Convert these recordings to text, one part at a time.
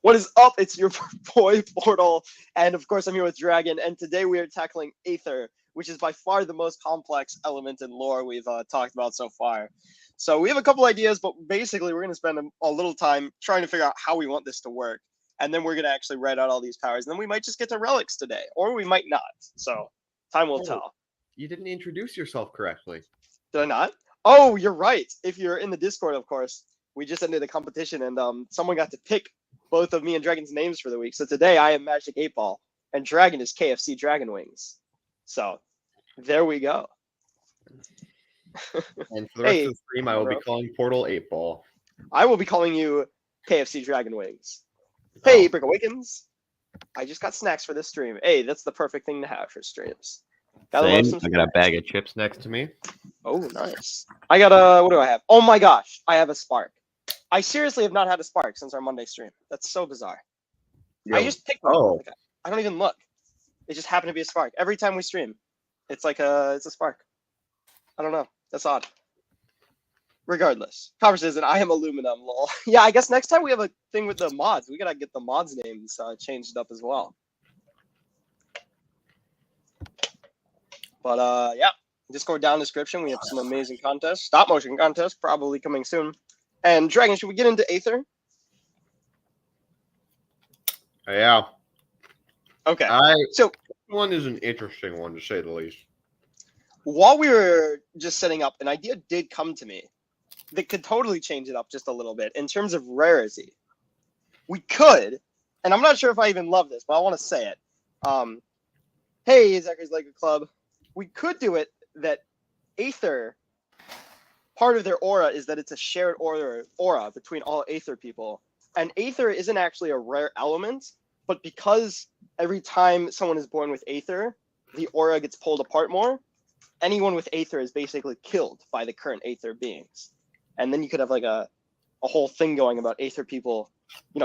What is up? It's your boy Portal, and of course I'm here with Dragon. And today we are tackling Aether, which is by far the most complex element in lore we've talked about so far. So we have a couple ideas, but basically we're going to spend a little time trying to figure out how we want this to work, and then we're going to actually write out all these powers. And then we might just get to relics today, or we might not. So time will tell. You didn't introduce yourself correctly. Did I not? Oh, you're right. If you're in the Discord, of course, we just ended a competition, and someone got to pick both of me and Dragon's names for the week. So today I am Magic 8 Ball, and Dragon is KFC Dragon Wings. So there we go. And for the rest of the stream, I will be calling Portal 8 Ball. I will be calling you KFC Dragon Wings. Hey, Brick Awakens. I just got snacks for this stream. Hey, that's the perfect thing to have for streams. I got a bag of chips next to me. Oh, nice. I got what do I have? Oh my gosh, I have a Spark. I seriously have not had a Spark since our Monday stream. That's so bizarre. I just picked one. Oh. Like, I don't even look. It just happened to be a Spark. Every time we stream, it's like it's a Spark. I don't know. That's odd. Regardless, conversation. I am aluminum. Lol. Yeah, I guess next time we have a thing with the mods. We gotta get the mods names changed up as well. But yeah, Discord down description. We have some amazing contests. Stop motion contests probably coming soon. And Dragon, should we get into Aether? Yeah. Okay. So one is an interesting one to say the least. While we were just setting up, an idea did come to me that could totally change it up just a little bit in terms of rarity. We could, and I'm not sure if I even love this, but I want to say it. Hey, Zachary's Lego Club. We could do it that Aether, part of their aura is that it's a shared aura between all Aether people. And Aether isn't actually a rare element, but because every time someone is born with Aether, the aura gets pulled apart more, anyone with Aether is basically killed by the current Aether beings. And then you could have like a whole thing going about Aether people,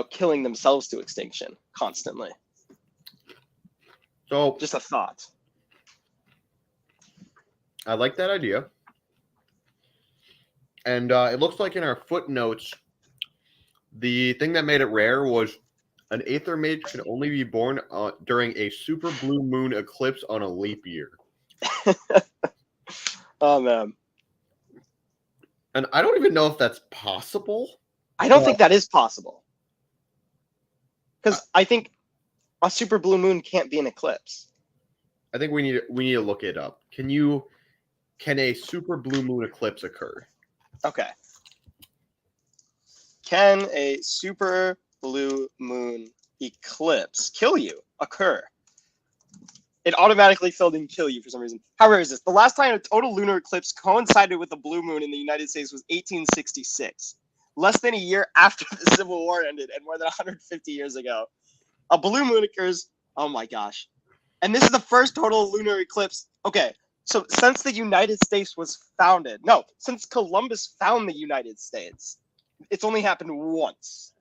killing themselves to extinction constantly. So just a thought. I like that idea. And it looks like in our footnotes, the thing that made it rare was an Aether mage can only be born during a super blue moon eclipse on a leap year. Oh, man. And I don't even know if that's possible. I don't think that is possible. Because I think a super blue moon can't be an eclipse. I think we need to look it up. Can a super blue moon eclipse occur? Okay. Can a super blue moon eclipse occur? It automatically filled in kill you for some reason. How rare is this? The last time a total lunar eclipse coincided with a blue moon in the United States was 1866. Less than a year after the Civil War ended and more than 150 years ago. A blue moon occurs. Oh my gosh. And this is the first total lunar eclipse. Okay. So since the United States was founded, since Columbus found the United States, it's only happened once.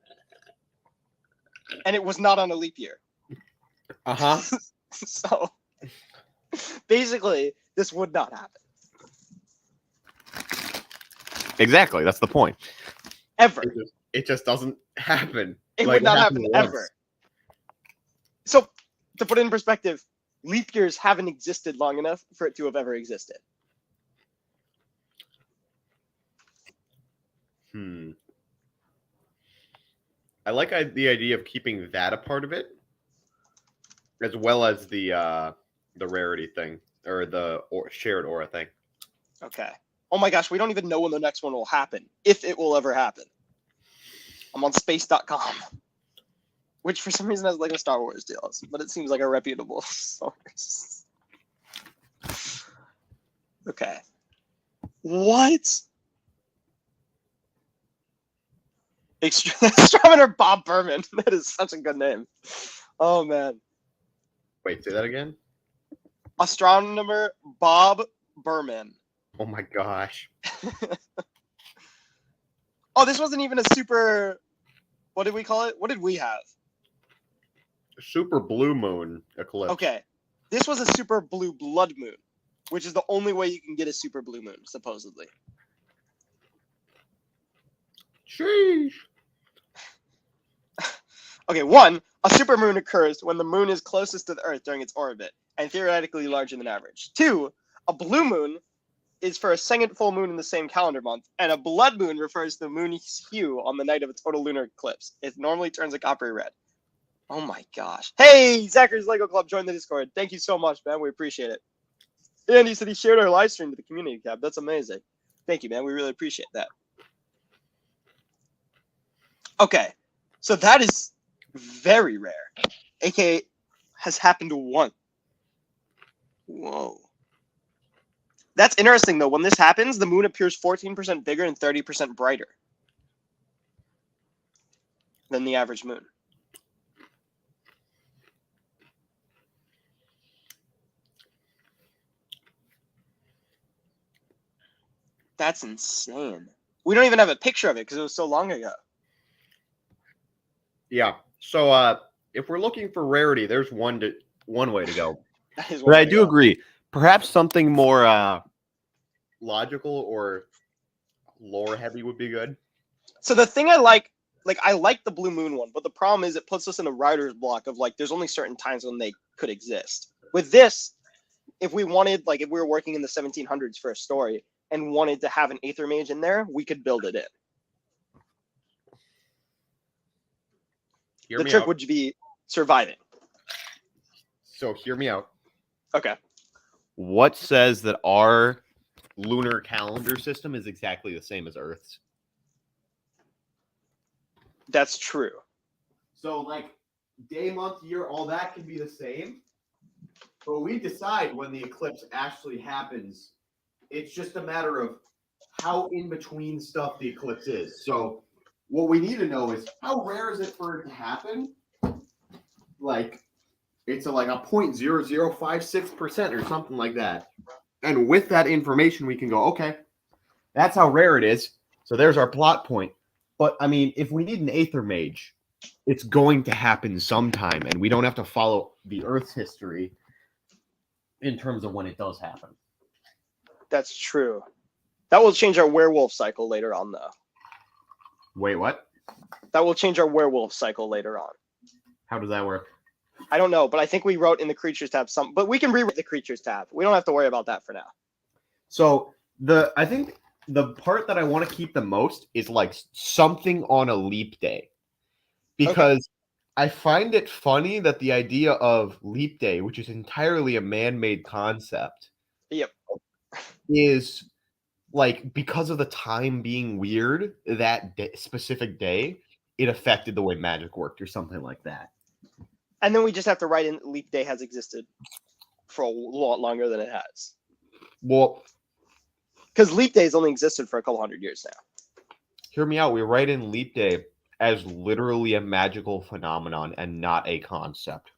And it was not on a leap year. Uh-huh. So basically, this would not happen. Exactly. That's the point. Ever. It just doesn't happen. It would not happen ever. So to put it in perspective, leap years haven't existed long enough for it to have ever existed. I like the idea of keeping that a part of it, as well as the rarity thing or the shared aura thing. Okay. Oh my gosh, we don't even know when the next one will happen, if it will ever happen. I'm on space.com, which for some reason has like a Star Wars deals, but it seems like a reputable source. Okay. What? Astronomer Bob Berman. That is such a good name. Oh, man. Wait, say that again? Astronomer Bob Berman. Oh, my gosh. Oh, this wasn't even a super... What did we call it? What did we have? Super blue moon eclipse. Okay. This was a super blue blood moon, which is the only way you can get a super blue moon, supposedly. Sheesh. Okay, one, a supermoon occurs when the moon is closest to the Earth during its orbit, and theoretically larger than average. Two, a blue moon is for a second full moon in the same calendar month, and a blood moon refers to the moon's hue on the night of a total lunar eclipse. It normally turns a coppery red. Oh my gosh. Hey, Zachary's Lego Club joined the Discord. Thank you so much, man. We appreciate it. And he said he shared our live stream to the community tab. That's amazing. Thank you, man. We really appreciate that. Okay, so that is very rare. AKA has happened once. Whoa. That's interesting, though. When this happens, the moon appears 14% bigger and 30% brighter than the average moon. That's insane. We don't even have a picture of it because it was so long ago. Yeah. So if we're looking for rarity, there's one way to go. That is But one I way to do go. agree. Perhaps something more logical or lore heavy would be good. So the thing I like the blue moon one, but the problem is it puts us in a writer's block of like there's only certain times when they could exist. With this, if we wanted, like if we were working in the 1700s for a story and wanted to have an Aether Mage in there, we could build it in. The trick would be surviving. So hear me out. Okay. What says that our lunar calendar system is exactly the same as Earth's? That's true. So like day, month, year, all that can be the same. But we decide when the eclipse actually happens. It's just a matter of how in between stuff the eclipse is. So what we need to know is how rare is it for it to happen? Like it's like a 0.0056% or something like that. And with that information, we can go, okay, that's how rare it is. So there's our plot point. But I mean, if we need an Aether Mage, it's going to happen sometime, and we don't have to follow the Earth's history in terms of when it does happen. That's true. That will change our werewolf cycle later on, though. Wait, what? That will change our werewolf cycle later on. How does that work? I don't know, but I think we wrote in the creatures tab but we can rewrite the creatures tab. We don't have to worry about that for now. So I think the part that I want to keep the most is like something on a leap day, because I find it funny that the idea of leap day, which is entirely a man-made concept, Yep, is like because of the time being weird that specific day, it affected the way magic worked or something like that. and then we just have to write in leap day has existed for a lot longer than it has. Well, because leap days only existed for a couple hundred years now. hear me out. We write in leap day as literally a magical phenomenon and not a concept.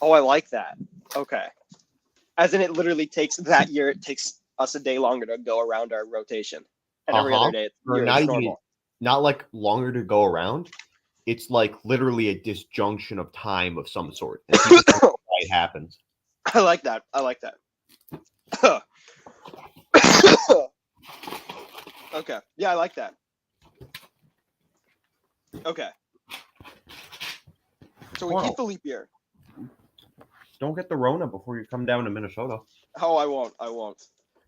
Oh, I like that. Okay. As in it literally takes that year, it takes us a day longer to go around our rotation. And every other day Or not even, not like longer to go around. It's like literally a disjunction of time of some sort. And people don't know why it happens. I like that. I like that. Okay. Yeah, I like that. Okay. So we keep the leap year. Don't get the Rona before you come down to Minnesota. Oh, I won't. I won't.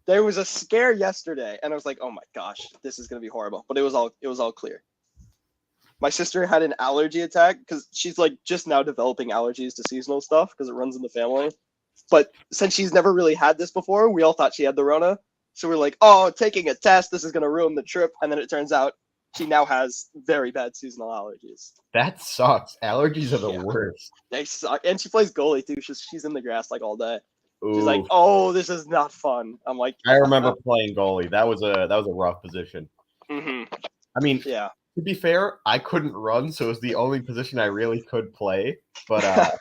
There was a scare yesterday, and I was like, "Oh my gosh, this is gonna be horrible." But it was all clear. My sister had an allergy attack because she's like just now developing allergies to seasonal stuff because it runs in the family. But since she's never really had this before, we all thought she had the Rona. So we're like, "Oh, taking a test. This is gonna ruin the trip." And then it turns out she now has very bad seasonal allergies. That sucks. Allergies are the worst. They suck. And she plays goalie too. She's in the grass like all day. Ooh. She's like, "Oh, this is not fun." I'm like, I remember playing goalie. That was a rough position. Mm-hmm. I mean, Yeah. to be fair, I couldn't run, so it was the only position I really could play. But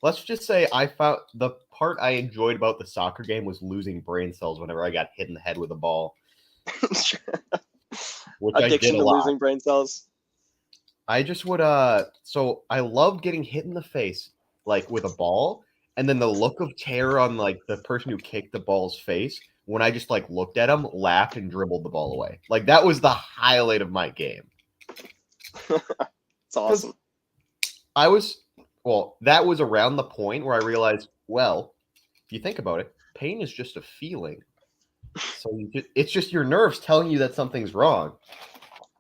let's just say I found the part I enjoyed about the soccer game was losing brain cells whenever I got hit in the head with a ball. Which Addiction I did a to lot. losing brain cells. I just would so I love getting hit in the face like with a ball, and then the look of terror on like the person who kicked the ball's face when I just like looked at him, laughed, and dribbled the ball away. Like that was the highlight of my game. It's awesome. that was around the point where I realized, well, if you think about it, pain is just a feeling. So it's just your nerves telling you that something's wrong.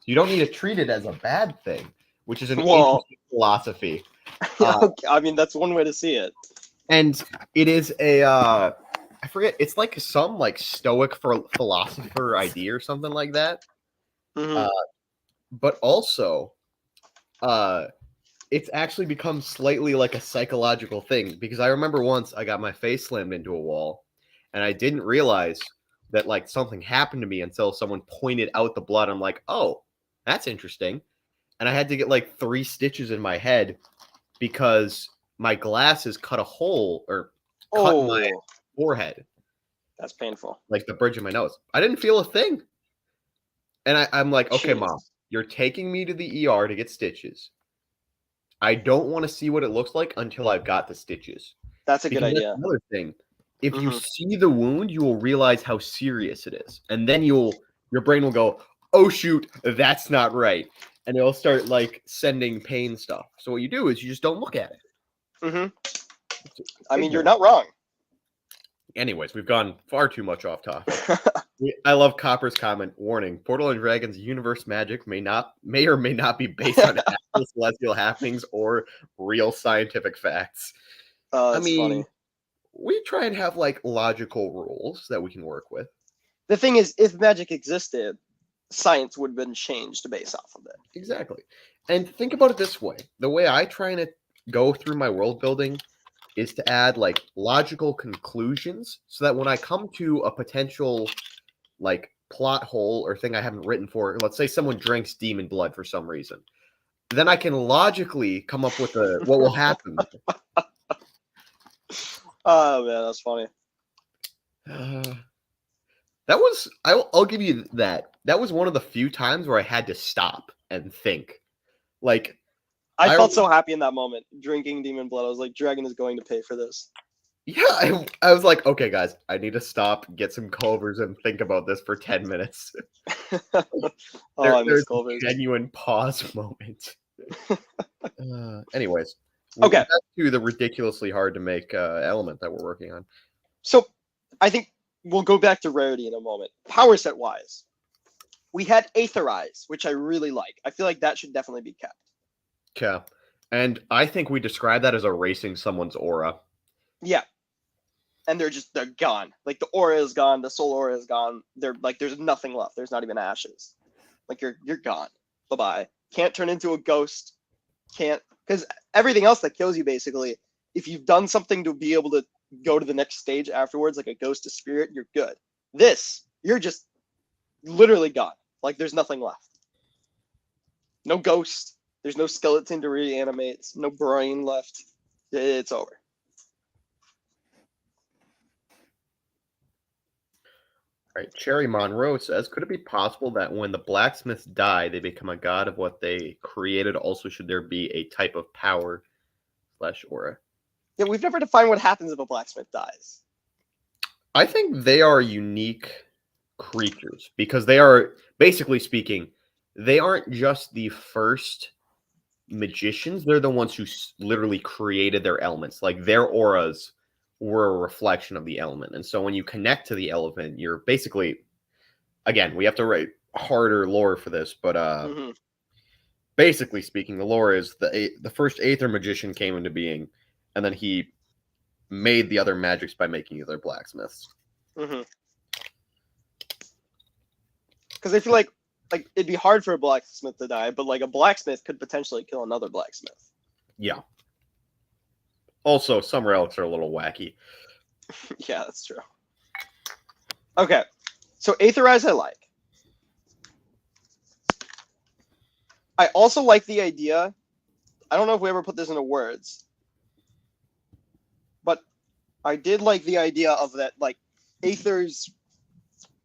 You don't need to treat it as a bad thing, which is an interesting philosophy. I mean, that's one way to see it. And it is I forget, it's like some like stoic philosopher idea or something like that. Mhm. But also, it's actually become slightly like a psychological thing, because I remember once I got my face slammed into a wall and I didn't realize that like something happened to me until someone pointed out the blood. I'm like, oh, that's interesting. And I had to get like 3 stitches in my head because my glasses cut a hole or cut my forehead. That's painful. Like the bridge of my nose. I didn't feel a thing. And I'm like, okay, Jeez. Mom, you're taking me to the ER to get stitches. I don't want to see what it looks like until I've got the stitches. That's a good idea. That's another thing. If you see the wound, you will realize how serious it is. And then your brain will go, oh shoot, that's not right. And it'll start like sending pain stuff. So what you do is you just don't look at it. I mean, you're not wrong. Anyways, we've gone far too much off topic. I love Copper's comment. Warning: Portal and Dragons universe magic may or may not be based on actual celestial happenings or real scientific facts. I mean, funny. We try and have like logical rules that we can work with. The thing is, if magic existed, science would have been changed based off of it. Exactly. And think about it this way. The way I try and go through my world building is to add like logical conclusions so that when I come to a potential like plot hole or thing I haven't written for, let's say someone drinks demon blood for some reason, then I can logically come up with what will happen. Oh man, that's funny. That was I'll give you that. That was one of the few times where I had to stop and think. Like I felt so happy in that moment, drinking demon blood. I was like, Dragon is going to pay for this. Yeah, I was like, okay, guys, I need to stop, get some Culvers, and think about this for 10 minutes. I miss Culvers. A genuine pause moment. Anyways, okay. Back to the ridiculously hard to make element that we're working on. So, I think we'll go back to rarity in a moment. Power set wise, we had Aetherize, which I really like. I feel like that should definitely be kept. Yeah, and I think we describe that as erasing someone's aura. Yeah, and they're gone. Like the aura is gone, the soul aura is gone. They're like, there's nothing left. There's not even ashes. Like you're gone. Bye bye. Can't turn into a ghost. Can't, because everything else that kills you basically, if you've done something to be able to go to the next stage afterwards, like a ghost to spirit, you're good. This, you're just literally gone. Like there's nothing left. No ghost. There's no skeleton to reanimate. No brain left. It's over. All right. Cherry Monroe says, could it be possible that when the blacksmiths die, they become a god of what they created? Also, should there be a type of power / aura? Yeah, we've never defined what happens if a blacksmith dies. I think they are unique creatures because they are, basically speaking, they aren't just the first magicians. They're the ones who literally created their elements. Like their auras were a reflection of the element. And so when you connect to the element, you're basically, again, we have to write harder lore for this, but basically speaking, the lore is the first Aether magician came into being, and then he made the other magics by making other blacksmiths. Because I feel like it'd be hard for a blacksmith to die, but like a blacksmith could potentially kill another blacksmith. Yeah. Also, some relics are a little wacky. Yeah, that's true. Okay, so Aetherize I like. I also like the idea, I don't know if we ever put this into words, but I did like the idea of that, like, Aether's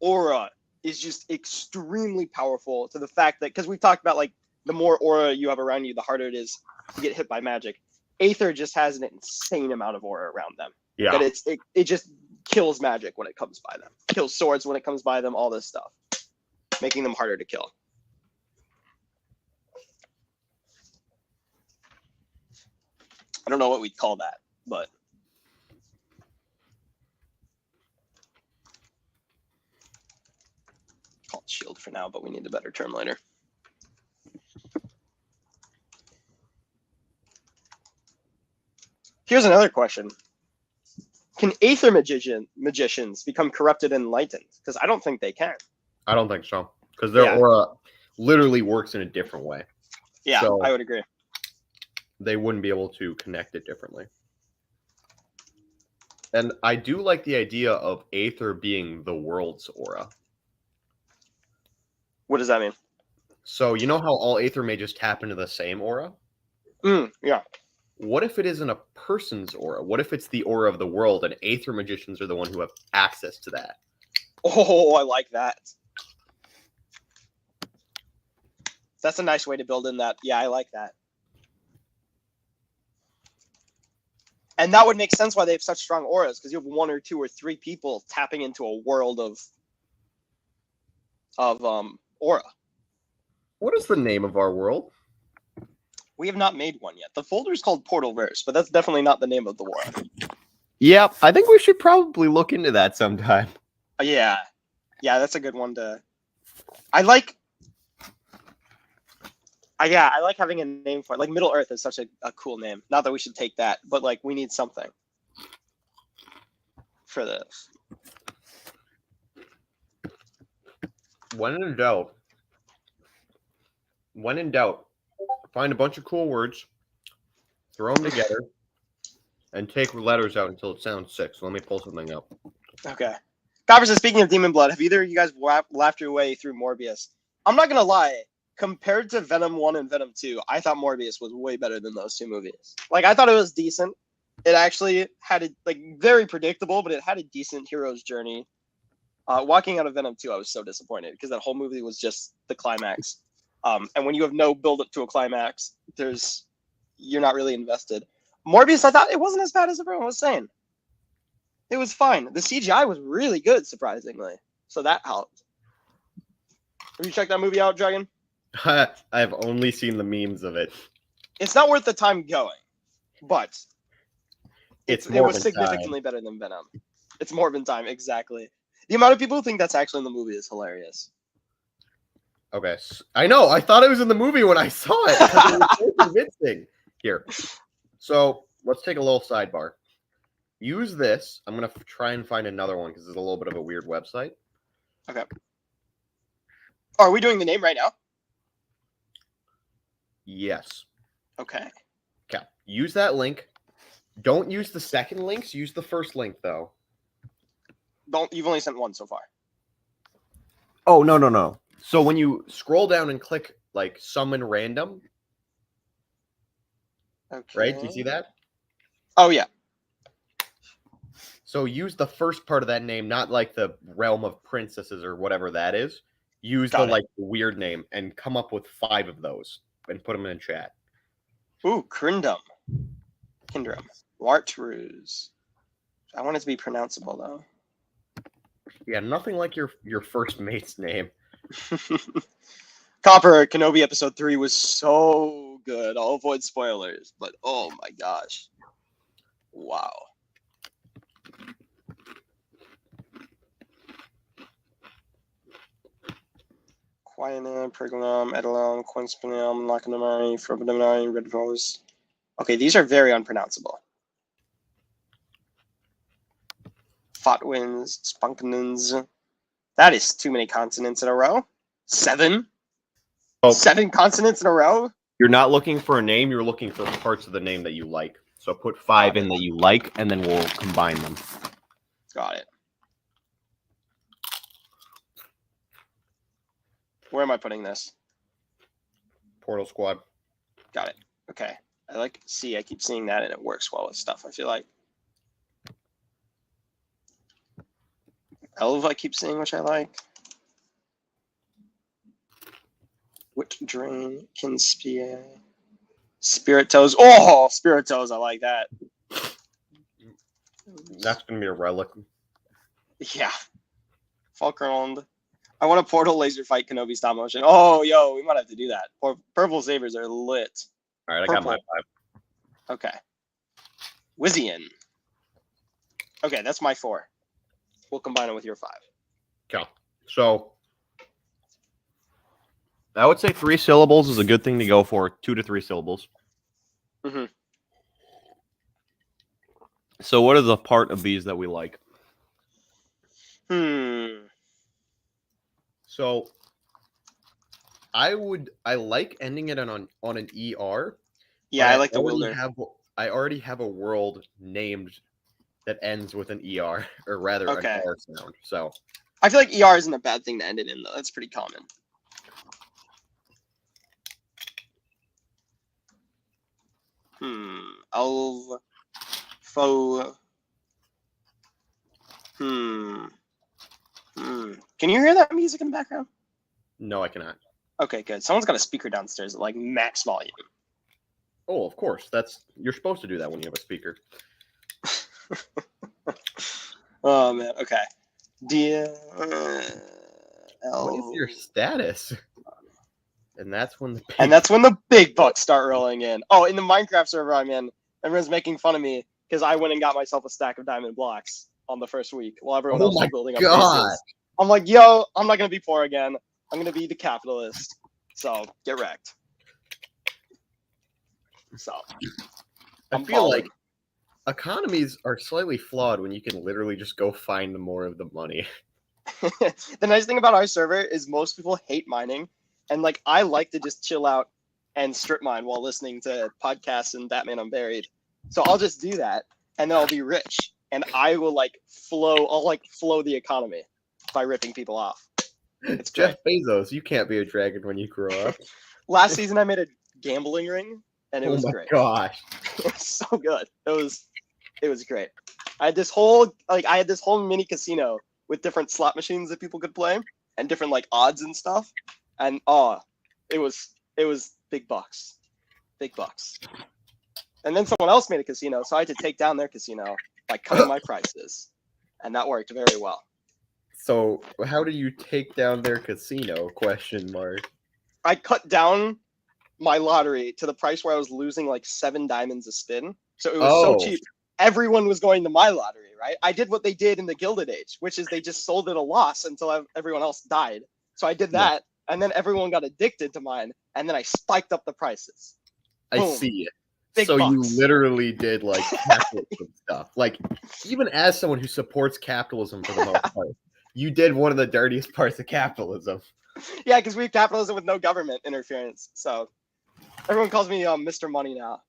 aura is just extremely powerful to the fact that, because we've talked about, like, the more aura you have around you, the harder it is to get hit by magic. Aether just has an insane amount of aura around them. Yeah. That it just kills magic when it comes by them. Kills swords when it comes by them, all this stuff. Making them harder to kill. I don't know what we'd call that, but call it shield for now, but we need a better term later. Here's another question. Can Aether magicians become corrupted and enlightened? Because I don't think they can. I don't think so. Because their aura literally works in a different way. Yeah, So I would agree. they wouldn't be able to connect it differently. And I do like the idea of Aether being the world's aura. What does that mean? So you know how all Aether mages tap into the same aura? Yeah. What if it isn't a person's aura? What if it's the aura of the world and Aether magicians are the one who have access to that? Oh, I like that. That's a nice way to build in that. Yeah, I like that. And that would make sense why they have such strong auras, because you have 1 or 2 or 3 people tapping into a world of aura. What is the name of our world? We have not made one yet. The folder is called Portalverse, but that's definitely not the name of the world. Yep, I think we should probably look into that sometime. Yeah. Yeah, that's a good one to... I like having a name for it. Like Middle Earth is such a cool name. Not that we should take that, but like we need something for this. When in doubt, find a bunch of cool words, throw them together, and take letters out until it sounds sick. So let me pull something up. Okay. Copper says, speaking of Demon Blood, have either of you guys laughed your way through Morbius? I'm not going to lie. Compared to Venom 1 and Venom 2, I thought Morbius was way better than those 2 movies. Like, I thought it was decent. It actually had very predictable, but it had a decent hero's journey. Walking out of Venom 2, I was so disappointed because that whole movie was just the climax. And when you have no build-up to a climax, you're not really invested. Morbius, I thought it wasn't as bad as everyone was saying. It was fine. The CGI was really good, surprisingly. So that helped. Have you checked that movie out, Dragon? I've only seen the memes of it. It's not worth the time going, but it was significantly better than Venom. It's Morbin time, exactly. The amount of people who think that's actually in the movie is hilarious. Okay, I know. I thought it was in the movie when I saw it. It was so convincing. Here, so let's take a little sidebar. Use this. I'm gonna try and find another one because it's a little bit of a weird website. Okay. Oh, are we doing the name right now? Yes. Okay. Okay. Use that link. Don't use the second links. Use the first link though. You've only sent one so far. Oh no. So when you scroll down and click like summon random, Okay. right? Do you see that? Oh yeah. So use the first part of that name, not like the realm of princesses or whatever that is. Use the weird name and come up with 5 of those and put them in chat. Ooh, Kindrum. Lartruz. I want it to be pronounceable though. Yeah, nothing like your first mate's name. Copper, Kenobi episode 3 was so good. I'll avoid spoilers, but oh my gosh. Wow. Quinine, Pergamum, Edelum, Quinspinium, Lacanamari, Frobodamari, Red Rose. Okay, these are very unpronounceable. Fotwins, Spunkinins. That is too many consonants in a row. 7? Oh. 7 consonants in a row? You're not looking for a name, you're looking for parts of the name that you like. So put 5 in that you like, and then we'll combine them. Got it. Where am I putting this? Portal Squad. Got it. Okay. I keep seeing that, and it works well with stuff, I feel like. Elv I keep seeing, which I like. Wit Drain, Kinspia. Spirit Toes. Oh, Spirit Toes, I like that. That's going to be a relic. Yeah. Falkland. I want a Portal Laser Fight Kenobi stop motion. Oh, yo, we might have to do that. Purple Sabers are lit. All right, I got my 5. Okay. Wizian. Okay, that's my 4. We'll combine it with your 5. Okay. So I would say 3 syllables is a good thing to go for. 2 to 3 syllables. Mm-hmm. So what is the part of these that we like? So I like ending it on an ER. Yeah, but I like the Wilder. I already have a world named that ends with an ER, or rather Okay. an R sound. So I feel like ER isn't a bad thing to end it in, though. That's pretty common. Elv. Faux. Can you hear that music in the background? no, I cannot. Okay, good. Someone's got a speaker downstairs at like max volume. Oh, of course. You're supposed to do that when you have a speaker. Oh man. Okay. What is your status? And that's when the big bucks start rolling in. Oh, in the Minecraft server I'm in, everyone's making fun of me because I went and got myself a stack of diamond blocks on the first week while everyone else was building up bases. I'm like, yo, I'm not gonna be poor again. I'm gonna be the capitalist. So get wrecked. So I feel like economies are slightly flawed when you can literally just go find more of the money. the nice thing about our server is most people hate mining, and like I like to just chill out and strip mine while listening to podcasts and Batman Unburied. So I'll just do that, and then I'll be rich, and I will I'll flow the economy by ripping people off. It's Jeff Bezos. You can't be a dragon when you grow up. Last season I made a gambling ring, and it was great. Oh my gosh, it was so good. It was great. I had this whole mini casino with different slot machines that people could play and different like odds and stuff. And it was big bucks. Big bucks. And then someone else made a casino, so I had to take down their casino by cutting my prices. And that worked very well. So how do you take down their casino? ? I cut down my lottery to the price where I was losing like 7 diamonds a spin. So it was so cheap. Everyone was going to my lottery, right? I did what they did in the Gilded Age, which is they just sold at a loss until everyone else died. So I did that, and then everyone got addicted to mine, and then I spiked up the prices. Boom. I see it. Big so bucks. You literally did like capitalism stuff. Like even as someone who supports capitalism for the most part, you did one of the dirtiest parts of capitalism. Yeah, because we have capitalism with no government interference. So everyone calls me Mr. Money now,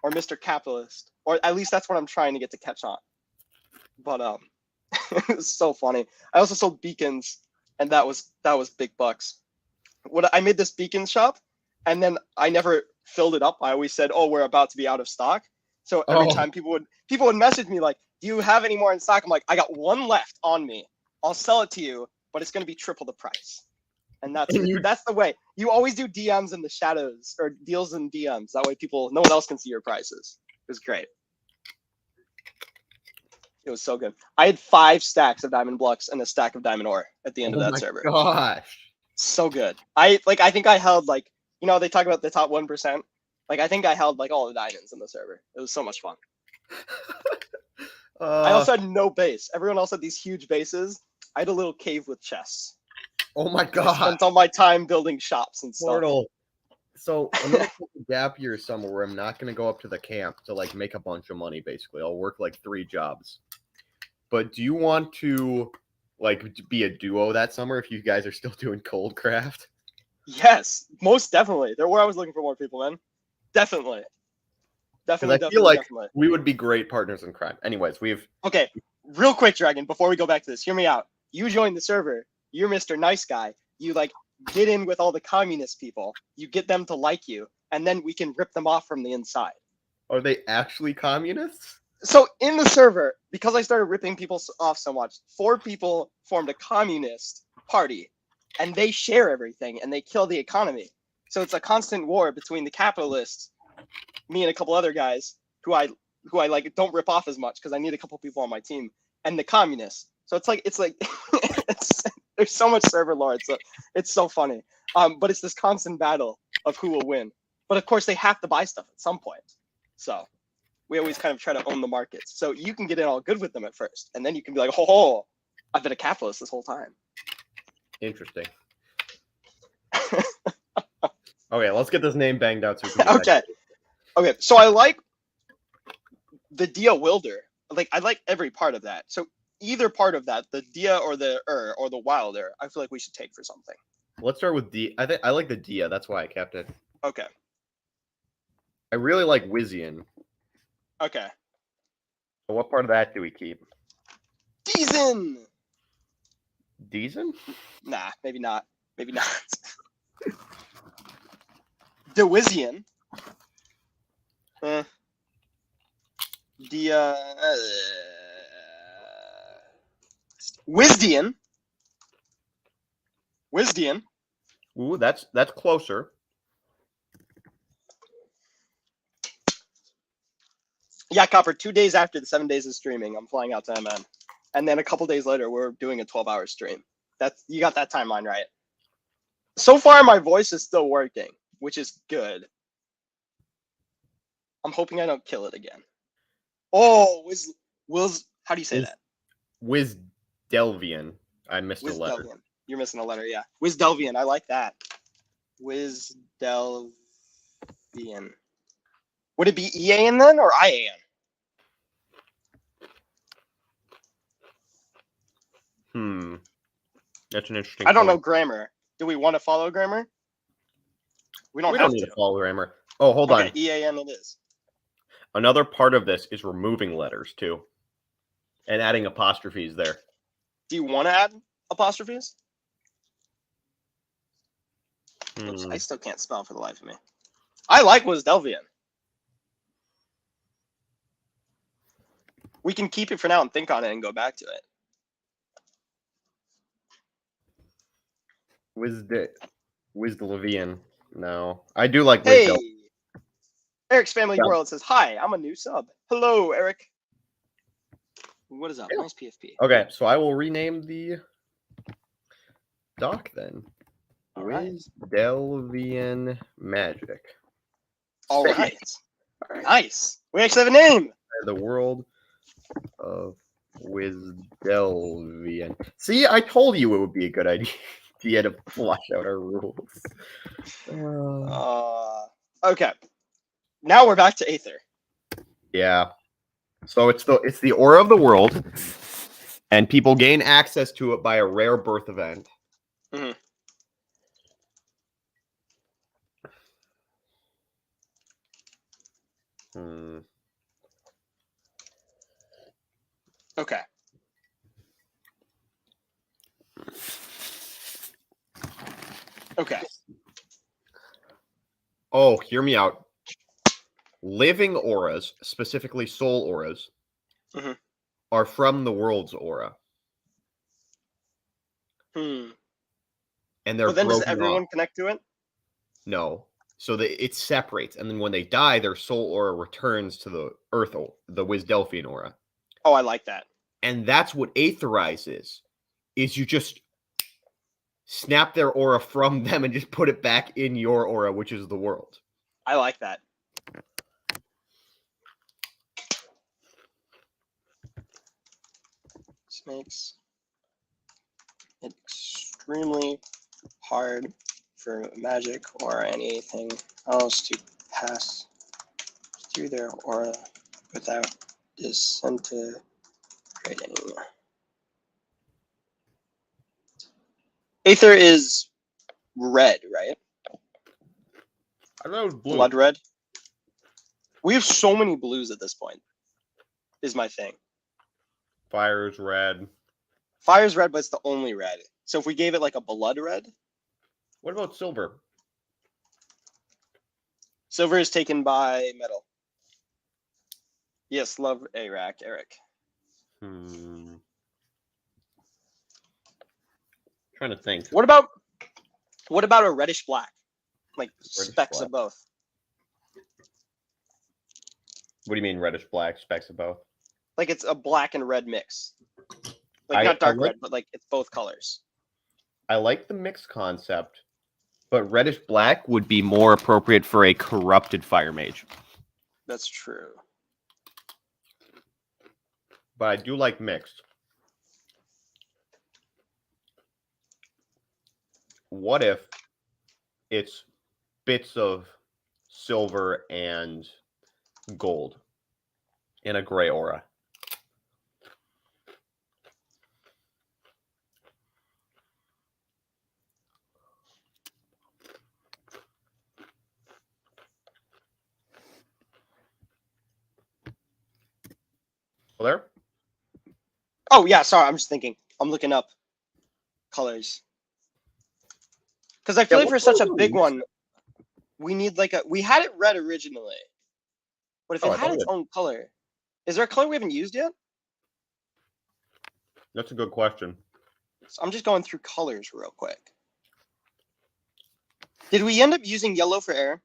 or Mr. Capitalist, or at least that's what I'm trying to get to catch on. But it was so funny. I also sold beacons, and that was big bucks. I made this beacon shop, and then I never filled it up. I always said, "Oh, we're about to be out of stock." So every time people would message me like, "Do you have any more in stock?" I'm like, "I got 1 left on me. I'll sell it to you, but it's going to be triple the price." And that's the way. You always do DMs in the shadows or deals in DMs. That way no one else can see your prices. It was great. It was so good. I had 5 stacks of diamond blocks and a stack of diamond ore at the end of that server. Oh my gosh. So good. I think I held like, they talk about the top 1%. Like I think I held like all the diamonds in the server. It was so much fun. I also had no base. Everyone else had these huge bases. I had a little cave with chests. Oh my god. I spent all my time building shops and stuff. Portal. So I'm gonna take a gap year somewhere where I'm not gonna go up to the camp to like make a bunch of money. Basically, I'll work like 3 jobs. But do you want to like be a duo that summer if you guys are still doing cold craft? Yes, most definitely. They're where I was looking for more people, man. Definitely. I feel like we would be great partners in crime. Anyways, Okay, real quick, Dragon, before we go back to this, hear me out. You joined the server. You're Mr. Nice Guy. You like get in with all the communist people. You get them to like you, and then we can rip them off from the inside. Are they actually communists? So in the server, because I started ripping people off so much, 4 people formed a communist party, and they share everything, and they kill the economy. So it's a constant war between the capitalists, me and a couple other guys who I like don't rip off as much because I need a couple people on my team, and the communists. So it's like there's so much server lore. It's so funny. But it's this constant battle of who will win. But of course they have to buy stuff at some point. So we always kind of try to own the markets. So you can get in all good with them at first, and then you can be like, oh, I've been a capitalist this whole time. Interesting. Okay, let's get this name banged out. So we can get back to Okay. So I like the Dia Wilder. Like I like every part of that. So either part of that, the Dia or the or the Wilder, I feel like we should take for something. Let's start with D. I think I like the Dia. That's why I kept it. Okay. I really like Wizian. Okay. But what part of that do we keep? Deezen. Deezen? Nah, maybe not. Maybe not. Dewizian. Wisdian. Wisdian. Ooh, that's closer. Yeah, Copper, 2 days after the 7 days of streaming, I'm flying out to MN. And then a couple days later, we're doing a 12-hour stream. You got that timeline right. So far, my voice is still working, which is good. I'm hoping I don't kill it again. Oh, how do you say that? Wisdelvian. I missed a letter. Wisdelvian. You're missing a letter, yeah. Wisdelvian, I like that. Wisdelvian. Would it be EAN then or IAN? That's an interesting. I don't know point. grammar. Do we want to follow grammar? We don't We have don't need to. to follow grammar. Oh, hold on. EAN it is. Another part of this is removing letters too, and adding apostrophes there. Do you want to add apostrophes? Oops, I still can't spell for the life of me. I like Wisdelvian. We can keep it for now and think on it and go back to it. Wisdelvian. No, I do like Hey, Wisdel. Eric's Family Yeah. World says, hi, I'm a new sub. Hello, Eric. What is up? Yeah. Nice PFP. Okay, so I will rename the doc then. All right. Wisdelvian Magic. All Sweet. right. Nice. We actually have a name. The world of Wisdelvian. See, I told you it would be a good idea to flush out our rules. Okay. Now we're back to Aether. Yeah. So it's the aura of the world, and people gain access to it by a rare birth event. Mhm. Okay. Okay. Oh, hear me out. Living auras, specifically soul auras, Mhm. are from the world's aura, and they're But then does broken everyone off. connect to it? No, so it separates, and then when they die, their soul aura returns to the Earth, the Wisdelphian aura, Oh, I like that. and that's what Aetherize is. Is you just snap their aura from them and just put it back in your aura, which is the world. I like that. This makes it extremely hard for magic or anything else to pass through their aura without disintegrating. Aether is red, right? I thought it was blue. Blood red. We have so many blues at this point, is my thing. Fire's red. Fire's red, but it's the only red. So if we gave it like a blood red, What about silver? silver is taken by metal. Yes, love Arac, Eric. Trying to think. What about a reddish black? Like specks black. of both. What do you mean reddish black, specks of both? Like it's a black and red mix. Like I not dark like- red, but like it's both colors. I like the mixed concept, but reddish black would be more appropriate for a corrupted fire mage. That's true. but I do like mixed. What if it's bits of silver and gold in a gray aura? There? Oh yeah, sorry. I'm just thinking. I'm looking up colors because I feel like for what such a color big do we one, we need like a. We had it red originally, but if Oh, it I had thought its it- own color, is there a color we haven't used yet? That's a good question. So I'm just going through colors real quick. Did we end up using yellow for air?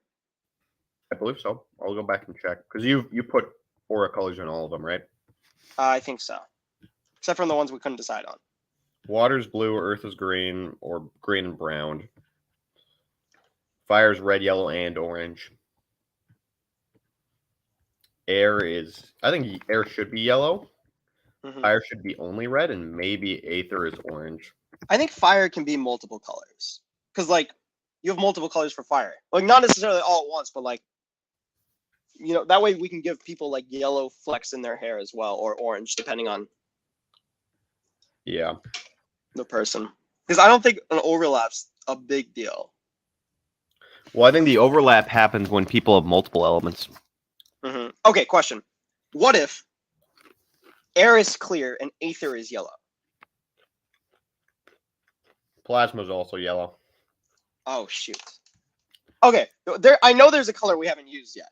I believe so. I'll go back and check because you put aura colors in all of them, right? I think so, except from the ones we couldn't decide on. Water's blue, earth is green, or green and brown. Fire's red, yellow, and orange. Air is, I think air should be yellow. Mhm. Fire should be only red, and maybe aether is orange. I think fire can be multiple colors because like you have multiple colors for fire, like not necessarily all at once, but like that way we can give people like yellow flecks in their hair as well, or orange depending on Yeah. the person. Because I don't think an overlap's a big deal. Well, I think the overlap happens when people have multiple elements. Okay, question. What if air is clear and aether is yellow? Plasma is also yellow. Oh shoot. Okay, I know there's a color we haven't used yet.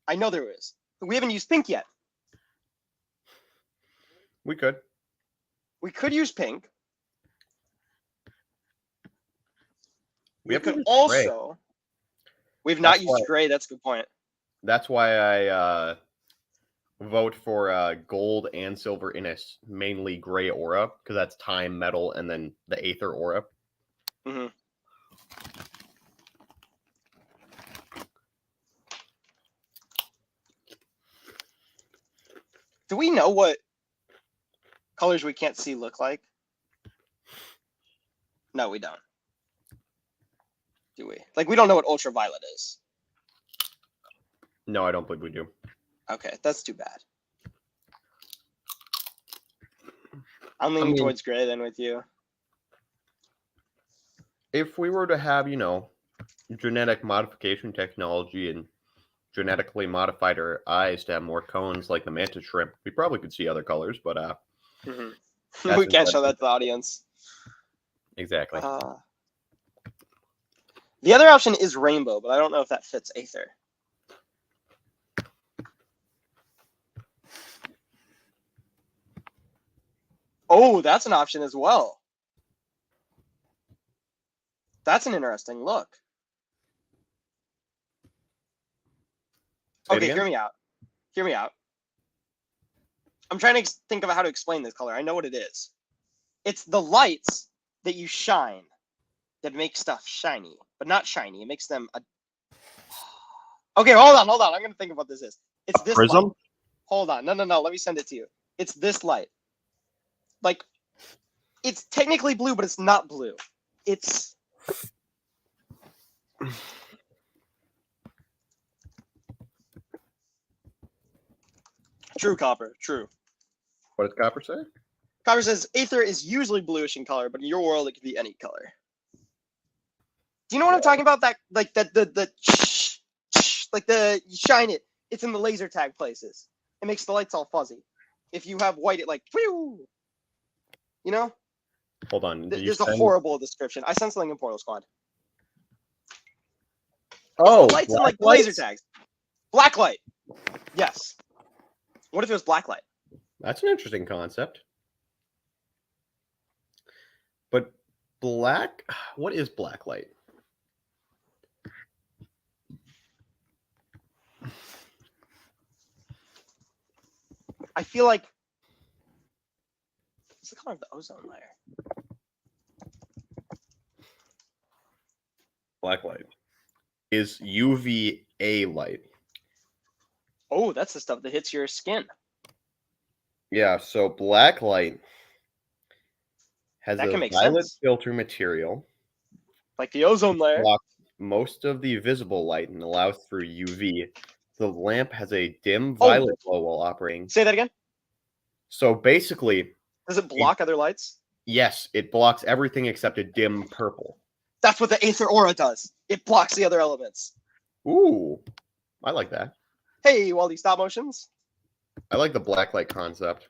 I know there is. We haven't used pink yet. We could. We could use pink. We have to could use also. gray. We've not That's used why- gray. That's a good point. That's why I vote for gold and silver in a mainly gray aura because that's time, metal, and then the aether aura. hmm Do we know what colors we can't see look like? No, we don't. Do we? Like, we don't know what ultraviolet is. No, I don't believe we do. Okay, that's too bad. I'm leaning mean- towards gray then with you. If we were to have, genetic modification technology and genetically modified our eyes to have more cones like the mantis shrimp, we probably could see other colors, but We That's can't show that to the audience. exactly. The other option is rainbow, but I don't know if that fits aether. Oh, that's an option as well. That's an interesting look. Say it Okay, again? hear me out. Hear me out. I'm trying to think of how to explain this color. I know what it is. It's the lights that you shine that make stuff shiny, but not shiny. It makes them Okay, hold on. I'm gonna think of what this is. It's this Prism? light. Hold on. No. Let me send it to you. It's this light. Like, it's technically blue, but it's not blue. It's true, Copper. True. What does Copper say? Copper says aether is usually bluish in color, but in your world it could be any color. Do you know what I'm talking about? That like that the like the you shine it. It's in the laser tag places. It makes the lights all fuzzy. If you have white, it like whew, you know. Hold on. Did you There's a send- horrible description. I sent something in Portal Squad. Oh, Lights in black like laser lights? tags. Black light. Yes. What if it was black light? That's an interesting concept. But black, what is black light? I feel like it's the color of the ozone layer. Black light is UVA light. Oh, that's the stuff that hits your skin. Yeah, so black light has That can a make violet sense. filter material, Like the ozone layer. blocks most of the visible light and allows through UV. The lamp has a dim Oh, violet glow while operating. say that again. So basically, Does it block other lights? yes, it blocks everything except a dim purple. That's what the Aether Aura does. It blocks the other elements. Ooh, I like that. Hey, Wally, stop motions. I like the black light concept.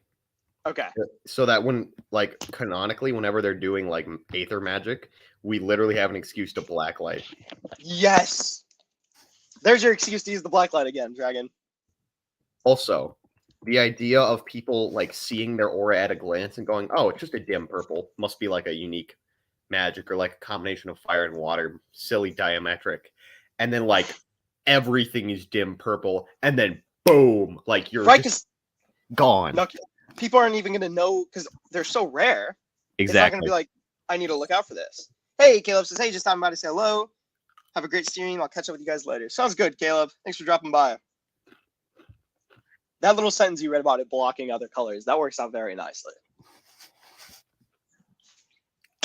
Okay. So that when, like, canonically, whenever they're doing like aether magic, we literally have an excuse to black light. Yes. There's your excuse to use the black light again, Dragon. Also, the idea of people like seeing their aura at a glance and going, "Oh, it's just a dim purple," must be like a unique magic or like a combination of fire and water, silly diametric, and then like everything is dim purple, and then boom, like you're Right, just because gone. people aren't even going to know because they're so rare. It's not going to Exactly. be like, I need to look out for this. Hey, Caleb says, hey, just stopping by to say hello. Have a great stream. I'll catch up with you guys later. Sounds good, Caleb. Thanks for dropping by. That little sentence you read about it blocking other colors, that works out very nicely.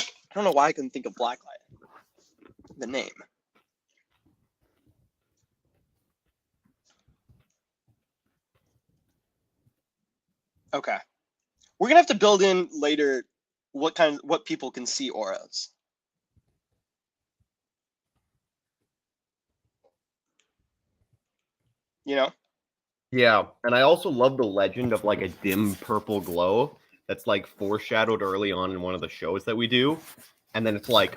I don't know why I couldn't think of blacklight. The name. Okay. We're gonna have to build in later what people can see auras. You know? Yeah, and I also love the legend of like a dim purple glow that's like foreshadowed early on in one of the shows that we do, and then it's like,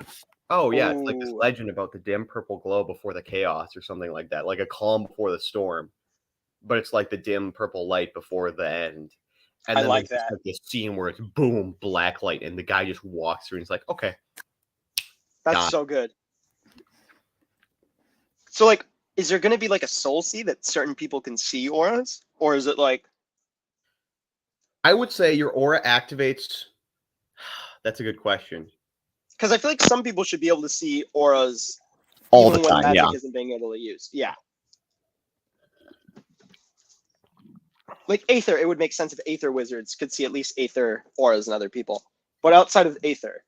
oh yeah, it's like this Ooh. legend about the dim purple glow before the chaos or something like that, like a calm before the storm, but it's like the dim purple light before the end. And I then like there's just that. like this scene where it's boom, black light, and the guy just walks through and he's like, okay, That's got it. so good. So like, is there gonna be like a soul seed that certain people can see auras? Or is it like I would say your aura activates. That's a good question. because I feel like some people should be able to see auras All even the when time, magic yeah. isn't being able to use. Yeah. Like Aether, it would make sense if Aether wizards could see at least Aether auras in other people. But outside of Aether,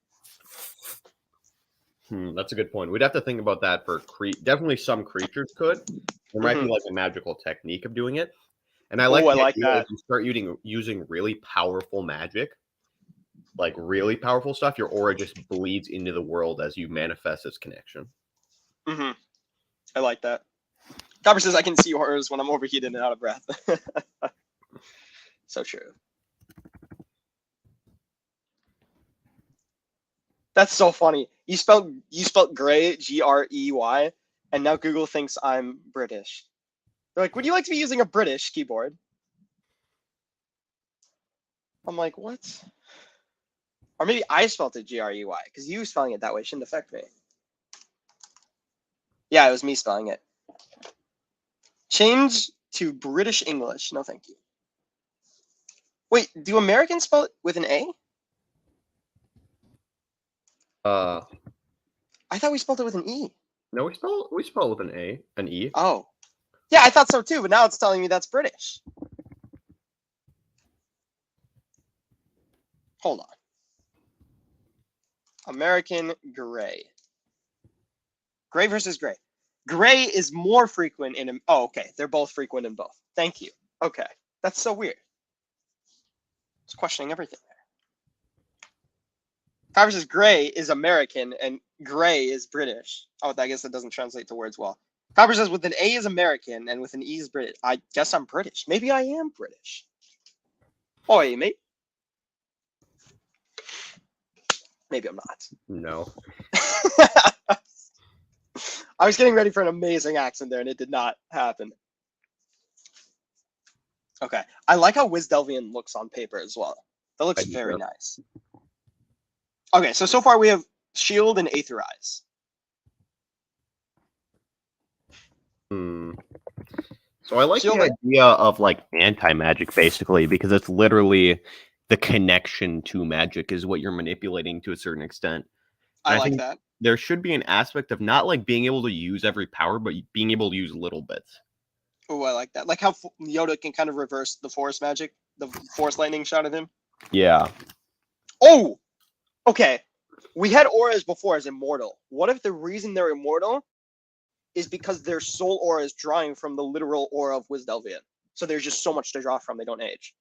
That's a good point. We'd have to think about that for definitely some creatures could. There might be like a magical technique of doing it. And I like I the like idea that. if you start using really powerful magic, like really powerful stuff, your aura just bleeds into the world as you manifest its connection. I like that. Copper says I can see auras when I'm overheated and out of breath. So true. That's so funny. You spelled Grey, Grey, and now Google thinks I'm British. They're like, would you like to be using a British keyboard? I'm like, what? Or maybe I spelled it Grey, because you spelling it that way shouldn't affect me. Yeah, it was me spelling it. Change to British English. No, thank you. Wait, do Americans spell it with an A? I thought we spelled it with an E. No, we spell it with an E. Oh. Yeah, I thought so too, but now it's telling me that's British. Hold on. American Grey. Grey versus Grey. Grey is more frequent in... Oh, okay. They're both frequent in both. Thank you. Okay. That's so weird. It's questioning everything there. Copper says Grey is American and Grey is British. Oh, I guess that doesn't translate to words well. Copper says with an A is American and with an E is British. I guess I'm British. Maybe I am British. Oi, mate. Maybe I'm not. No. I was getting ready for an amazing accent there, and it did not happen. Okay. I like how Wisdelvian looks on paper as well. That looks very nice. Okay, so far we have Shield and Aetherize. So I like the idea of like anti-magic basically, because it's literally the connection to magic is what you're manipulating to a certain extent. I like that. There should be an aspect of not like being able to use every power, but being able to use little bits. Oh, I like that. Like how Yoda can kind of reverse the force magic, the force lightning shot at him. Yeah. Oh, okay. We had auras before as immortal. What if the reason they're immortal is because their soul aura is drawing from the literal aura of Wisdelvian? So there's just so much to draw from, they don't age.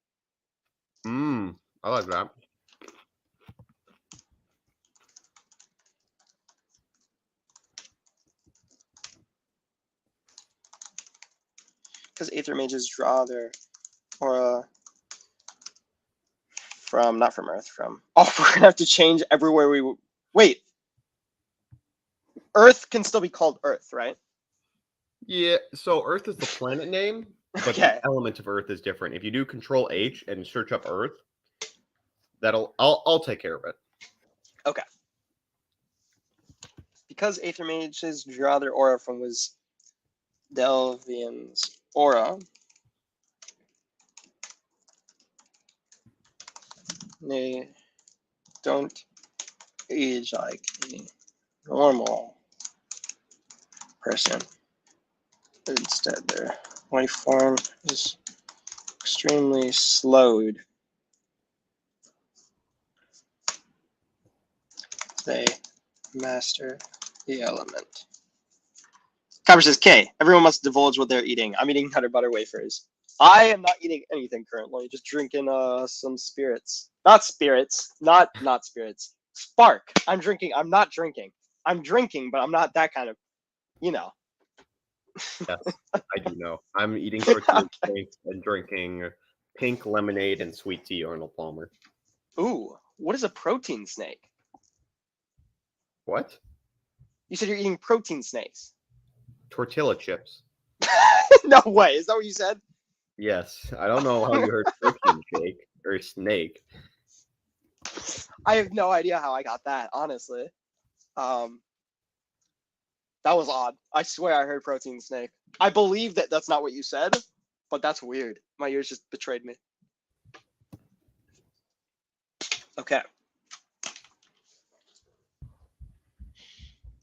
I like that. Because Aether Mages draw their aura from, not from Earth, from... Oh, we're going to have to change everywhere we... Wait. Earth can still be called Earth, right? Yeah, so Earth is the planet name, but Okay. the element of Earth is different. If you do Control H and search up Earth, I'll take care of it. Okay. Because Aether Mages draw their aura from Wisdelvian's aura, they don't age like a normal person. Instead, their life form is extremely slowed. They master the element. Kyber says, K, everyone must divulge what they're eating. I'm eating Nutter Butter wafers. I am not eating anything currently, just drinking some spirits. Not spirits. Not spirits. Spark. I'm not drinking. I'm drinking, but I'm not that kind of, you know. Yes, I do know. I'm eating protein shakes and drinking pink lemonade and sweet tea, Arnold Palmer. Ooh, what is a protein snake? What? You said you're eating protein snakes. Tortilla chips. No way. Is that what you said? Yes. I don't know how you heard protein shake or snake. I have no idea how I got that, honestly. That was odd. I swear I heard protein snake. I believe that that's not what you said, but that's weird. My ears just betrayed me. Okay.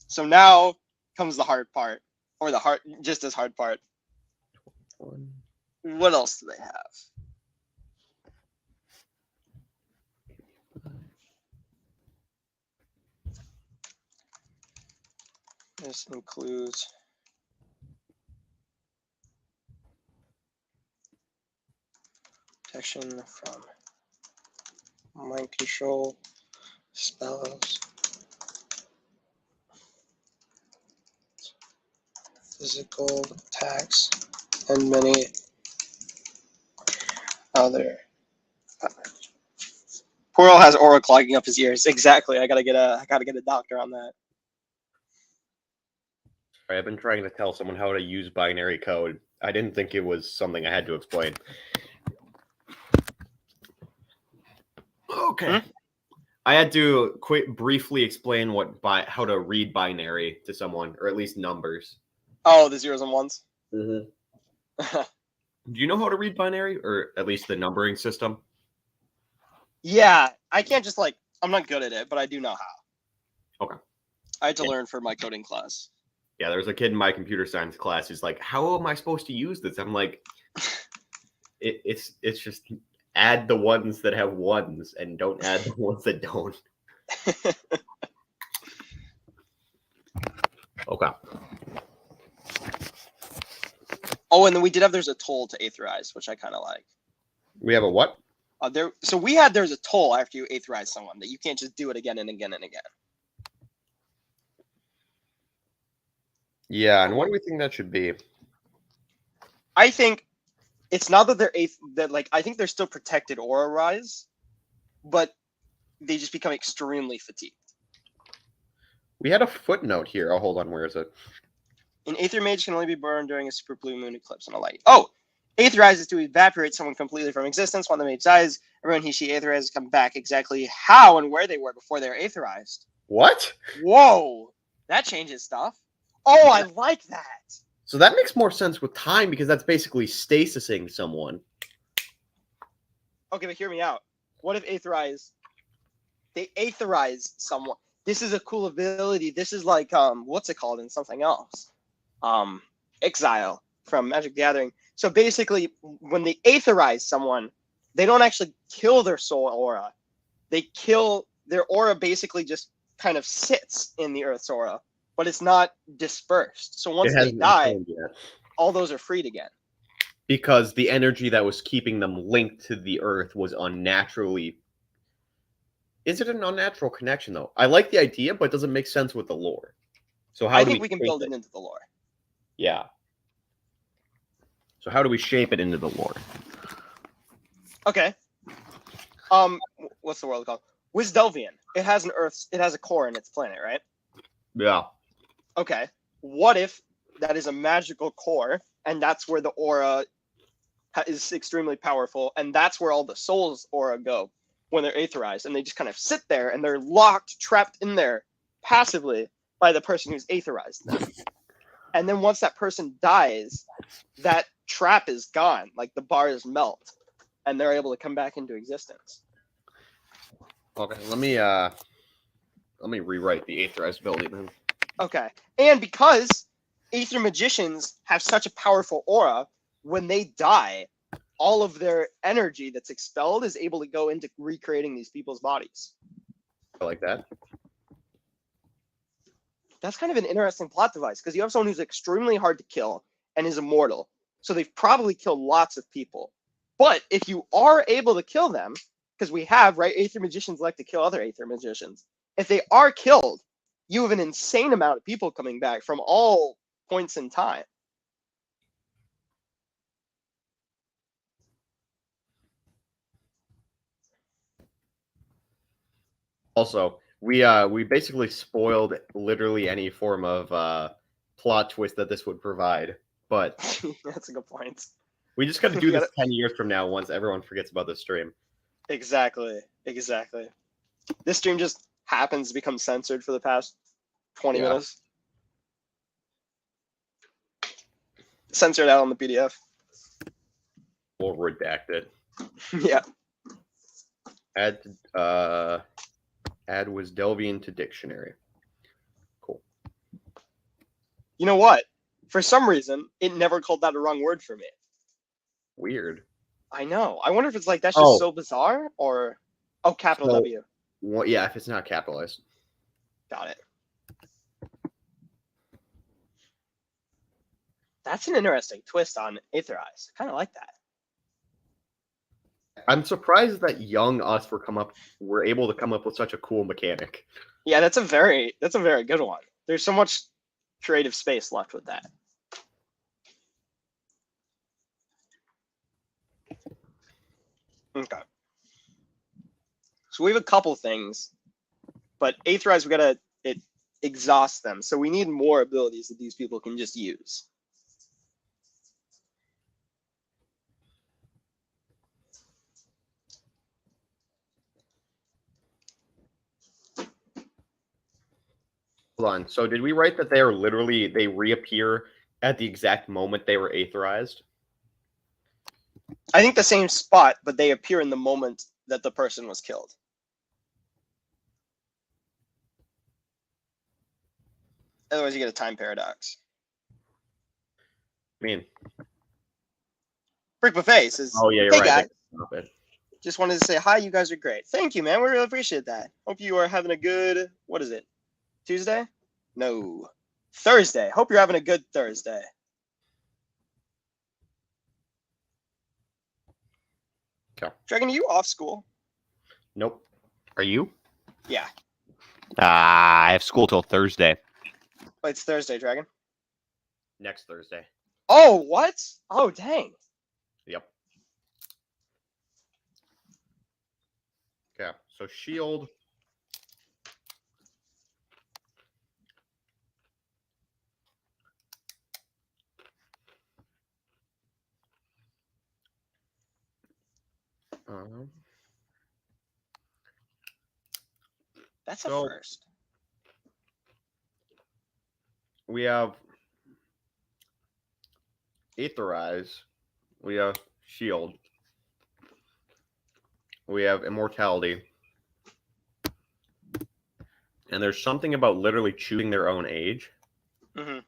So now comes the hard part, or the just as hard part. What else do they have? This includes protection from mind control spells, physical attacks, and many other. Portal has aura clogging up his ears. Exactly. I gotta get a doctor on that. I've been trying to tell someone how to use binary code. I didn't think it was something I had to explain. Okay. I had to briefly explain how to read binary to someone, or at least numbers. Oh, the zeros and ones. Mm-hmm. Do you know how to read binary, or at least the numbering system? Yeah, I can't just I'm not good at it, but I do know how. Okay. I had to learn for my coding class. Yeah, there's a kid in my computer science class who's like, how am I supposed to use this? I'm like, it's just add the ones that have ones and don't add the ones that don't. Okay. Oh, and then there's a toll to Aetherize, which I kind of like. We have a what? There's a toll after you Aetherize someone that you can't just do it again and again and again. Yeah, and what do we think that should be? I think it's not that I think they're still protected aura rise, but they just become extremely fatigued. We had a footnote here. Oh, hold on. Where is it? An Aether Mage can only be burned during a super blue moon eclipse on a light. Oh! Aetherize is to evaporate someone completely from existence. When the mage dies, everyone he, she aetherizes come back exactly how and where they were before they were aetherized. What? Whoa! That changes stuff. Oh, I like that. So that makes more sense with time because that's basically stasising someone. Okay, but hear me out. What if they aetherize someone? This is a cool ability. This is like what's it called in something else? Exile. from Magic the Gathering. So basically, when they aetherize someone, they don't actually kill their soul aura. They kill their aura. Basically, just kind of sits in the Earth's aura, but it's not dispersed. So once It they hasn't been die, claimed yet. all those are freed again. Because the energy that was keeping them linked to the Earth was unnaturally. Is it an unnatural connection though? I like the idea, but it doesn't make sense with the lore. So how I do think we can shape build it into the lore. Yeah. So how do we shape it into the lore? Okay. What's the world called? Wisdelvian. It has an Earth. It has a core in its planet, right? Yeah. Okay. What if that is a magical core, and that's where the aura is extremely powerful, and that's where all the souls aura go when they're aetherized, and they just kind of sit there, and they're locked, trapped in there passively by the person who's aetherized them. And then once that person dies, that trap is gone. Like the bars melt, and they're able to come back into existence. Okay. Let me rewrite the aetherized ability then. Okay. And because Aether Magicians have such a powerful aura, when they die, all of their energy that's expelled is able to go into recreating these people's bodies. I like that. That's kind of an interesting plot device because you have someone who's extremely hard to kill and is immortal. So they've probably killed lots of people. But if you are able to kill them, because we have, right, Aether Magicians like to kill other Aether Magicians. If they are killed, you have an insane amount of people coming back from all points in time. Also, we basically spoiled literally any form of plot twist that this would provide. But That's a good point. we just got to do You this gotta- 10 years from now once everyone forgets about this stream. Exactly. This stream just happens to become censored for the past 20 Yeah. minutes. Censored out on the PDF. We'll redact it. Yeah. Add Wisdelvian to dictionary. Cool. You know what? For some reason, it never called that a wrong word for me. Weird. I know. I wonder if it's like that's just Oh. so bizarre or capital So- W. Well, yeah, if it's not capitalized. Got it. That's an interesting twist on Aetherize. Kind of like that. I'm surprised that young us were able to come up with such a cool mechanic. Yeah, that's a very good one. There's so much creative space left with that. Okay. So we have a couple things, but Aetherize, we gotta exhaust them. So we need more abilities that these people can just use. Hold on. So did we write that they reappear at the exact moment they were aetherized? I think the same spot, but they appear in the moment that the person was killed. Otherwise, you get a time paradox. I mean, Brick Buffet says, oh yeah, you're "Hey right. guys, Stop it. just wanted to say hi. You guys are great. Thank you, man. We really appreciate that. Hope you are having a good, what is it? Tuesday? No. Thursday. Hope you're having a good Thursday." Okay. Dragon, are you off school? Nope. Are you? Yeah. I have school till Thursday. Oh, it's Thursday, Dragon. Next Thursday. Oh, what? Oh, dang. Yep. Okay. So shield. That's a So- first. We have Aetherize. We have Shield. We have Immortality. And there's something about literally choosing their own age. Hmm.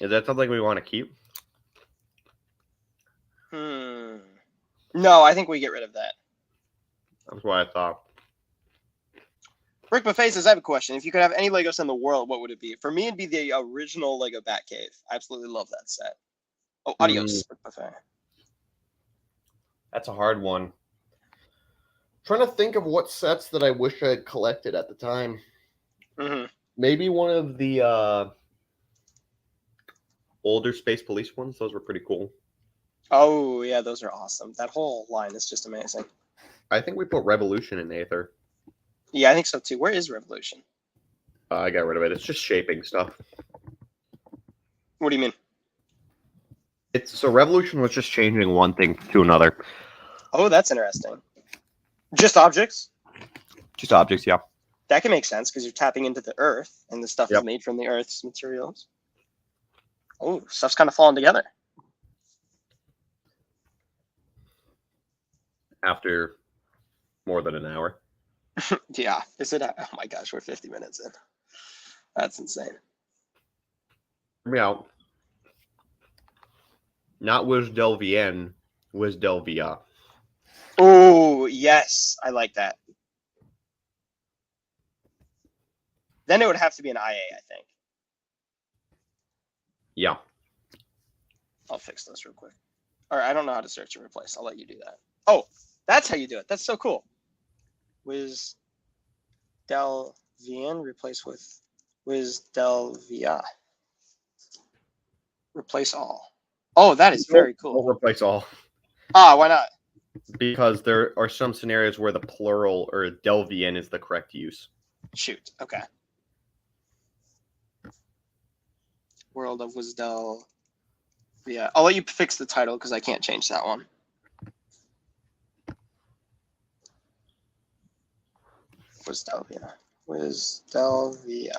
Is that something we want to keep? No, I think we get rid of that. That's what I thought. Rick Buffet says, I have a question. If you could have any Lego set in the world, what would it be? For me, it'd be the original Lego Batcave. I absolutely love that set. Oh, adios, Rick Buffet. That's a hard one. Trying to think of what sets that I wish I had collected at the time. Mm-hmm. Maybe one of the older Space Police ones. Those were pretty cool. Oh, yeah, those are awesome. That whole line is just amazing. I think we put Revolution in Aether. Yeah, I think so too. Where is Revolution? I got rid of it. It's just shaping stuff. What do you mean? So Revolution was just changing one thing to another. Oh, that's interesting. Just objects? Just objects, yeah. That can make sense because you're tapping into the earth and the stuff is Yep. made from the earth's materials. Oh, stuff's kind of falling together. After more than an hour. Yeah. Is it? Oh my gosh, we're 50 minutes in. That's insane. Hear me out. Not Wiz Del Vien, Wiz Del Via. Oh, yes. I like that. Then it would have to be an IA, I think. Yeah. I'll fix this real quick. All right, I don't know how to search and replace. I'll let you do that. Oh, that's how you do it. That's so cool. Wiz Del Vien replace with Wiz Del Via. Replace all. Oh, that is very We'll cool. replace all. Ah, why not? Because there are some scenarios where the plural or Del Vien is the correct use. Shoot. Okay. World of Wiz Del Via. I'll let you fix the title because I can't change that one. Wiz Del Via. Wiz Del Via.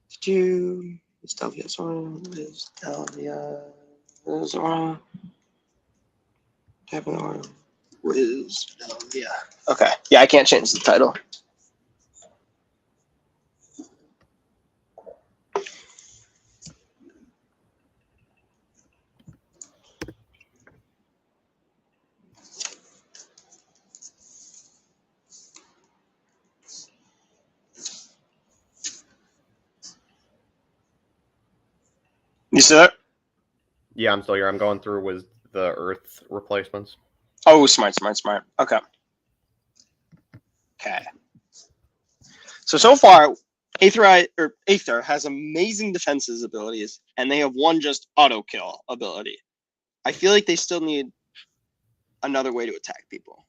Did you? Wiz Del Via. Sorry. Wiz Del Via. Wiz Aura. Type in Aura. Wiz Del Via. Okay. Yeah, I can't change the title. You see that? Yeah, I'm still here. I'm going through with the Earth replacements. Oh, smart. Okay. Okay. So far, Aether has amazing defenses abilities, and they have one just auto kill ability. I feel like they still need another way to attack people.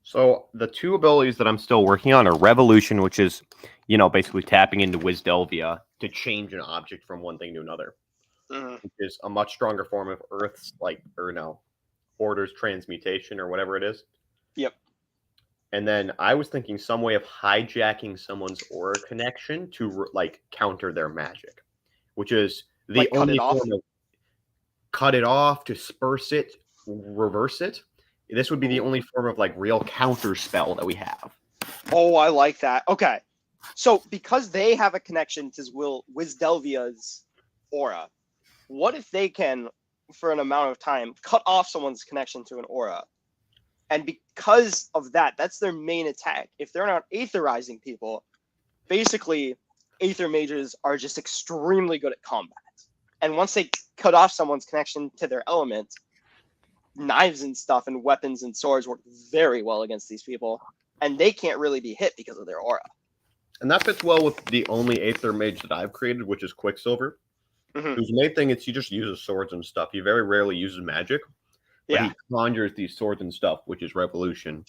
So the two abilities that I'm still working on are Revolution, which is, basically tapping into Wiz Del Via. To change an object from one thing to another, Mhm. which is a much stronger form of Earth's Order's transmutation or whatever it is. Yep. And then I was thinking some way of hijacking someone's aura connection to counter their magic, which is the Like cut only it off? form of cut it off, disperse it, reverse it. This would be the only form of real counter spell that we have. Oh, I like that. Okay. So because they have a connection to Wiz Del Via's aura, what if they can, for an amount of time, cut off someone's connection to an aura? And because of that, that's their main attack. If they're not aetherizing people, basically, aether mages are just extremely good at combat. And once they cut off someone's connection to their element, knives and stuff and weapons and swords work very well against these people. And they can't really be hit because of their aura. And that fits well with the only Aether mage that I've created, which is Quicksilver. Mhm. Whose main thing is he just uses swords and stuff. He very rarely uses magic. But Yeah, he conjures these swords and stuff, which is Revolution.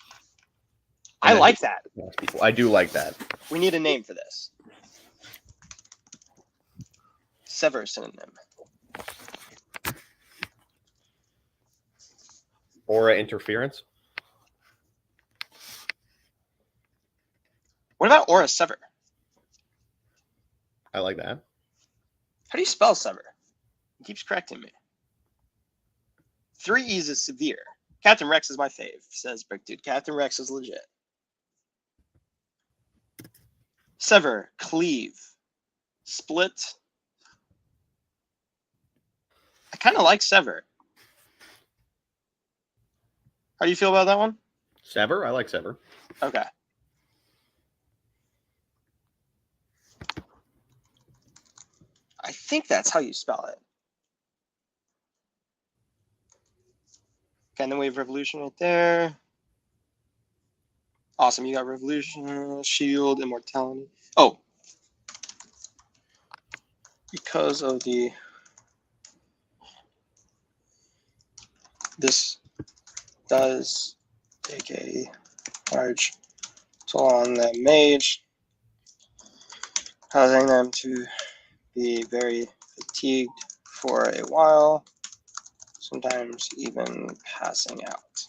I then like that. People. I do like that. We need a name for this. Sever synonym. Aura interference. What about aura sever? I like that. How do you spell sever? He keeps correcting me. 3 E's is severe. Captain Rex is my fave, says Brick Dude. Captain Rex is legit. Sever, cleave, split. I kind of like sever. How do you feel about that one? Sever. I like Sever. Okay. I think that's how you spell it. Okay, and then we have Revolution right there. Awesome, you got Revolution, Shield, Immortality. Oh. Because of this does take a large toll on the mage, causing them to be very fatigued for a while, sometimes even passing out.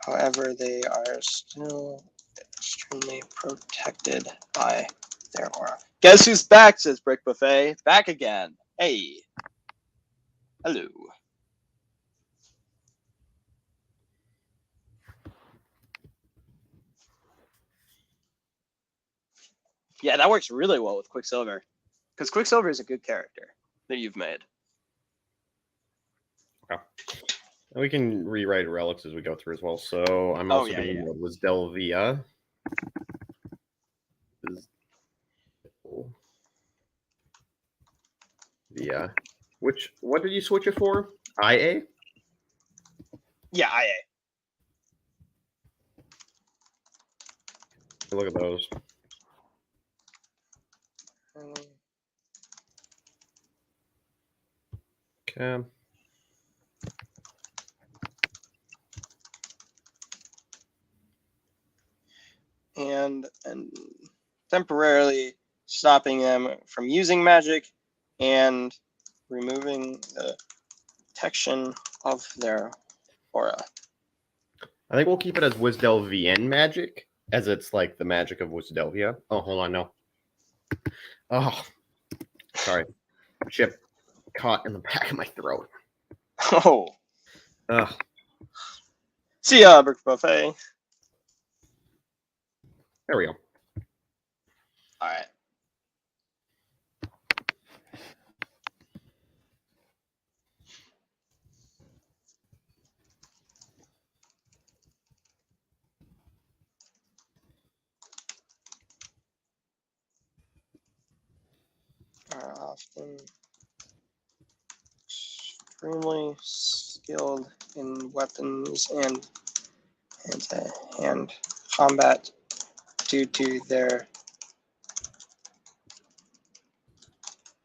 However, they are still extremely protected by their aura. Guess who's back, says Brick Buffet. Back again. Hey. Hello. Yeah, that works really well with Quicksilver. Because Quicksilver is a good character that you've made. We can rewrite relics as we go through as well. So I'm also doing what was Delvia. Yeah. What did you switch it for? IA? Yeah, IA. Look at those. Okay. And temporarily stopping them from using magic and removing the protection of their aura. I think we'll keep it as Wisdelvian magic, as it's like the magic of Wisdelvia. Oh, hold on, no. Oh, sorry. Chip caught in the back of my throat. Oh. Ugh. See ya, Brick Buffet. There we go. All right. Are often extremely skilled in weapons and hand-to-hand combat due to their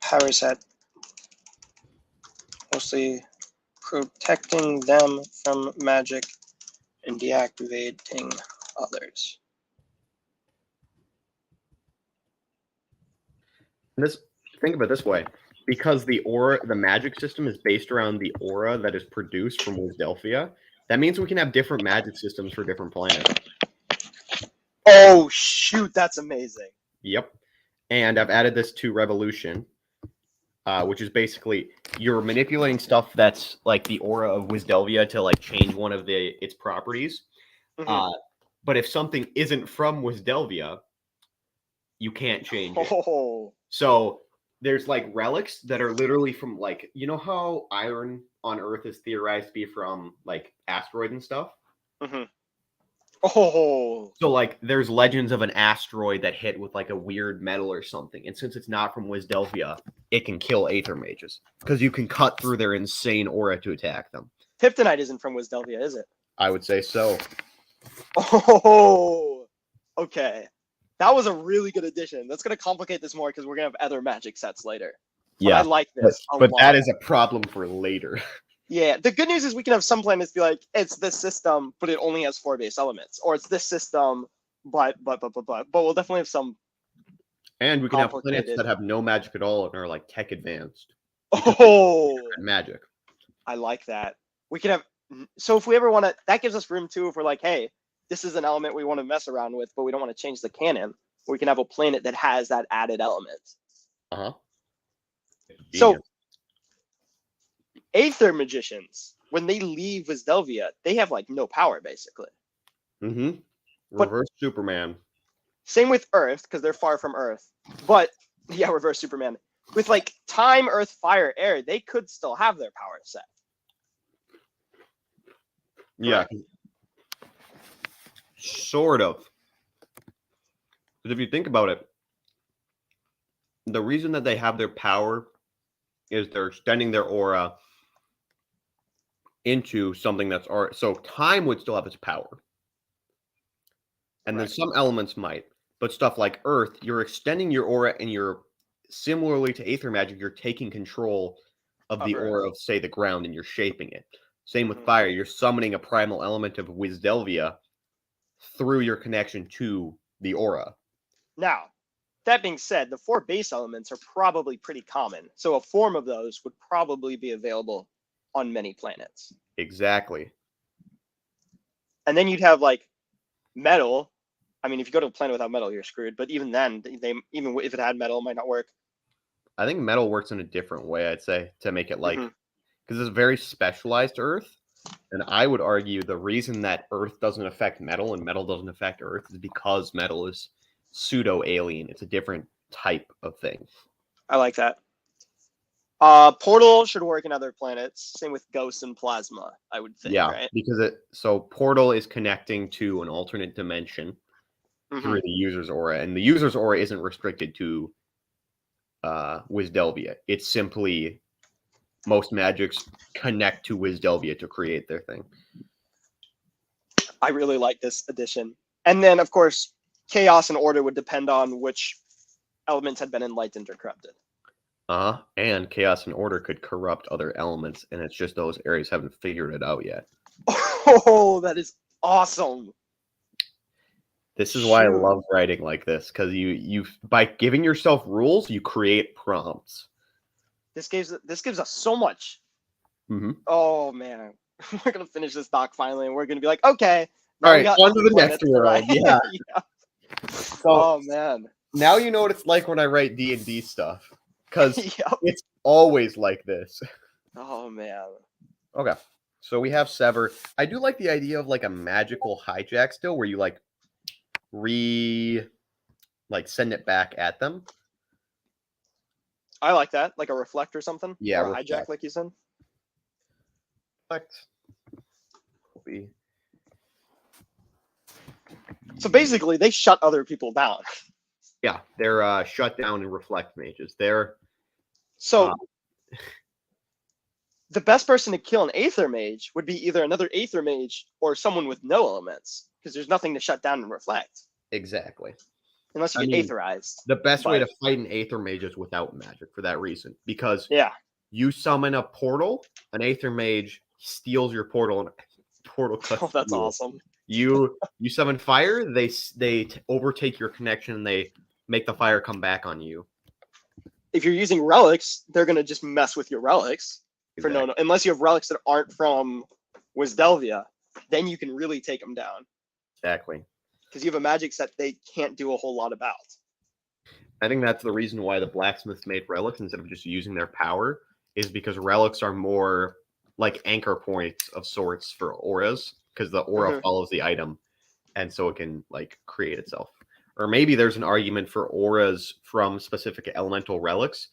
power set, mostly protecting them from magic and deactivating others. Think of it this way. Because the magic system is based around the aura that is produced from Wisdelphia, that means we can have different magic systems for different planets. Oh, shoot, that's amazing. Yep. And I've added this to Revolution, which is basically you're manipulating stuff that's like the aura of Wisdelvia to like change one of its properties. Mhm. But if something isn't from Wisdelvia, you can't change it. Oh. So there's like relics that are literally from like, you know how iron on Earth is theorized to be from like asteroid and stuff? Mhm. Oh. So like there's legends of an asteroid that hit with like a weird metal or something. And since it's not from Wisdelvia, it can kill Aether Mages because you can cut through their insane aura to attack them. Kryptonite isn't from Wisdelvia, is it? I would say so. Oh. Okay. That was a really good addition. That's going to complicate this more because we're going to have other magic sets later. But Yeah. I like this a But lot. that is a problem for later. Yeah, the good news is we can have some planets be like, it's this system, but it only has 4 base elements, or it's this system, but we'll definitely have some. And we can have planets Complicated. that have no magic at all and are like tech advanced. Oh, Magic. I like that. We can have. So if we ever want to, that gives us room too. If we're like, hey, this is an element we want to mess around with, but we don't want to change the canon, we can have a planet that has that added element. Uh-huh. So, Aether magicians, when they leave Wisdelvia, they have like no power basically. Mm-hmm. But- Reverse Superman. Same with Earth, because they're far from Earth. But yeah, reverse Superman. With like time, Earth, fire, air, they could still have their power set. Yeah. Sort of. Because if you think about it, the reason that they have their power is they're extending their aura into something that's already. So time would still have its power. And then Right. some elements might. But stuff like Earth, you're extending your aura and you're similarly to Aether Magic, you're taking control of the Of Earth. aura of, say, the ground and you're shaping it. Same with Mhm. fire. You're summoning a primal element of Wisdelvia through your connection to the aura. Now, that being said, the 4 base elements are probably pretty common. So a form of those would probably be available on many planets. Exactly. And then you'd have like metal. I mean, if you go to a planet without metal, you're screwed. But even then, they even if it had metal, it might not work. I think metal works in a different way, I'd say, to make it like, Mhm. because it's very specialized Earth. And I would argue the reason that Earth doesn't affect metal and metal doesn't affect Earth is because metal is pseudo alien. It's a different type of thing. I like that. Portal should work in other planets. Same with ghosts and plasma, I would think, Yeah, right? because so Portal is connecting to an alternate dimension Mhm. through the user's aura, and the user's aura isn't restricted to Wisdelvia. It's simply most magics connect to Wisdelvia to create their thing. I really like this addition. And then, of course, chaos and order would depend on which elements had been enlightened or corrupted. And chaos and order could corrupt other elements, and it's just those areas haven't figured it out yet. Oh, that is awesome. This is why I Shoot. love writing like this, because you by giving yourself rules, you create prompts. This gives us so much. Mhm. Oh man, we're gonna finish this doc finally, and we're gonna be like, okay, All we right, got on to the planets next world. right. Yeah. Yeah. So Oh man. now you know what it's like when I write D&D stuff, because Yep. it's always like this. Oh man. Okay, so we have Sever. I do like the idea of like a magical hijack still, where you like send it back at them. I like that, like a reflect or something. Yeah, or a reflect. hijack, like you said. So basically, they shut other people down. Yeah, they're shut down and reflect mages. They're So the best person to kill an Aether Mage would be either another Aether Mage or someone with no elements, because there's nothing to shut down and reflect, exactly. unless you I get mean, aetherized. The best way But- to fight an Aether Mage is without magic for that reason. Because Yeah. you summon a portal, an Aether Mage steals your portal, and portal cuts Oh, that's you. awesome. You summon fire, they overtake your connection, and they make the fire come back on you. If you're using relics, they're gonna just mess with your relics for Exactly. no, unless you have relics that aren't from Wisdelvia, then you can really take them down Exactly. because you have a magic set they can't do a whole lot about. I think that's the reason why the blacksmiths made relics instead of just using their power, is because relics are more like anchor points of sorts for auras, because the aura Mhm. follows the item, and so it can like create itself. Or maybe there's an argument for auras from specific elemental relics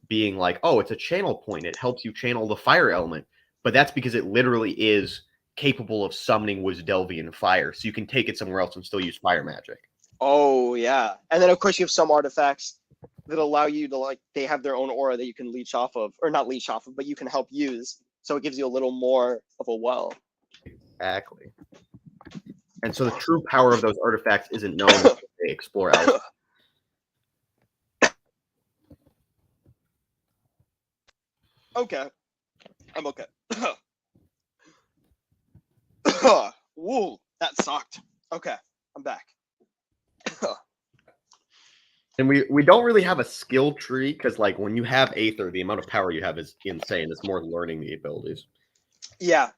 being like, oh, it's a channel point. It helps you channel the fire element. But that's because it literally is capable of summoning Wisdelvian fire. So you can take it somewhere else and still use fire magic. Oh yeah, and then of course you have some artifacts that allow you to like they have their own aura that you can leech off of, or not leech off of, but you can help use. So it gives you a little more of a well. Exactly. And so the true power of those artifacts isn't known until they explore out. Okay, I'm okay. Whoa, that sucked. Okay, I'm back. And we don't really have a skill tree, because like when you have Aether, the amount of power you have is insane. It's more learning the abilities. Yeah,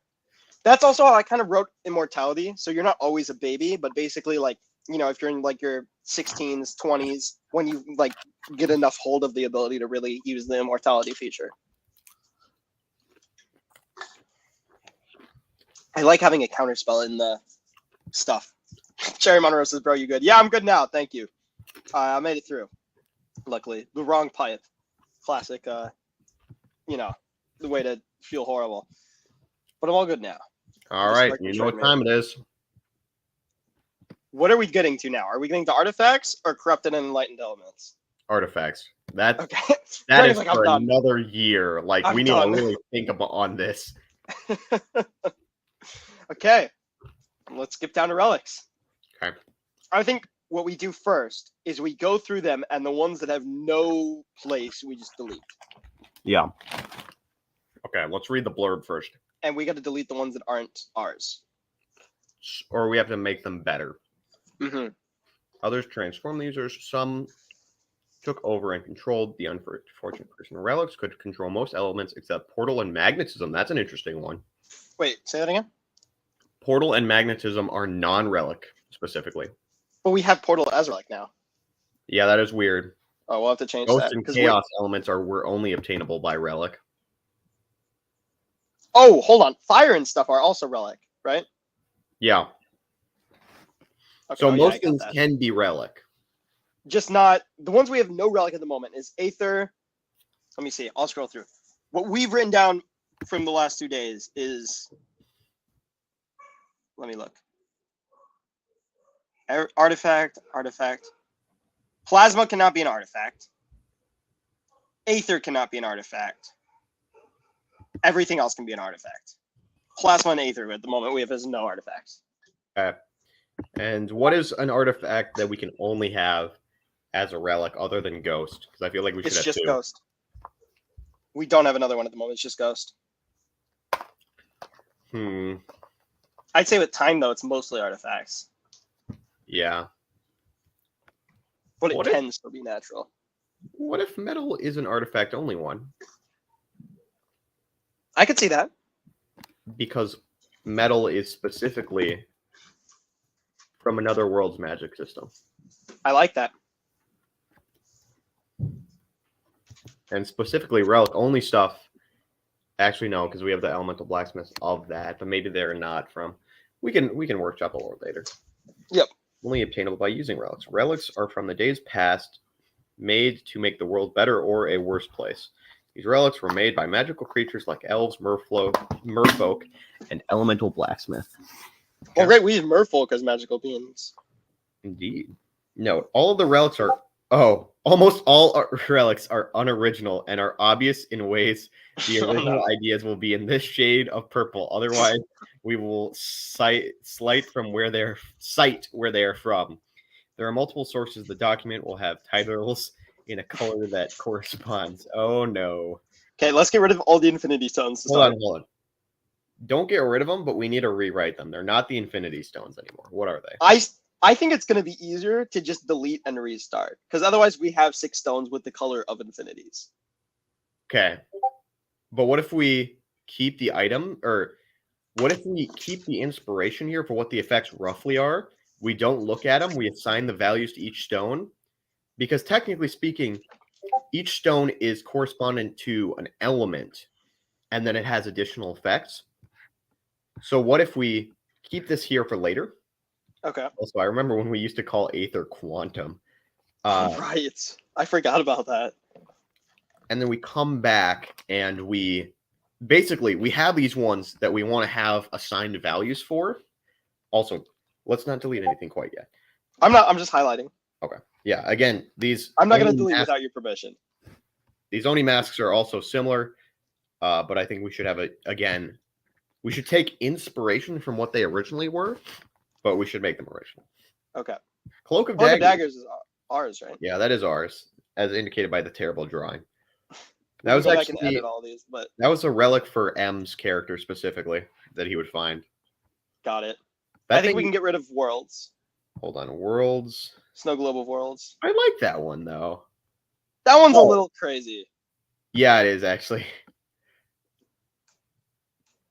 that's also how I kind of wrote Immortality. So you're not always a baby, but basically, like, you know, if you're in like your 16s, 20s, when you like get enough hold of the ability to really use the Immortality feature. I like having a counterspell in the stuff. Cherry Monroe says, bro, you good? Yeah, I'm good now. Thank you. I made it through. Luckily. The wrong pipe. Classic, you know, the way to feel horrible. But I'm all good now. All Just right, like the you know what treadmill. time it is. What are we getting to now? Are we getting to artifacts or corrupted and enlightened elements? Artifacts. That Okay. that Dragon's is like, I'm for done. another year. Like I'm we need done. to really think about on this. Okay. Let's skip down to relics. Okay. I think what we do first is we go through them, and the ones that have no place, we just delete. Yeah. Okay, let's read the blurb first. And we got to delete the ones that aren't ours. Or we have to make them better. Mm-hmm. Others transform the users. Some took over and controlled. The unfortunate person. Relics could control most elements except portal and magnetism. That's an interesting one. Wait, say that again? Portal and magnetism are non-relic specifically. But we have Portal as relic now. Yeah, that is weird. Oh, we'll have to change Ghost that. and 'cause chaos elements were only obtainable by relic. Oh, hold on. Fire and stuff are also relic, right? Yeah. Okay, So oh, yeah, I most got things that. can be relic. Just not the ones we have no relic at the moment is Aether. Let me see. I'll scroll through. What we've written down from the last 2 days is. Let me look. Artifact. Plasma cannot be an artifact. Aether cannot be an artifact. Everything else can be an artifact. Plasma and Aether at the moment we have as no artifacts. And what is an artifact that we can only have as a relic other than Ghost? Because I feel like we should It's have just two. Ghost. We don't have another one at the moment. It's just Ghost. I'd say with time though, it's mostly artifacts, Yeah. but it What if- can still be natural. What if metal is an artifact only one? I could see that. Because metal is specifically from another world's magic system. I like that. And specifically relic only stuff. Actually, no, because we have the elemental blacksmith of that, but maybe they're not from. We can workshop a little later. Yep. Only obtainable by using relics. Relics are from the days past, made to make the world better or a worse place. These relics were made by magical creatures like elves, merfolk, and elemental blacksmith. Well, great. We use merfolk as magical beings. Indeed. Note, all of the relics are almost all relics are unoriginal and are obvious in ways the Oh, original no. ideas will be in this shade of purple. Otherwise, we will cite where they are from. There are multiple sources. The document will have titles in a color that corresponds. Oh no. Okay, let's get rid of all the Infinity Stones. To start. Hold on. Don't get rid of them, but we need to rewrite them. They're not the Infinity Stones anymore. What are they? I think it's going to be easier to just delete and restart because otherwise we have 6 stones with the color of infinities. Okay. But what if we keep the item, or what if we keep the inspiration here for what the effects roughly are? We don't look at them. We assign the values to each stone. Because technically speaking, each stone is correspondent to an element, and then it has additional effects. So what if we keep this here for later? Okay. Also, I remember when we used to call Aether Quantum. Right. I forgot about that. And then we come back and we have these ones that we want to have assigned values for. Also, let's not delete anything quite yet. I'm just highlighting. Okay. Yeah, again, these I'm not going to Oni delete masks- without your permission. These Oni masks are also similar, but I think we should have we should take inspiration from what they originally were, but we should make them original. Okay. Cloak of Oh, the Daggers. daggers is ours, right? Yeah, that is ours, as indicated by the terrible drawing. We That was can go back and actually edit all these, but that was a relic for M's character specifically that he would find. got it. That I think we thing- can get rid of worlds. Hold on, Worlds. Snow Globe of Worlds. I like that one though. That one's a Oh. little crazy. Yeah, it is actually.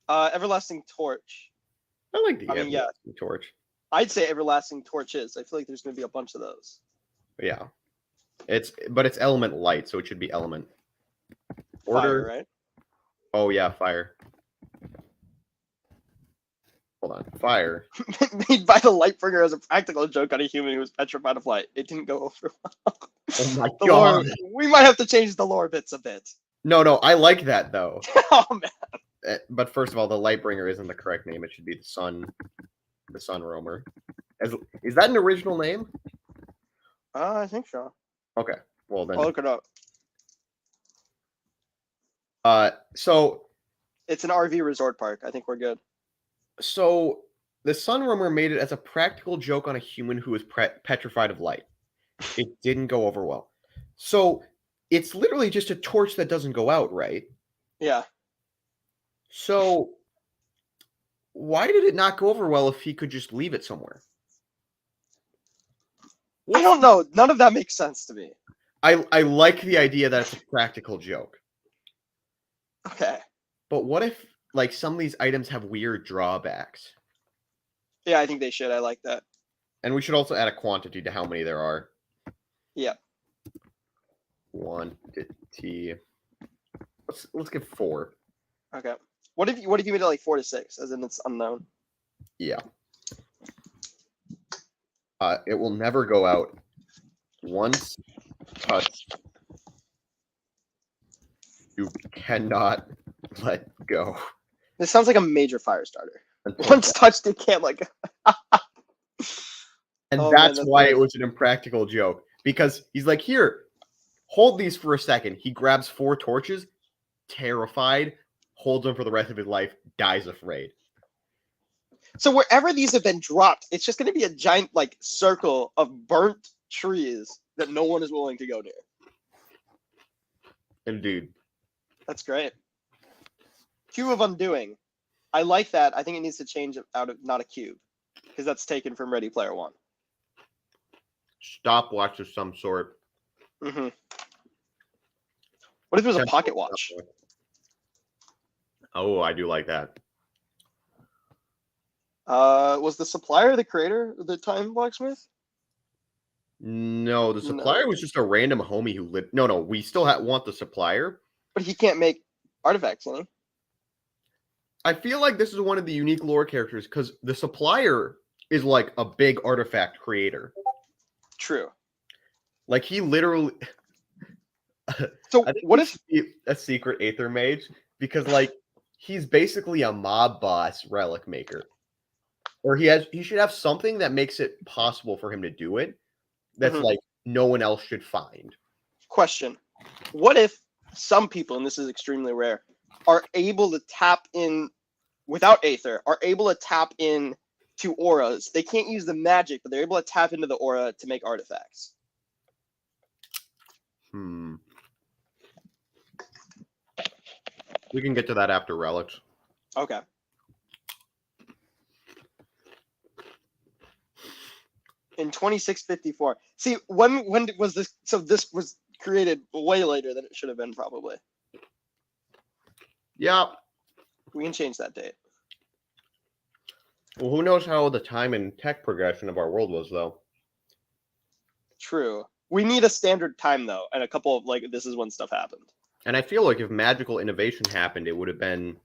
Everlasting Torch. I like the I mean, yeah. Everlasting Torch. I'd say Everlasting Torches. I feel like there's going to be a bunch of those. Yeah, it's element light, so it should be element. Fire, right? Oh yeah, fire. Hold on, fire. Made by the Lightbringer as a practical joke on a human who was petrified of light. It didn't go over well. Oh my The lore, god. we might have to change the lore bits a bit. No, I like that though. Oh man. but first of all, the Lightbringer isn't the correct name. It should be the Sun Roamer. Is that an original name? I think so. Okay. Well I'll then. look it up. So It's an RV resort park. I think we're good. So the Sun Roamer made it as a practical joke on a human who was petrified of light. It didn't go over well. So it's literally just a torch that doesn't go out, right? Yeah. So why did it not go over well if he could just leave it somewhere? I don't know. None of that makes sense to me. I like the idea that it's a practical joke. Okay. But what if like some of these items have weird drawbacks? Yeah, I think they should. I like that. And we should also add a quantity to how many there are. Yeah. Quantity. Let's give 4. Okay. What if you made it like 4 to 6, as in it's unknown? Yeah. It will never go out. Once touched, you cannot let go. This sounds like a major fire starter. until Once touched, it can't let go. And Oh, man, that's that's why great. it was an impractical joke. Because he's like, here, hold these for a second. He grabs 4 torches, terrified, holds them for the rest of his life, dies afraid. So wherever these have been dropped, it's just going to be a giant like circle of burnt trees that no one is willing to go near. And dude, That's great. Cube of Undoing. I like that. I think it needs to change out of not a cube, because that's taken from Ready Player One. stopwatch of some sort. Mm-hmm. What if it was a pocket watch? Oh, I do like that. Was the supplier the creator of the Time Blacksmith? No, the No. supplier was just a random homie who lived. No, we still want the supplier. But he can't make artifacts, can he? I feel like this is one of the unique lore characters because the supplier is like a big artifact creator. True. Like he literally. So I think what he if? should be a secret Aether Mage because like he's basically a mob boss relic maker, or he should have something that makes it possible for him to do it. That's Mhm. like no one else should find. Question. What if some people, and this is extremely rare, are able to tap in without Aether, are able to tap in to auras? They can't use the magic, but they're able to tap into the aura to make artifacts. We can get to that after relics. Okay. In 2654. See, when was this? So this was created way later than it should have been, probably. Yeah. We can change that date. Well, who knows how the time and tech progression of our world was, though. True. We need a standard time though, and a couple of like this is when stuff happened. And I feel like if magical innovation happened, it would have been.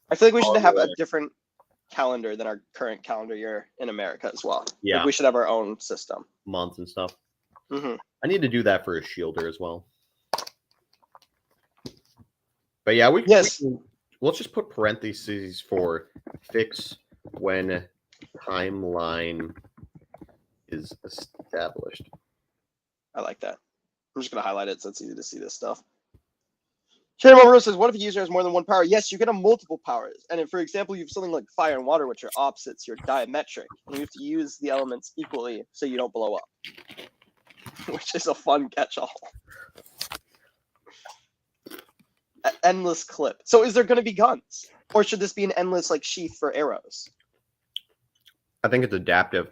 I feel like we should have a Alright. different calendar than our current calendar year in America as well. Yeah. Like we should have our own system. Months and stuff. Hmm. I need to do that for a shielder as well. But yeah, Yes. let's just put parentheses for fix when timeline is established. I like that. I'm just gonna highlight it so it's easy to see this stuff. Shannon Monroe says, what if a user has more than one power? Yes, you can have multiple powers. And if, for example, you have something like fire and water, which are opposites, you're diametric. And you have to use the elements equally so you don't blow up. Which is a fun catch-all. Endless clip. So is there going to be guns? Or should this be an endless like sheath for arrows? I think it's adaptive.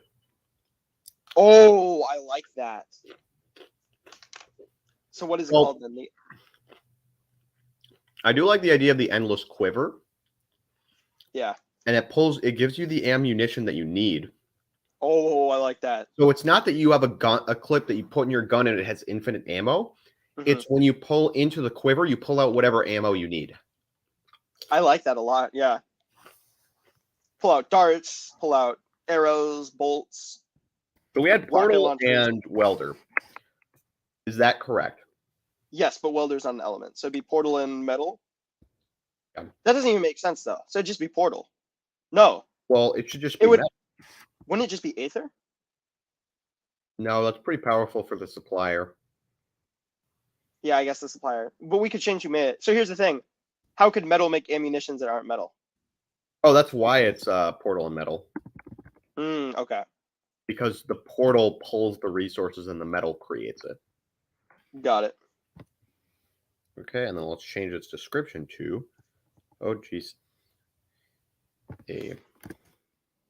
Oh, I like that. So what is it Well- called then? I do like the idea of the endless quiver, Yeah. and it gives you the ammunition that you need. Oh, I like that. So it's not that you have a clip that you put in your gun and it has infinite ammo. Mhm. It's when you pull into the quiver, you pull out whatever ammo you need. I like that a lot. Yeah. Pull out darts, pull out arrows, bolts. So we had Rocket portal launchers. and welder. Is that correct? Yes, but welder's not an element. So it'd be portal and metal. Yeah. That doesn't even make sense though. So it'd just be portal. No, Well, it should just it be would. metal. Wouldn't it just be aether? No, that's pretty powerful for the supplier. Yeah, I guess the supplier. But we could change who made it. So here's the thing: how could metal make ammunitions that aren't metal? Oh, that's why it's portal and metal. Okay, Because the portal pulls the resources and the metal creates it. got it. Okay, and then let's change its description to, oh geez, a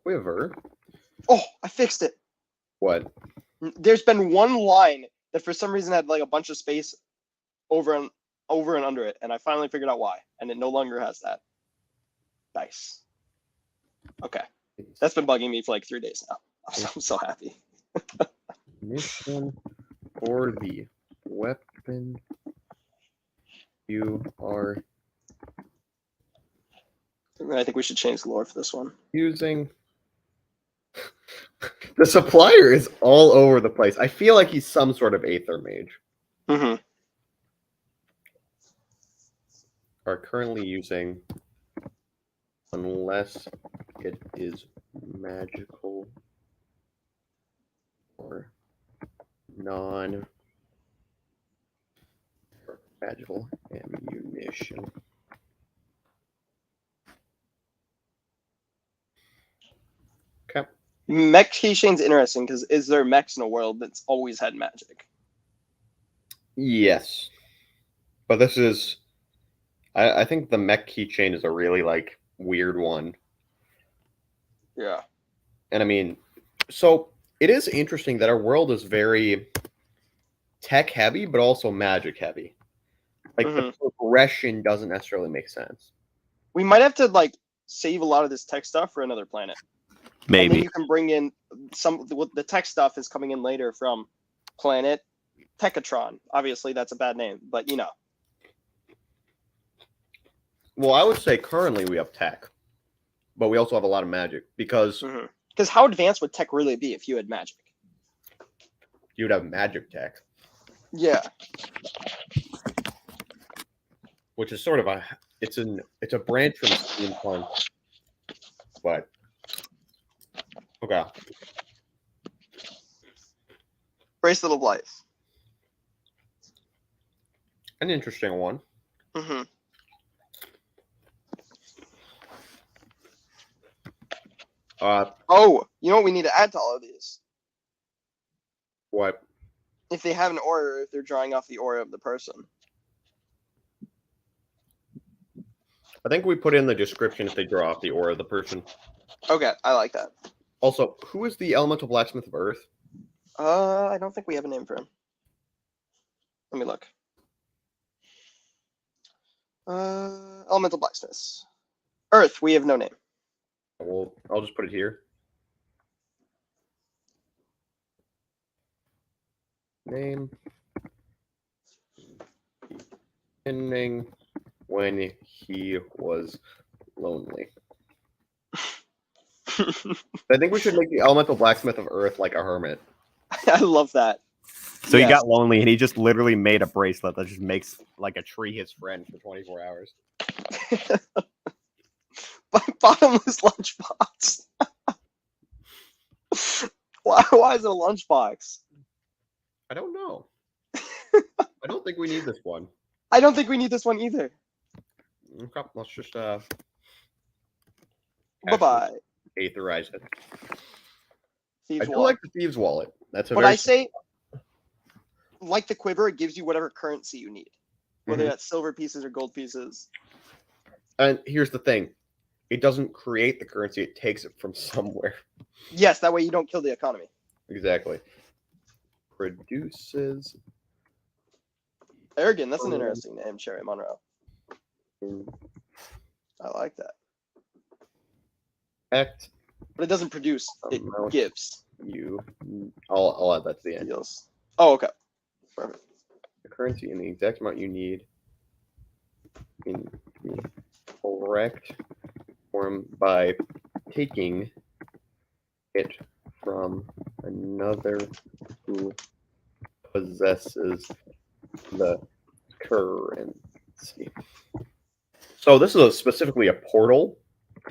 quiver. Oh, I fixed it. What? There's been one line that for some reason had like a bunch of space over and under it, and I finally figured out why, and it no longer has that. Nice. Okay, that's been bugging me for like 3 days now. I'm so happy. Mission for the weapon you are I think we should change the lore for this one. using. The supplier is all over the place. I feel like he's some sort of aether mage. Mm-hmm. Are currently using, unless it is magical or non magical ammunition. Okay. Mech keychain's interesting because is there mechs in a world that's always had magic? Yes. But this is, I think the mech keychain is a really like weird one. Yeah. And I mean, so it is interesting that our world is very tech heavy, but also magic heavy. Like the progression doesn't necessarily make sense. We might have to like save a lot of this tech stuff for another planet. And then Maybe. you can bring in some. The tech stuff is coming in later from planet Techatron. Obviously, that's a bad name, but you know. Well, I would say currently we have tech, but we also have a lot of magic because Because how advanced would tech really be if you had magic? you would have magic tech, Yeah. which is sort of it's a branch from steampunk, but okay. Bracelet of Life. An interesting one. Mm-hmm. Oh, you know what we need to add to all of these? What? If they have an aura, if they're drawing off the aura of the person. I think we put in the description if they draw off the aura of the person. Okay, I like that. Also, who is the elemental blacksmith of Earth? I don't think we have a name for him. Let me look. Elemental blacksmiths. Earth, we have no name. Well, I'll just put it here. Name. Ending when he was lonely. I think we should make the elemental blacksmith of Earth like a hermit. I love that. So Yes. he got lonely and he just literally made a bracelet that just makes like a tree his friend for 24 hours. Bottomless lunchbox. Why is it a lunchbox? I don't know. I don't think we need this one. I don't think we need this one either. Okay, let's just Bye-bye. aetherize it. Thieves' I do Wallet. like the thieves' wallet. That's a But very I say, like the quiver, it gives you whatever currency you need. Whether Mhm. that's silver pieces or gold pieces. And here's the thing. It doesn't create the currency, it takes it from somewhere. Yes, that way you don't kill the economy. Exactly. Produces Aragon, that's an interesting name, Cherry Monroe. I like that. act But it doesn't produce, it amount gives. you. I'll add that to the end. Deals. Oh, okay. Perfect. The currency in the exact amount you need in the correct form by taking it from another who possesses the currency. So So this is specifically a portal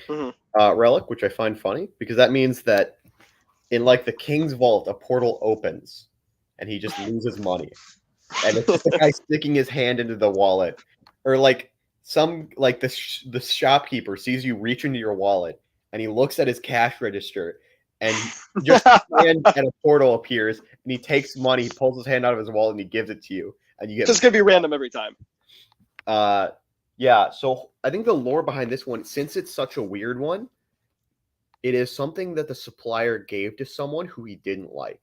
Mhm. relic, which I find funny because that means that in like the king's vault, a portal opens and he just loses money, and it's just a guy sticking his hand into the wallet, or like the shopkeeper sees you reach into your wallet and he looks at his cash register and just his hand and a portal appears and he takes money, he pulls his hand out of his wallet and he gives it to you, and you get Just gonna be random every time. Yeah, so I think the lore behind this one, since it's such a weird one, it is something that the supplier gave to someone who he didn't like.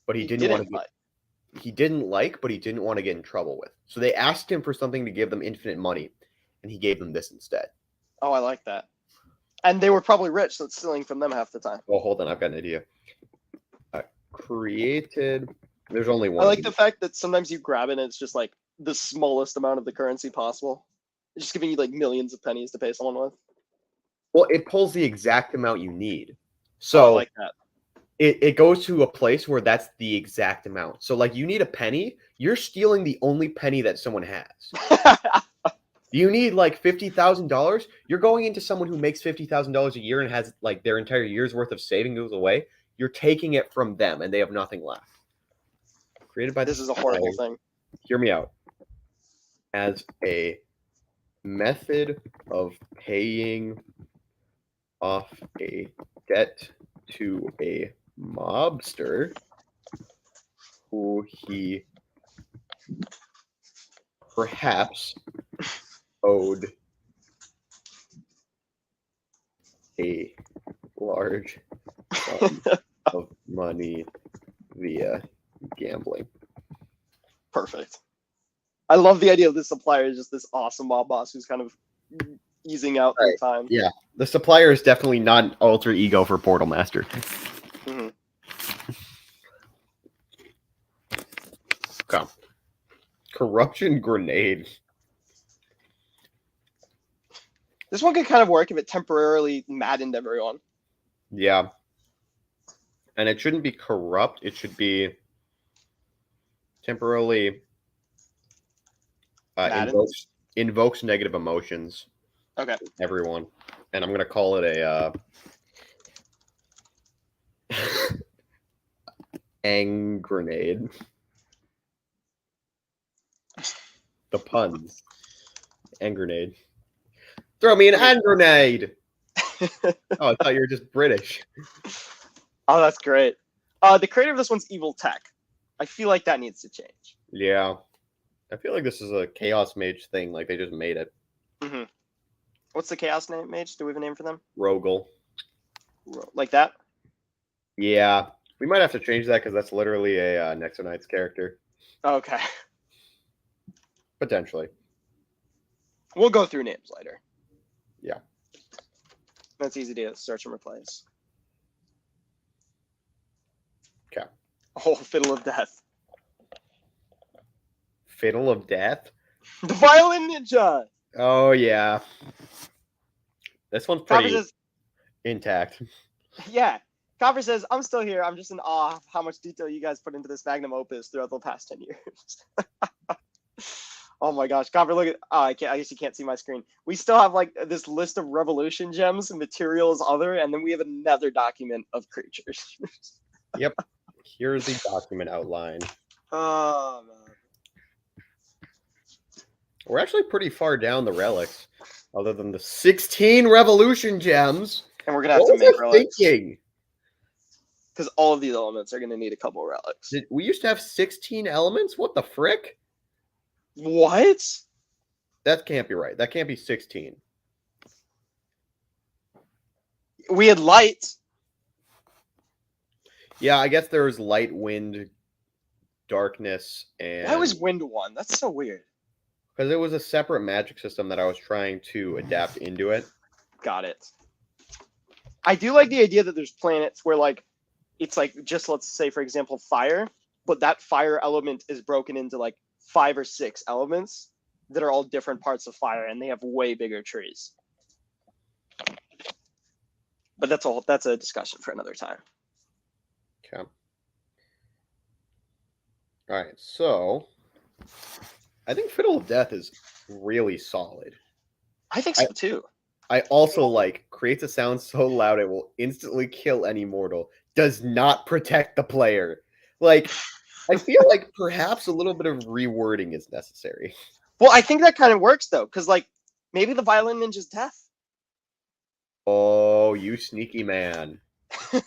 But he didn't want to like. he didn't like, but he didn't want to get in trouble with. So they asked him for something to give them infinite money, and he gave them this instead. Oh, I like that. And they were probably rich, so it's stealing from them half the time. Oh, hold on, I've got an idea. Created. There's only one. I like the fact that sometimes you grab it and it's just like the smallest amount of the currency possible. It's just giving you like millions of pennies to pay someone with. Well, it pulls the exact amount you need. Oh, So I like that. it goes to a place where that's the exact amount. So like you need a penny, you're stealing the only penny that someone has. You need like $50,000, you're going into someone who makes $50,000 a year and has like their entire year's worth of saving goes away. You're taking it from them and they have nothing left. Created by This is a horrible thing. Hear me out. As a method of paying off a debt to a mobster who he perhaps owed a large sum of money via gambling. Perfect. I love the idea of this supplier is just this awesome mob boss who's kind of easing out through time. Yeah, the supplier is definitely not an alter ego for Portal Master. Mhm. Okay. Corruption grenade. This one could kind of work if it temporarily maddened everyone. Yeah. And it shouldn't be corrupt. It should be temporarily Maddened? invokes negative emotions. Okay. Everyone. And I'm going to call it a ang grenade. The puns. Ang grenade. Throw me an hand grenade. Oh, I thought you were just British. Oh, that's great. The creator of this one's Evil Tech. I feel like that needs to change. Yeah. I feel like this is a Chaos Mage thing. Like they just made it. Mm-hmm. What's the Chaos Mage? Do we have a name for them? Rogel. Like that? Yeah. We might have to change that because that's literally a Nexonites character. Okay. Potentially. We'll go through names later. Yeah. That's easy to search and replace. Okay. Oh, Fiddle of Death. Fiddle of Death? The Violin Ninja! Oh, yeah. This one's Copper pretty says, intact. yeah. Copper says, I'm still here. I'm just in awe of how much detail you guys put into this magnum opus throughout the past 10 years. Oh my gosh, Copper, look at, I guess you can't see my screen. We still have like this list of revolution gems, materials, other, and then we have another document of creatures. Yep. Here's the document outline. Oh, man. We're actually pretty far down the relics, other than the 16 revolution gems. And we're going to have What to was make I relics. thinking? Because all of these elements are going to need a couple relics. We used to have 16 elements? What the frick? What? That can't be right. That can't be 16. We had light. Yeah, I guess there was light, wind, darkness, and Why was wind one? That's so weird. because it was a separate magic system that I was trying to adapt into it. Got it. I do like the idea that there's planets where like it's like just let's say for example fire, but that fire element is broken into like 5 or 6 elements that are all different parts of fire and they have way bigger trees. But that's a discussion for another time. Okay. All right, so I think Fiddle of Death is really solid. I think so too. I also like creates a sound so loud it will instantly kill any mortal. Does not protect the player. Like, I feel like perhaps a little bit of rewording is necessary. Well, I think that kind of works though, because like maybe the Violin Ninja's deaf. Oh, you sneaky man. Who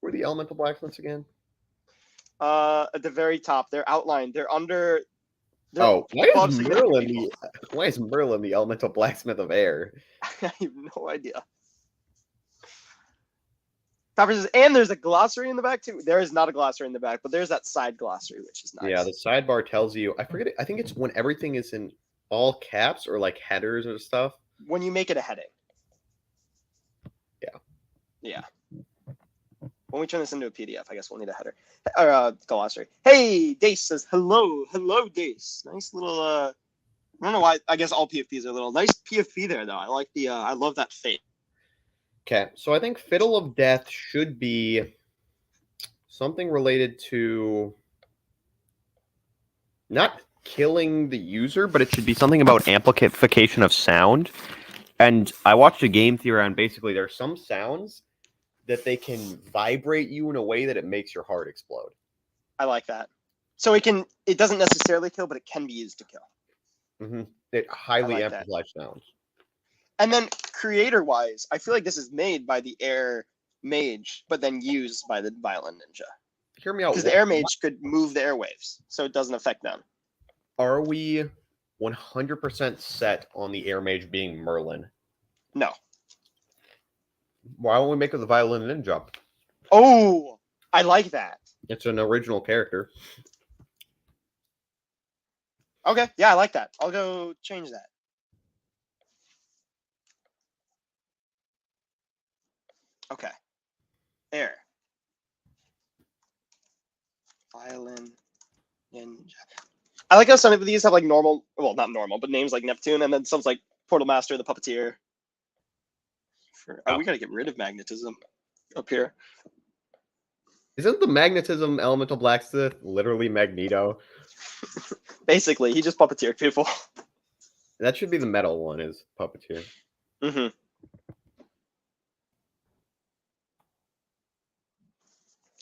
are the elemental blacksmiths again? At the very top, they're outlined. They're under. They're Oh, above significant people. why is Merlin the elemental blacksmith of air? I have no idea. And there's a glossary in the back too. There is not a glossary in the back, but there's that side glossary, which is nice. Yeah, the sidebar tells you. I forget it. I think it's when everything is in all caps or like headers or stuff. When you make it a heading. Yeah. Yeah. When we turn this into a PDF, I guess we'll need a header or glossary. Hey, Dace says hello, Dace. Nice little. I don't know why. I guess all PFPs are little. Nice PFP there though. I like the. I love that fate. Okay, so I think Fiddle of Death should be something related to Not killing the user, but it should be something about amplification of sound. And I watched a game theory on basically there's some sounds that they can vibrate you in a way that it makes your heart explode. I like that. So it doesn't necessarily kill, but it can be used to kill. Mm-hmm. It highly like amplifies sounds. And then creator-wise, I feel like this is made by the Air Mage, but then used by the Violin Ninja. Hear me out. Because the Air Mage could move the airwaves, so it doesn't affect them. Are we 100% set on the Air Mage being Merlin? No. Why don't we make it the Violin Ninja? Oh, I like that. It's an original character. Okay, yeah, I like that. I'll go change that. Okay. Air. Violin Ninja. I like how some of these have like normal, well, not normal, but names like Neptune, and then some's like Portal Master, the Puppeteer. We gotta get rid of magnetism up here. Isn't the magnetism elemental blacksmith literally Magneto? Basically, he just puppeteered people. That should be the metal one, is Puppeteer. Mm-hmm.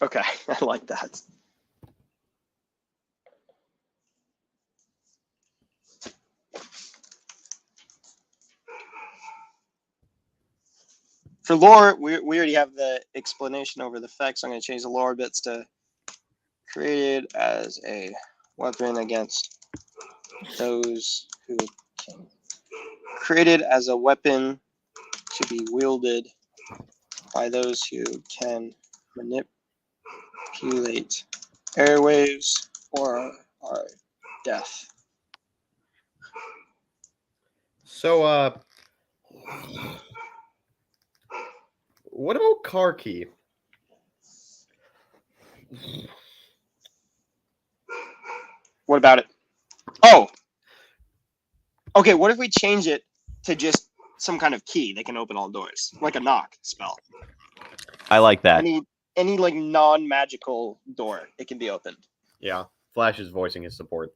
Okay, I like that. For lore, we already have the explanation over the effects. So I'm going to change the lore bits to created as a weapon against those who can. Created as a weapon to be wielded by those who can manipulate airwaves or are deaf. So, what about Karki? What about it? Oh! Okay, what if we change it to just some kind of key that can open all doors? Like a knock spell. I like that. Any like non-magical door, it can be opened. Yeah, Flash is voicing his support.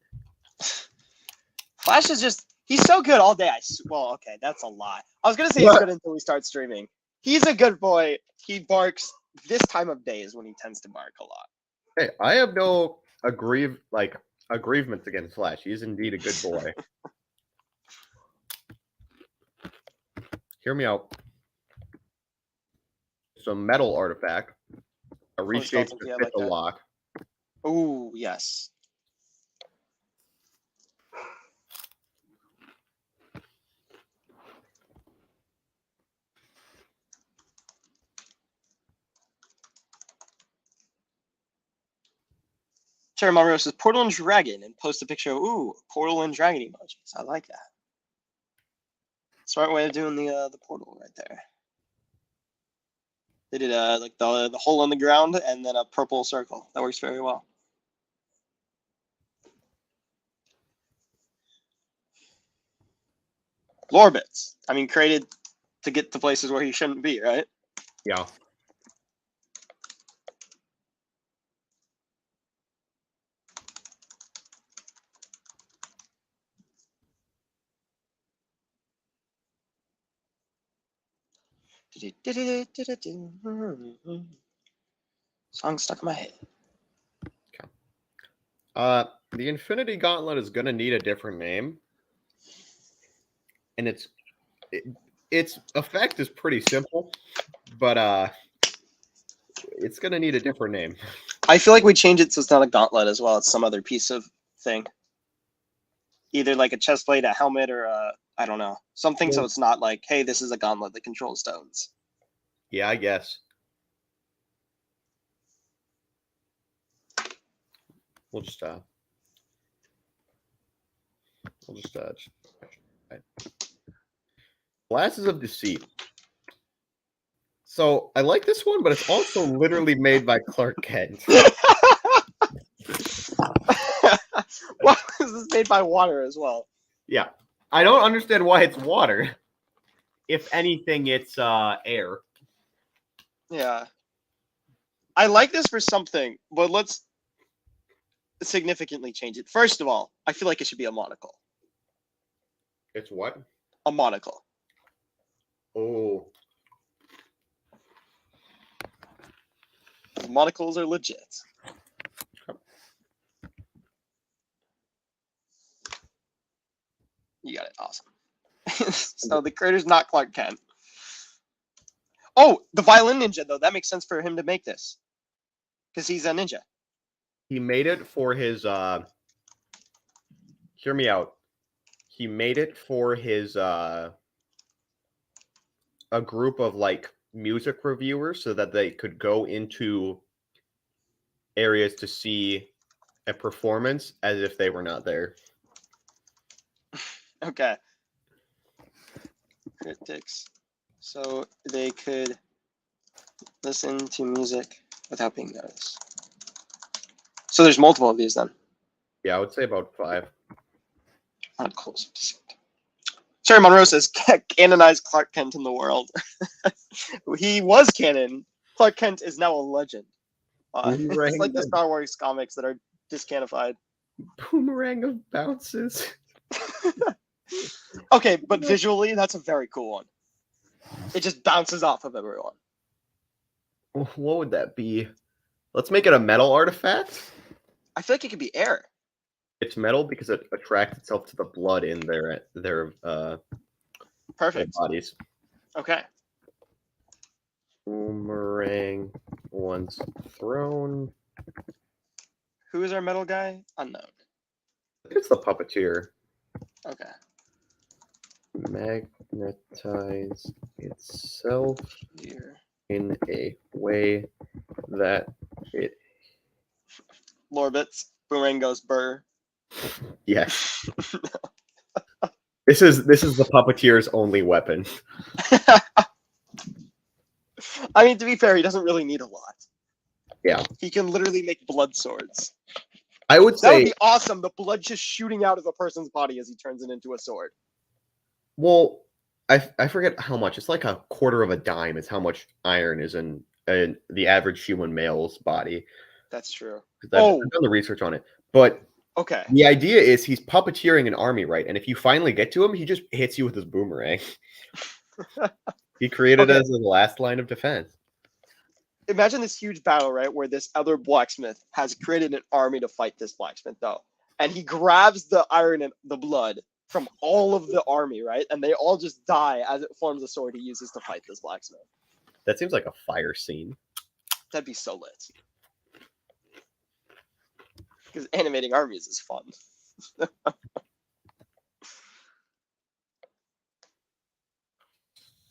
Flash is just, he's so good all day. Well, okay, that's a lie. I was going to say he's good until we start streaming. He's a good boy. He barks. This time of day is when he tends to bark a lot. Hey, I have no aggrievements against Flash. He is indeed a good boy. Hear me out. It's a metal artifact. A reshaped to fit the lock. Oh, yes. Cherry Monroe says Portal and Dragon and post a picture of Portal and Dragon emojis. I like that. Smart way of doing the portal right there. They did like the hole in the ground and then a purple circle. That works very well. Lore bits. I mean, created to get to places where he shouldn't be, right? Yeah. Song stuck in my head. The Infinity Gauntlet is gonna need a different name, and its effect is pretty simple, but it's gonna need a different name. I feel like we change it so it's not a gauntlet as well. It's some other piece of thing. Either like a chest plate, a helmet, or I don't know. Something so it's not like, hey, this is a gauntlet that controls stones. Yeah, I guess. We'll just right. Glasses of Deceit. So I like this one, but it's also literally made by Clark Kent. Well, this is made by water as well. Yeah. I don't understand why it's water. If anything, it's air. Yeah. I like this for something, but let's significantly change it. First of all, I feel like it should be a monocle. It's what? A monocle. Oh. The monocles are legit. You got it. Awesome. So the creator's not Clark Kent. Oh, the violin ninja, though. That makes sense for him to make this. Because he's a ninja. He made it for his hear me out. He made it for his a group of like music reviewers so that they could go into areas to see a performance as if they were not there. Okay. Critics. So they could listen to music without being noticed. So there's multiple of these then. Yeah, I would say about 5. Not close. Sorry, Monroe says canonize Clark Kent in the world. He was canon. Clark Kent is now a legend. It's like the Star Wars comics that are discanified. Boomerang of bounces. Okay, but visually, that's a very cool one. It just bounces off of everyone. What would that be? Let's make it a metal artifact. I feel like it could be air. It's metal because it attracts itself to the blood in their Perfect. bodies. Okay. Boomerang once thrown. Who is our metal guy? Unknown. I think it's the puppeteer. Okay. Magnetize itself Here. in a way that it. Lorbits. Boomerang goes burr. Yes. This is the puppeteer's only weapon. I mean, to be fair, he doesn't really need a lot. Yeah. He can literally make blood swords. I would That say. would be awesome. The blood just shooting out of a person's body as he turns it into a sword. Well, I forget how much. It's like a quarter of a dime is how much iron is in the average human male's body. That's true. I've done the research on it. But Okay. the idea is he's puppeteering an army, right? And if you finally get to him, he just hits you with his boomerang. He created it as the last line of defense. Imagine this huge battle, right? Where this other blacksmith has created an army to fight this blacksmith, though. And he grabs the iron and the blood from all of the army, right? And they all just die as it forms a sword he uses to fight this blacksmith. That seems like a fire scene. That'd be so lit. Because animating armies is fun.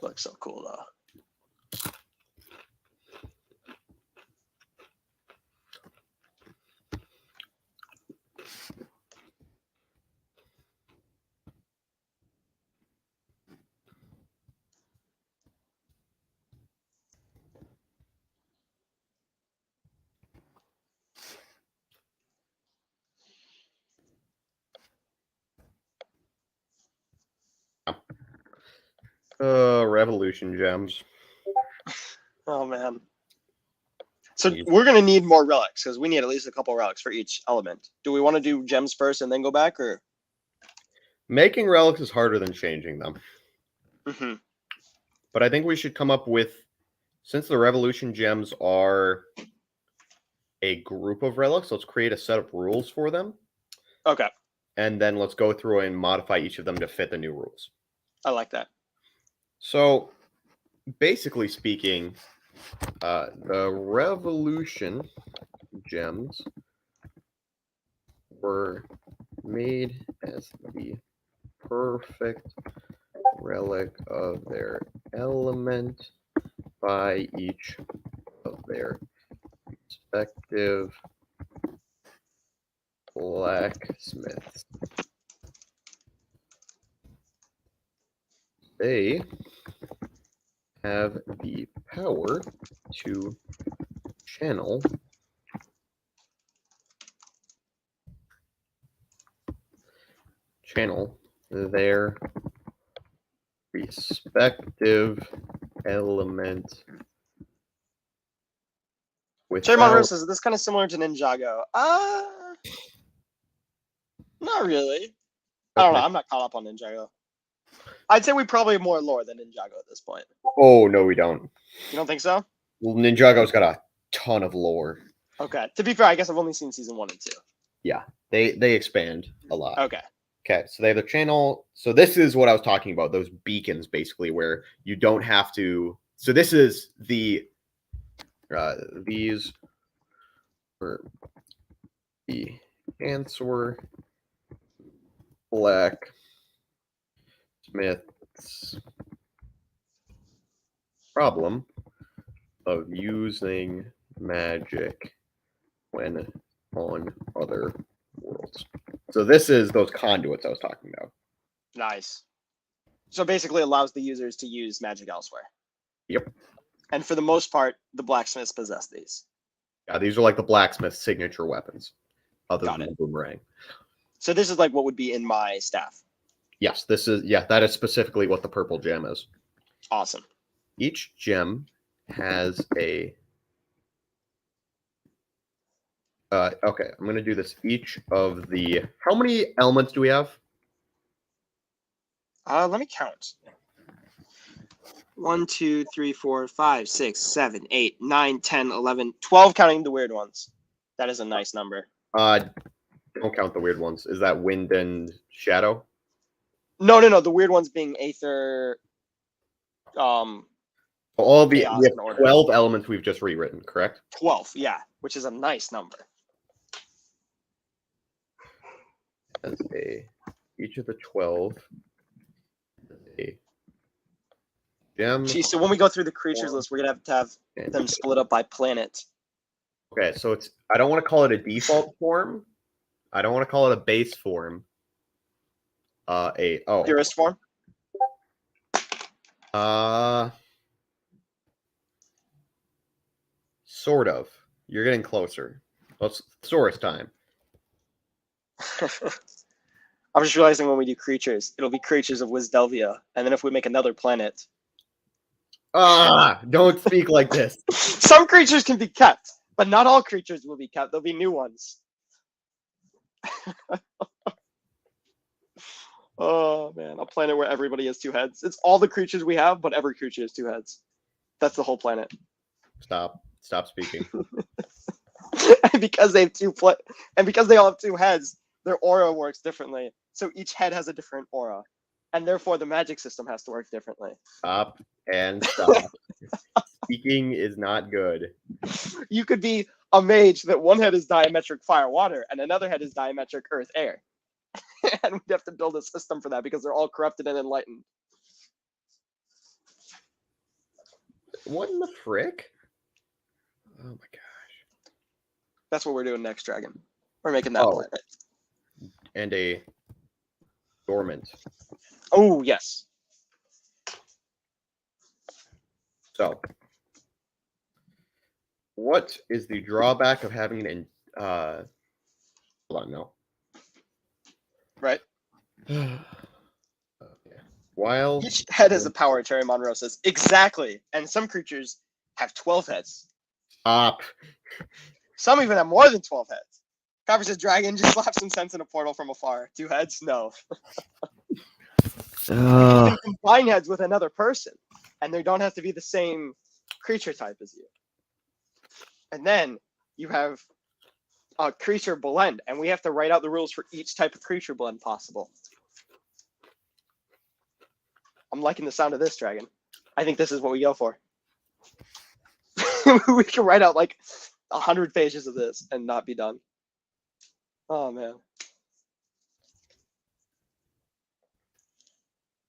Looks so cool, though. Revolution gems. Oh, man. So we're going to need more relics, because we need at least a couple relics for each element. Do we want to do gems first and then go back, or? Making relics is harder than changing them. Mm-hmm. but I think we should come up with, since the Revolution gems are a group of relics, let's create a set of rules for them, Okay, and then let's go through and modify each of them to fit the new rules. I like that. So, basically speaking, the Revolution gems were made as the perfect relic of their element by each of their respective blacksmiths. They have the power to channel their respective element Cherry Monroe without. says, is this kind of similar to Ninjago? Not really. I don't know. I'm not caught up on Ninjago. I'd say we probably have more lore than Ninjago at this point. Oh no, we don't. You don't think so? Well, Ninjago's got a ton of lore. Okay. To be fair, I guess I've only seen season 1 and 2. They expand a lot. Okay. Okay, so they have the channel. So this is what I was talking about, those beacons basically where you don't have to. So this is the these were the answer blacksmith's problem of using magic when on other worlds. So this is those conduits I was talking about. Nice. So basically allows the users to use magic elsewhere. Yep. And for the most part, the blacksmiths possess these. Yeah, these are like the blacksmith's signature weapons, other Got than it. the boomerang. So this is like what would be in my staff. Yes, that is specifically what the purple gem is. Awesome. Each gem has a okay, I'm gonna do this. Each of the how many elements do we have? Let me count. 1, 2, 3, 4, 5, 6, 7, 8, 9, 10, 11, 12 counting the weird ones. That is a nice number. Don't count the weird ones. Is that wind and shadow? No. The weird ones being Aether. All the Chaos we have and order. 12 elements we've just rewritten, correct? 12, yeah, which is a nice number. As each of the 12 is a gem. Geez, so when we go through the creatures list, we're gonna have and- them split up by planet. Okay, so it's I don't want to call it a default form. I don't want to call it a base form. Purest form. Sort of. You're getting closer. Well, it's Saurus time. I'm just realizing when we do creatures, it'll be creatures of Wisdelvia, and then if we make another planet, Don't speak like this. some creatures can be kept, but not all creatures will be kept. There'll be new ones. Oh man, a planet where everybody has 2 heads. It's all the creatures we have, but every creature has 2 heads. That's the whole planet. Stop speaking. And because they have and because they all have 2 heads, their aura works differently. So each head has a different aura, and therefore the magic system has to work differently. Stop and stop. Speaking is not good. You could be a mage that one head is diametric fire water and another head is diametric earth air. And we'd have to build a system for that because they're all corrupted and enlightened. What in the frick? Oh my gosh. That's what we're doing next, Dragon. We're making that Oh. planet. And a dormant. Oh, yes. So, what is the drawback of having an hold on, no. Right. Okay. While Each head has a power, Terry Monroe says. Exactly. And some creatures have 12 heads. stop. Some even have more than 12 heads. Copper says, Dragon, just slap some sense in a portal from afar. 2 heads? No. You can combine heads with another person. and they don't have to be the same creature type as you. And then you have a creature blend, and we have to write out the rules for each type of creature blend possible. I'm liking the sound of this, Dragon. I think this is what we go for. We can write out like 100 pages of this and not be done. Oh man.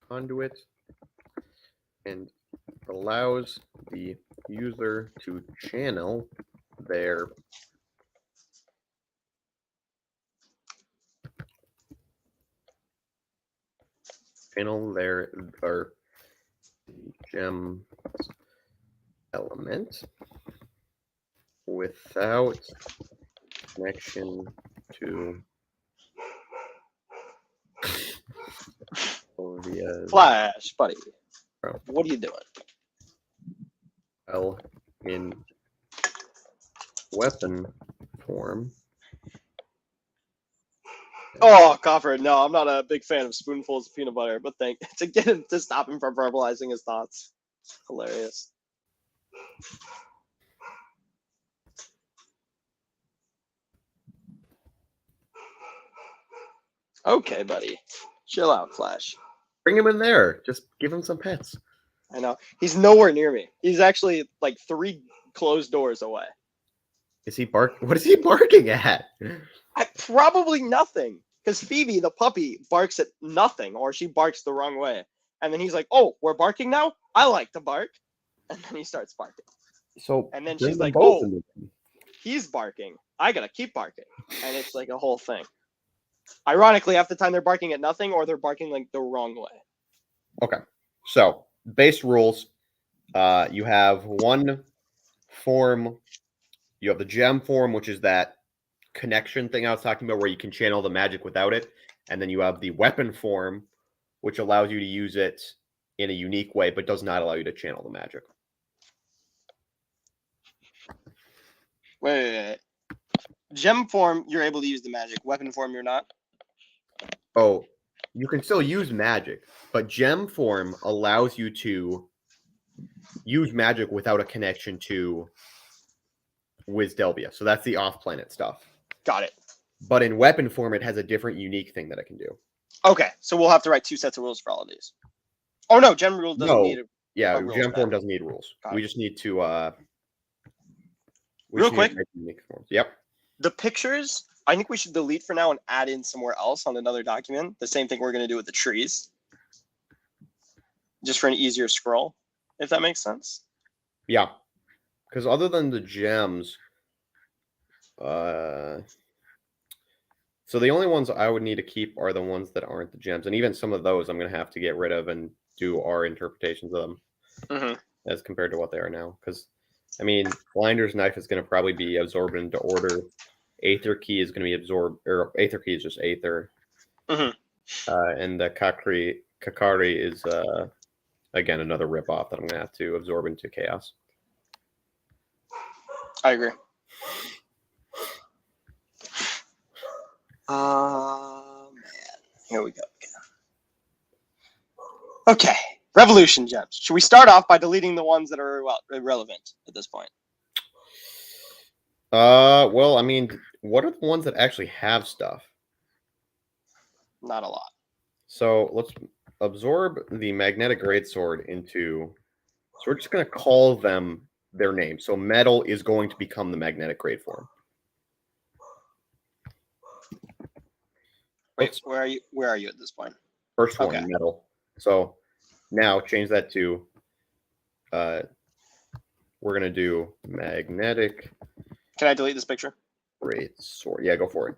Conduit and allows the user to channel their or gem element without connection to via Flash, buddy. Oh. What are you doing? well in weapon form. Oh, Coffer, no, I'm not a big fan of spoonfuls of peanut butter, but to get him to stop him from verbalizing his thoughts. Hilarious. Okay, buddy. Chill out, Flash. Bring him in there. Just give him some pets. I know. He's nowhere near me. He's actually like 3 closed doors away. Is he What is he barking at? Probably nothing. Because Phoebe, the puppy, barks at nothing, or she barks the wrong way. And then he's like, oh, we're barking now? I like to bark. And then he starts barking. So And then bring she's them like, both oh, in. he's barking. I gotta keep barking. And it's like a whole thing. Ironically, half the time they're barking at nothing, or they're barking like the wrong way. Okay. So base rules. You have one form. You have the gem form, which is that connection thing I was talking about where you can channel the magic without it. And then you have the weapon form, which allows you to use it in a unique way, but does not allow you to channel the magic. Wait. Gem form, you're able to use the magic. Weapon form, you're not. Oh, you can still use magic, but gem form allows you to use magic without a connection to Wisdelvia. So that's the off-planet stuff. Got it. But in weapon form, it has a different unique thing that it can do. Okay, so we'll have to write 2 sets of rules for all of these. Oh no, gem rule doesn't No. need it. Yeah, rules gem form map. doesn't need rules. Got We it. just need to Real quick. make unique forms. Yep. The pictures, I think we should delete for now and add in somewhere else on another document. The same thing we're going to do with the trees. Just for an easier scroll, if that makes sense. Yeah. Because other than the gems, so the only ones I would need to keep are the ones that aren't the gems. And even some of those I'm going to have to get rid of and do our interpretations of them as compared to what they are now. Because, I mean, Blinder's Knife is going to probably be absorbed into order. Aether Key is going to be absorbed, or Aether Key is just Aether. And the Kakari is, again, another ripoff that I'm going to have to absorb into Chaos. I agree. Man. Here we go again. Okay. Revolution gems. Should we start off by deleting the ones that are irrelevant at this point? Well, I mean, what are the ones that actually have stuff? Not a lot. So let's absorb the magnetic greatsword into. So we're just going to call them their name. So metal is going to become the magnetic great form. Wait, where are you? Where are you at this point? First one, Okay. metal. So now change that to. We're going to do magnetic Can I delete this picture? greatsword. Yeah, go for it.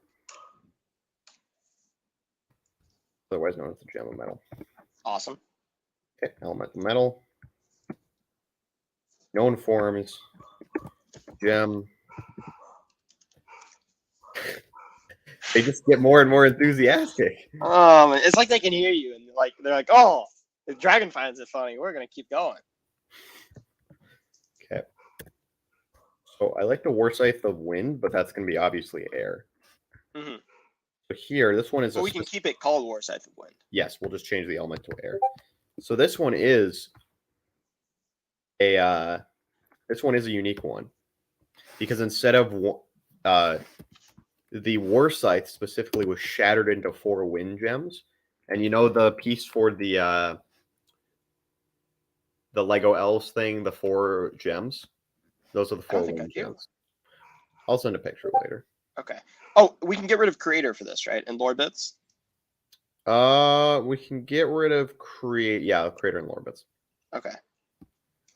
Otherwise known as the gem of metal. Awesome. Okay, elemental metal. Known forms. Gem. They just get more and more enthusiastic. It's like they can hear you and like they're like, oh, the dragon finds it funny. We're gonna keep going. Okay. So I like the Warscythe of wind, but that's going to be obviously air. Mm-hmm. So here, this one is. But we can keep it called Warscythe of Wind. Yes, we'll just change the element to air. So this one is this one is a unique one because instead of the War Scythe specifically was shattered into 4 wind gems, and you know the piece for the Lego Elves thing, the 4 gems. Those are the I don't 4 think I wind do. gems. I'll send a picture later. Okay. Oh, we can get rid of creator for this, right? And lore bits. We can get rid of creator and lore bits. Okay.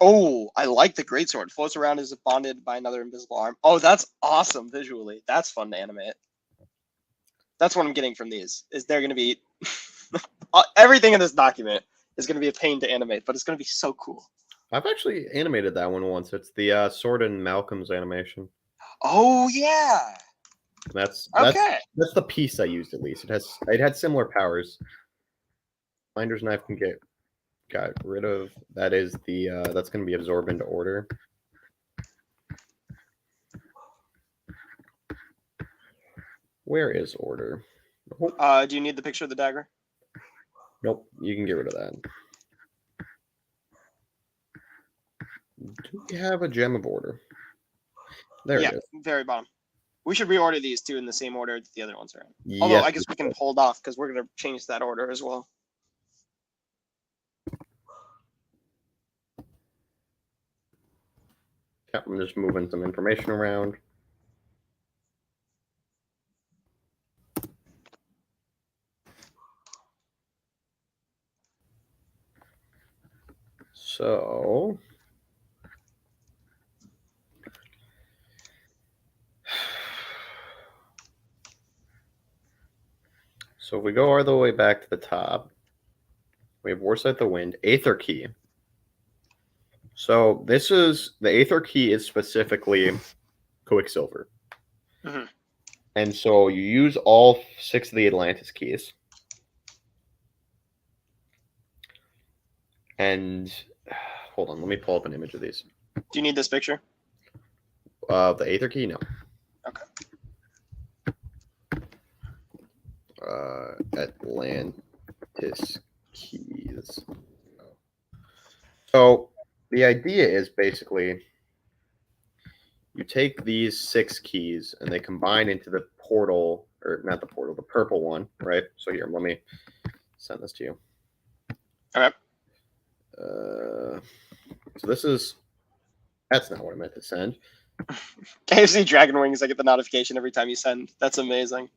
Oh, I like the greatsword. Floats around as if bonded by another invisible arm. Oh, that's awesome visually. That's fun to animate. That's what I'm getting from these. Is they're going to be everything in this document is going to be a pain to animate, but it's going to be so cool. I've actually animated that one once. It's the Sword and Malcolm's animation. Oh yeah. That's Okay. that's the piece I used at least. It had similar powers. Finder's knife can got rid of. That is the that's going to be absorbed into order. Where is order? Oh, Do you need the picture of the dagger? nope, you can get rid of that. Do we have a gem of order? There Yeah, it is. very bottom. We should reorder these two in the same order that the other ones are in. Although Yes, I guess we can hold off because we're going to change that order as well. yeah, I'm just moving some information around. So if we go all the way back to the top, we have Warsight the Wind, Aether Key. So this is the Aether Key is specifically Quicksilver. Mhm. And so you use all 6 of the Atlantis keys. And hold on, let me pull up an image of these. Do you need this picture? The Aether Key, no. Okay. Atlantis keys. So the idea is basically you take these 6 keys and they combine into the portal, or not the portal, the purple one, right? So here, let me send this to you. Okay. So that's not what I meant to send. KFC Dragon Wings, I get the notification every time you send. That's amazing.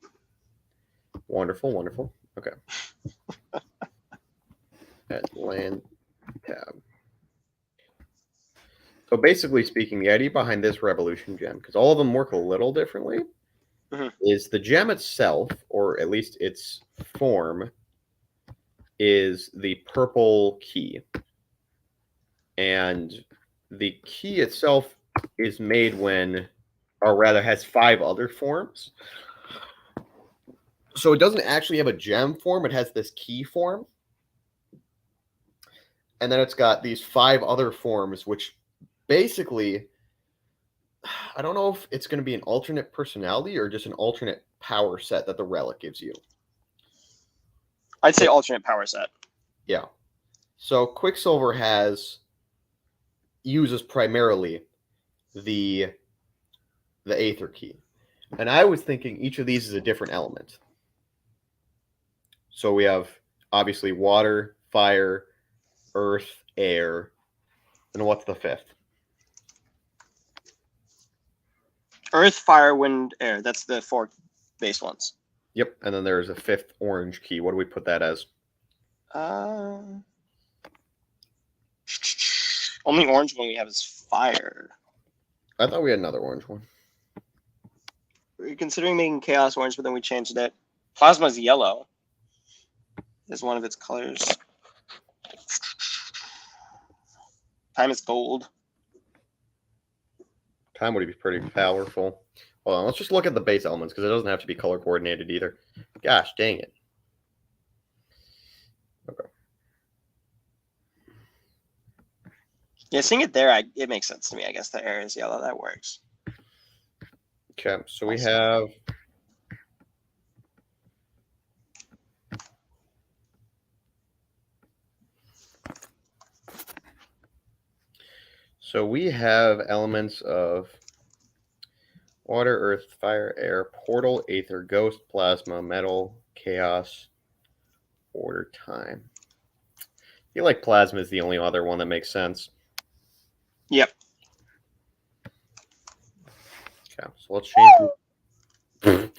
Wonderful, wonderful. Okay. Atlant tab. So basically speaking, the idea behind this Revolution gem, because all of them work a little differently, is the gem itself, or at least its form, is the purple key. And the key itself is made when, or rather has 5 other forms. So it doesn't actually have a gem form, it has this key form. And then it's got these 5 other forms, which basically, I don't know if it's going to be an alternate personality or just an alternate power set that the relic gives you. I'd say alternate power set. Yeah. So Quicksilver uses primarily the Aether Key. And I was thinking each of these is a different element. So we have obviously water, fire, earth, air. And what's the 5th? Earth, fire, wind, air. That's the 4 base ones. Yep. And then there's a 5th orange key. What do we put that as? Only orange one we have is fire. I thought we had another orange one. We're considering making chaos orange, but then we changed it. Plasma's yellow is one of its colors. Time is gold. Time would be pretty powerful. Hold on, let's just look at the base elements because it doesn't have to be color coordinated either. Gosh, dang it. Okay. Yeah, seeing it there, it makes sense to me. I guess the air is yellow. That works. Okay, so we have So we have elements of water, earth, fire, air, portal, aether, ghost, plasma, metal, chaos, order, time. I feel like plasma is the only other one that makes sense. Yep. Okay, so let's change.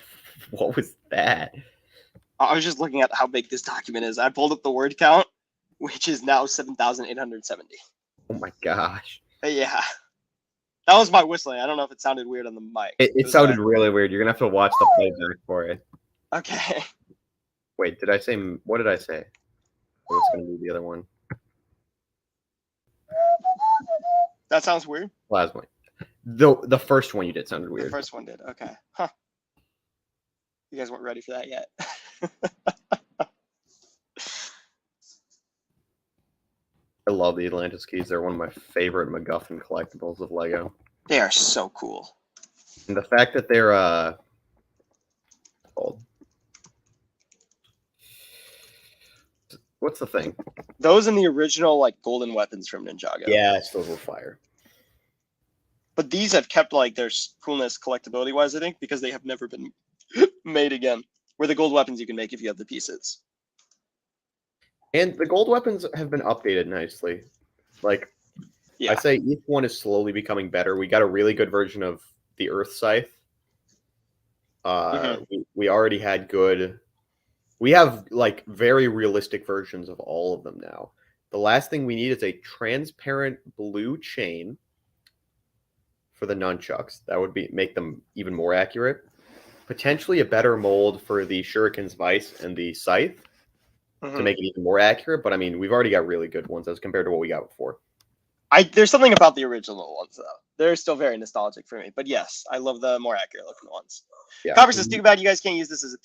What was that? I was just looking at how big this document is. I pulled up the word count, which is now 7,870. Oh my gosh. Yeah. That was my whistling. I don't know if it sounded weird on the mic. It was sounded really weird. You're gonna have to watch the playback for it. Okay. Wait, did I say? What did I say? What's gonna be the other one? That sounds weird. Plasma. The first one you did sounded The weird. first one did. Okay. Huh. You guys weren't ready for that yet. I love the Atlantis keys. They're one of my favorite MacGuffin collectibles of Lego. They are so cool. And the fact that they're called, what's the thing? Those and the original like golden weapons from Ninjago. Yes, those were fire. But these have kept like their coolness collectability wise, I think, because they have never been made again. Where the gold weapons you can make if you have the pieces. And the gold weapons have been updated nicely. Like, Yeah. I say each one is slowly becoming better. We got a really good version of the Earth Scythe. We already had good. We have like very realistic versions of all of them now. The last thing we need is a transparent blue chain for the nunchucks. That would make them even more accurate. Potentially a better mold for the Shuriken's Vice and the Scythe to make it even more accurate. But I mean, we've already got really good ones as compared to what we got before. There's something about the original ones though. They're still very nostalgic for me. But yes, I love the more accurate looking ones. Yeah. Copper says, too bad you guys can't use this as a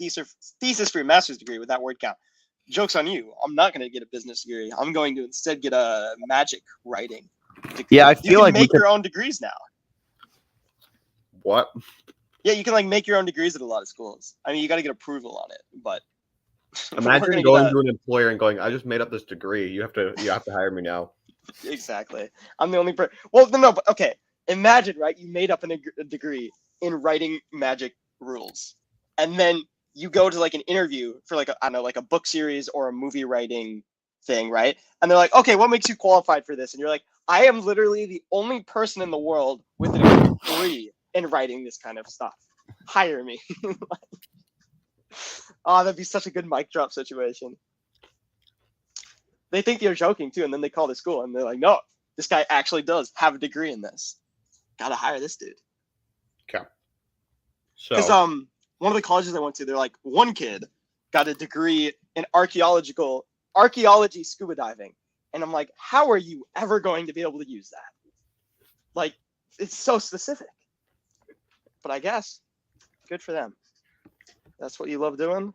thesis for your master's degree with that word count. Joke's on you. I'm not going to get a business degree. I'm going to instead get a magic writing degree. Yeah, I you feel can like we make could. your own degrees now. What? Yeah, you can like make your own degrees at a lot of schools. I mean, you got to get approval on it, but we're Imagine gonna going get to an employer and going, "I just made up this degree. You have to hire me now." exactly. I'm the only person. Well, no, but okay. Imagine, right? You made up a degree in writing magic rules, and then you go to like an interview for like I don't know, like a book series or a movie writing thing, right? And they're like, "Okay, what makes you qualified for this?" And you're like, "I am literally the only person in the world with a degree in writing this kind of stuff. Hire me." Oh, that'd be such a good mic drop situation. They think you're joking too, and then they call the school and they're like, "No, this guy actually does have a degree in this. Gotta hire this dude." Okay. Because So one of the colleges I went to, they're like, one kid got a degree in archaeology scuba diving, and I'm like, how are you ever going to be able to use that? Like, it's so specific. But I guess good for them. That's what you love doing.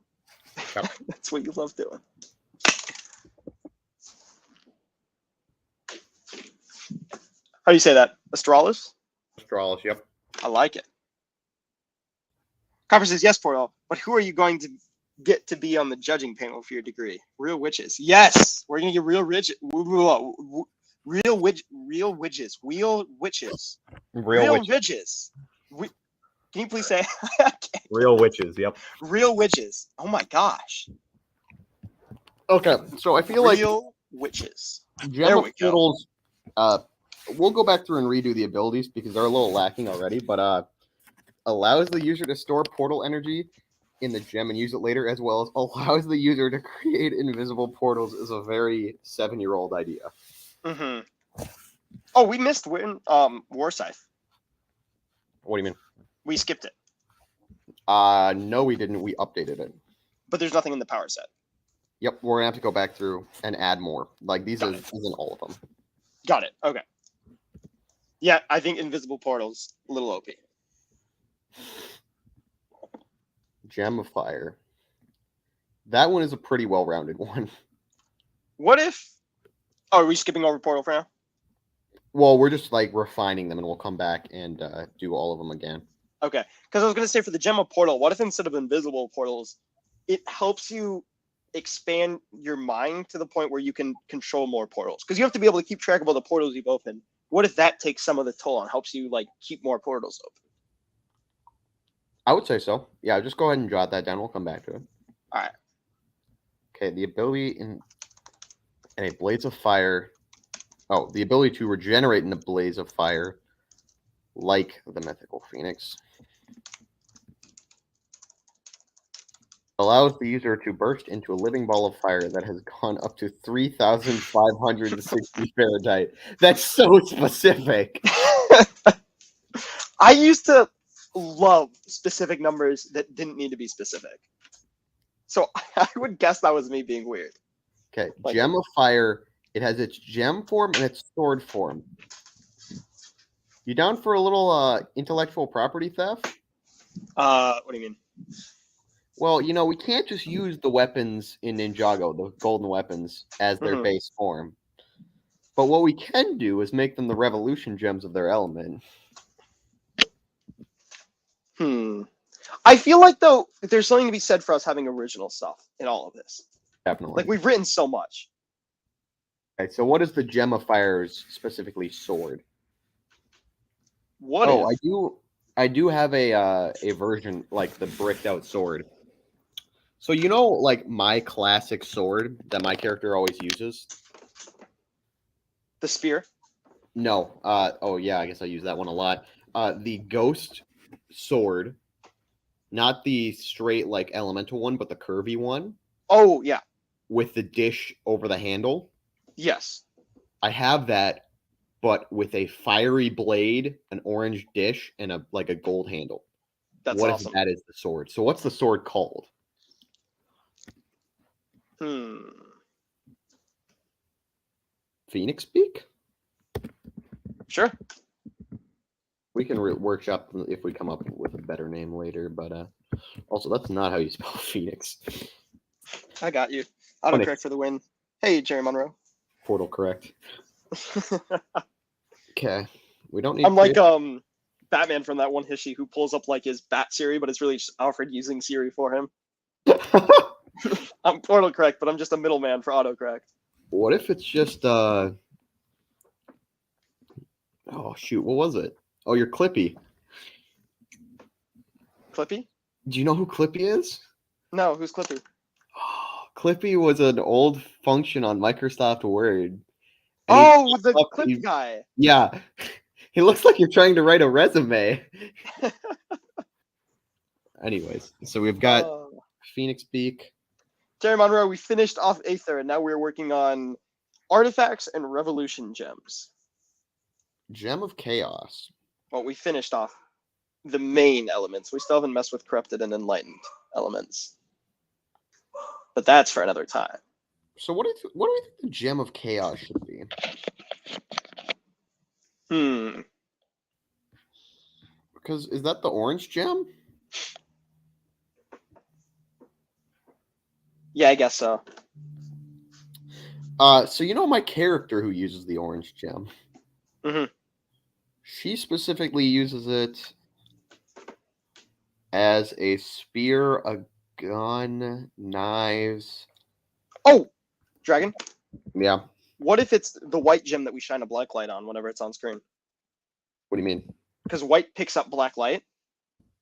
Yep. That's what you love doing. How do you say that? Astralis? Astralis, yep. I like it. Copper says yes, Portal. But who are you going to get to be on the judging panel for your degree? Real witches. Yes, we're gonna get real witches. Real witches. Can you please say? Real witches, yep. Real witches. Oh my gosh. Okay, so I feel like Real witches. Gem There of we go. Portals, we'll go back through and redo the abilities because they're a little lacking already, but allows the user to store portal energy in the gem and use it later, as well as allows the user to create invisible portals is a very 7-year-old idea. Mm-hmm. Oh, we missed War Scythe. What do you mean? We skipped it. No, we didn't. We updated it. But there's nothing in the power set. Yep, we're gonna have to go back through and add more. Like these isn't all of them. Got it. Okay. Yeah, I think invisible portals a little OP. Gem of Fire. That one is a pretty well-rounded one. What if? Oh, are we skipping over portal for now? Well, we're just like refining them, and we'll come back and do all of them again. Okay, because I was gonna say for the gem of portal, what if instead of invisible portals, it helps you expand your mind to the point where you can control more portals? Because you have to be able to keep track of all the portals you've opened What if that takes some of the toll and helps you like keep more portals open? I would say so. Yeah, just go ahead and jot that down. We'll come back to it. All right. Okay, the ability in a blaze of fire. Oh, the ability to regenerate in a blaze of fire, like the mythical phoenix, allows the user to burst into a living ball of fire that has gone up to 3,560 Fahrenheit. That's so specific. I used to love specific numbers that didn't need to be specific. So I would guess that was me being weird. Okay, Like- gem of fire. It has its gem form and its sword form. You down for a little intellectual property theft? What do you mean? Well, you know, we can't just use the weapons in Ninjago, the golden weapons, as their Mhm. base form. But what we can do is make them the revolution gems of their element. I feel like though there's something to be said for us having original stuff in all of this. Definitely. Like we've written so much. Okay, so what is the gem of fire's specifically sword? What Oh, if? I do have a version like the bricked out sword. So you know, like my classic sword that my character always uses. The spear? No. Oh yeah, I guess I use that one a lot. The ghost sword, not the straight like elemental one, but the curvy one Oh yeah. with the dish over the handle. Yes. I have that, but with a fiery blade, an orange dish, and a gold handle. That's What awesome. if that is the sword? So what's the sword called? Phoenix Beak? Sure. We can workshop if we come up with a better name later, but also that's not how you spell Phoenix. I got you. Funny. Autocorrect for the win. Hey, Jerry Monroe. Portal correct. Okay. We don't need I'm like Batman from that one Hishi who pulls up like his Bat Siri, but it's really just Alfred using Siri for him. I'm portal correct, but I'm just a middleman for autocorrect. What if it's just oh shoot, what was it? Oh, you're Clippy. Clippy? Do you know who Clippy is? No, who's Clippy? Clippy was an old function on Microsoft Word. And Oh, the up- clip he- guy. Yeah. He looks like you're trying to write a resume. Anyways, so we've got Oh. Phoenix Beak. Jerry Monroe, we finished off Aether, and now we're working on artifacts and revolution gems. Gem of Chaos. Well, we finished off the main elements. We still haven't messed with corrupted and enlightened elements. But that's for another time. So what do we think the Gem of Chaos should be? Because is that the orange gem? Yeah, I guess so. So you know my character who uses the orange gem. Mhm. She specifically uses it as a spear, a gun, knives. Oh, Dragon. Yeah. What if it's the white gem that we shine a black light on whenever it's on screen? What do you mean? Because white picks up black light,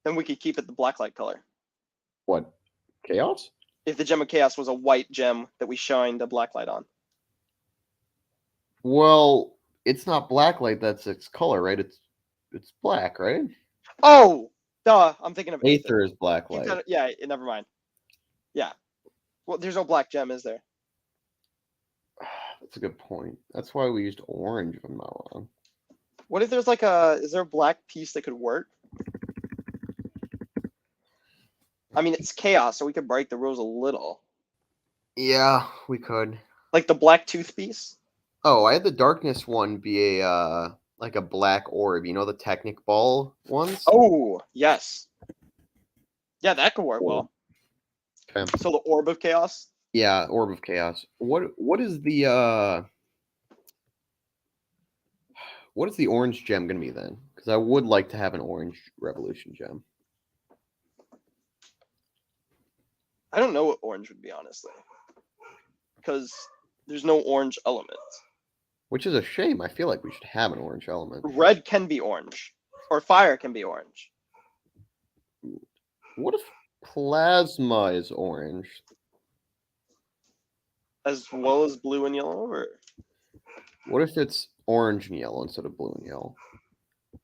then we could keep it the black light color. What? Chaos? If the gem of chaos was a white gem that we shined a black light on. Well, it's not black light. That's its color, right? It's black, right? Oh, duh. I'm thinking of Aether is black You light. kinda- yeah, never mind. Yeah. Well, there's no black gem, is there? That's a good point. That's why we used orange, if I'm not wrong. What if there's is there a black piece that could work? I mean, it's chaos, so we could break the rules a little. Yeah, we could. Like the black tooth piece? Oh, I had the darkness one be a like a black orb. You know the Technic ball ones? Oh, yes. Yeah, that could work well. Okay. So the orb of chaos? Yeah, orb of chaos. What is the orange gem gonna be then? Because I would like to have an orange revolution gem. I don't know what orange would be, honestly. Because there's no orange element. which is a shame. I feel like we should have an orange element. Red can be orange, or fire can be orange. What if plasma is orange? As well as blue and yellow, or What if it's orange and yellow instead of blue and yellow?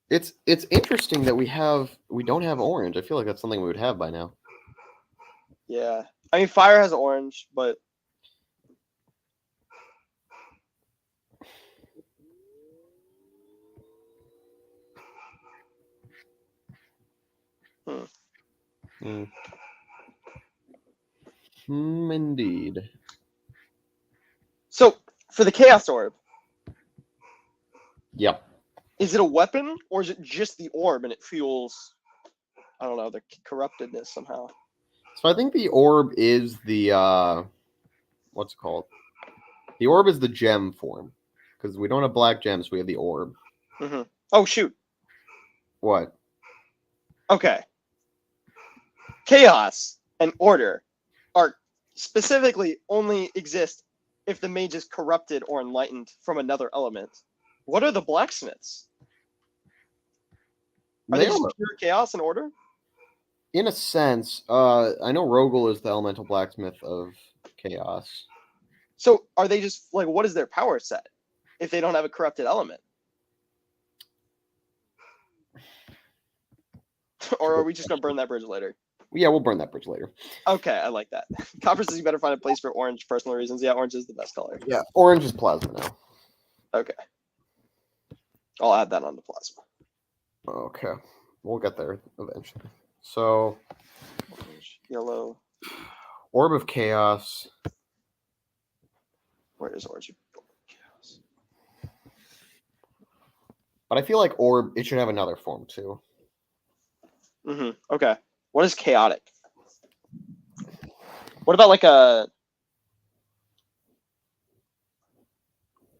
It's interesting that we don't have orange. I feel like that's something we would have by now. yeah. I mean, fire has orange, but Indeed. so for the chaos orb, Yep. is it a weapon or is it just the orb and it fuels, I don't know, the corruptedness somehow? So I think the orb is the what's it called? The orb is the gem form because we don't have black gems. We have the orb. Mm-hmm. Oh shoot. What? Okay. Chaos and order are specifically only exist if the mage is corrupted or enlightened from another element. What are the blacksmiths? Are they They just are, pure chaos and order? in a sense. I know Rogel is the elemental blacksmith of chaos. So are they just like, what is their power set if they don't have a corrupted element? Or are we just gonna burn that bridge later? Yeah, we'll burn that bridge later. Okay, I like that. Copper says you better find a place for orange, personal reasons. Yeah, orange is the best color. Yeah, orange is plasma now. Okay. I'll add that on the plasma. Okay, we'll get there eventually. So, Orange, yellow. orb of chaos. Where is orange? Chaos. But I feel like orb, it should have another form too. Mm-hmm. Okay. What is chaotic? What about like a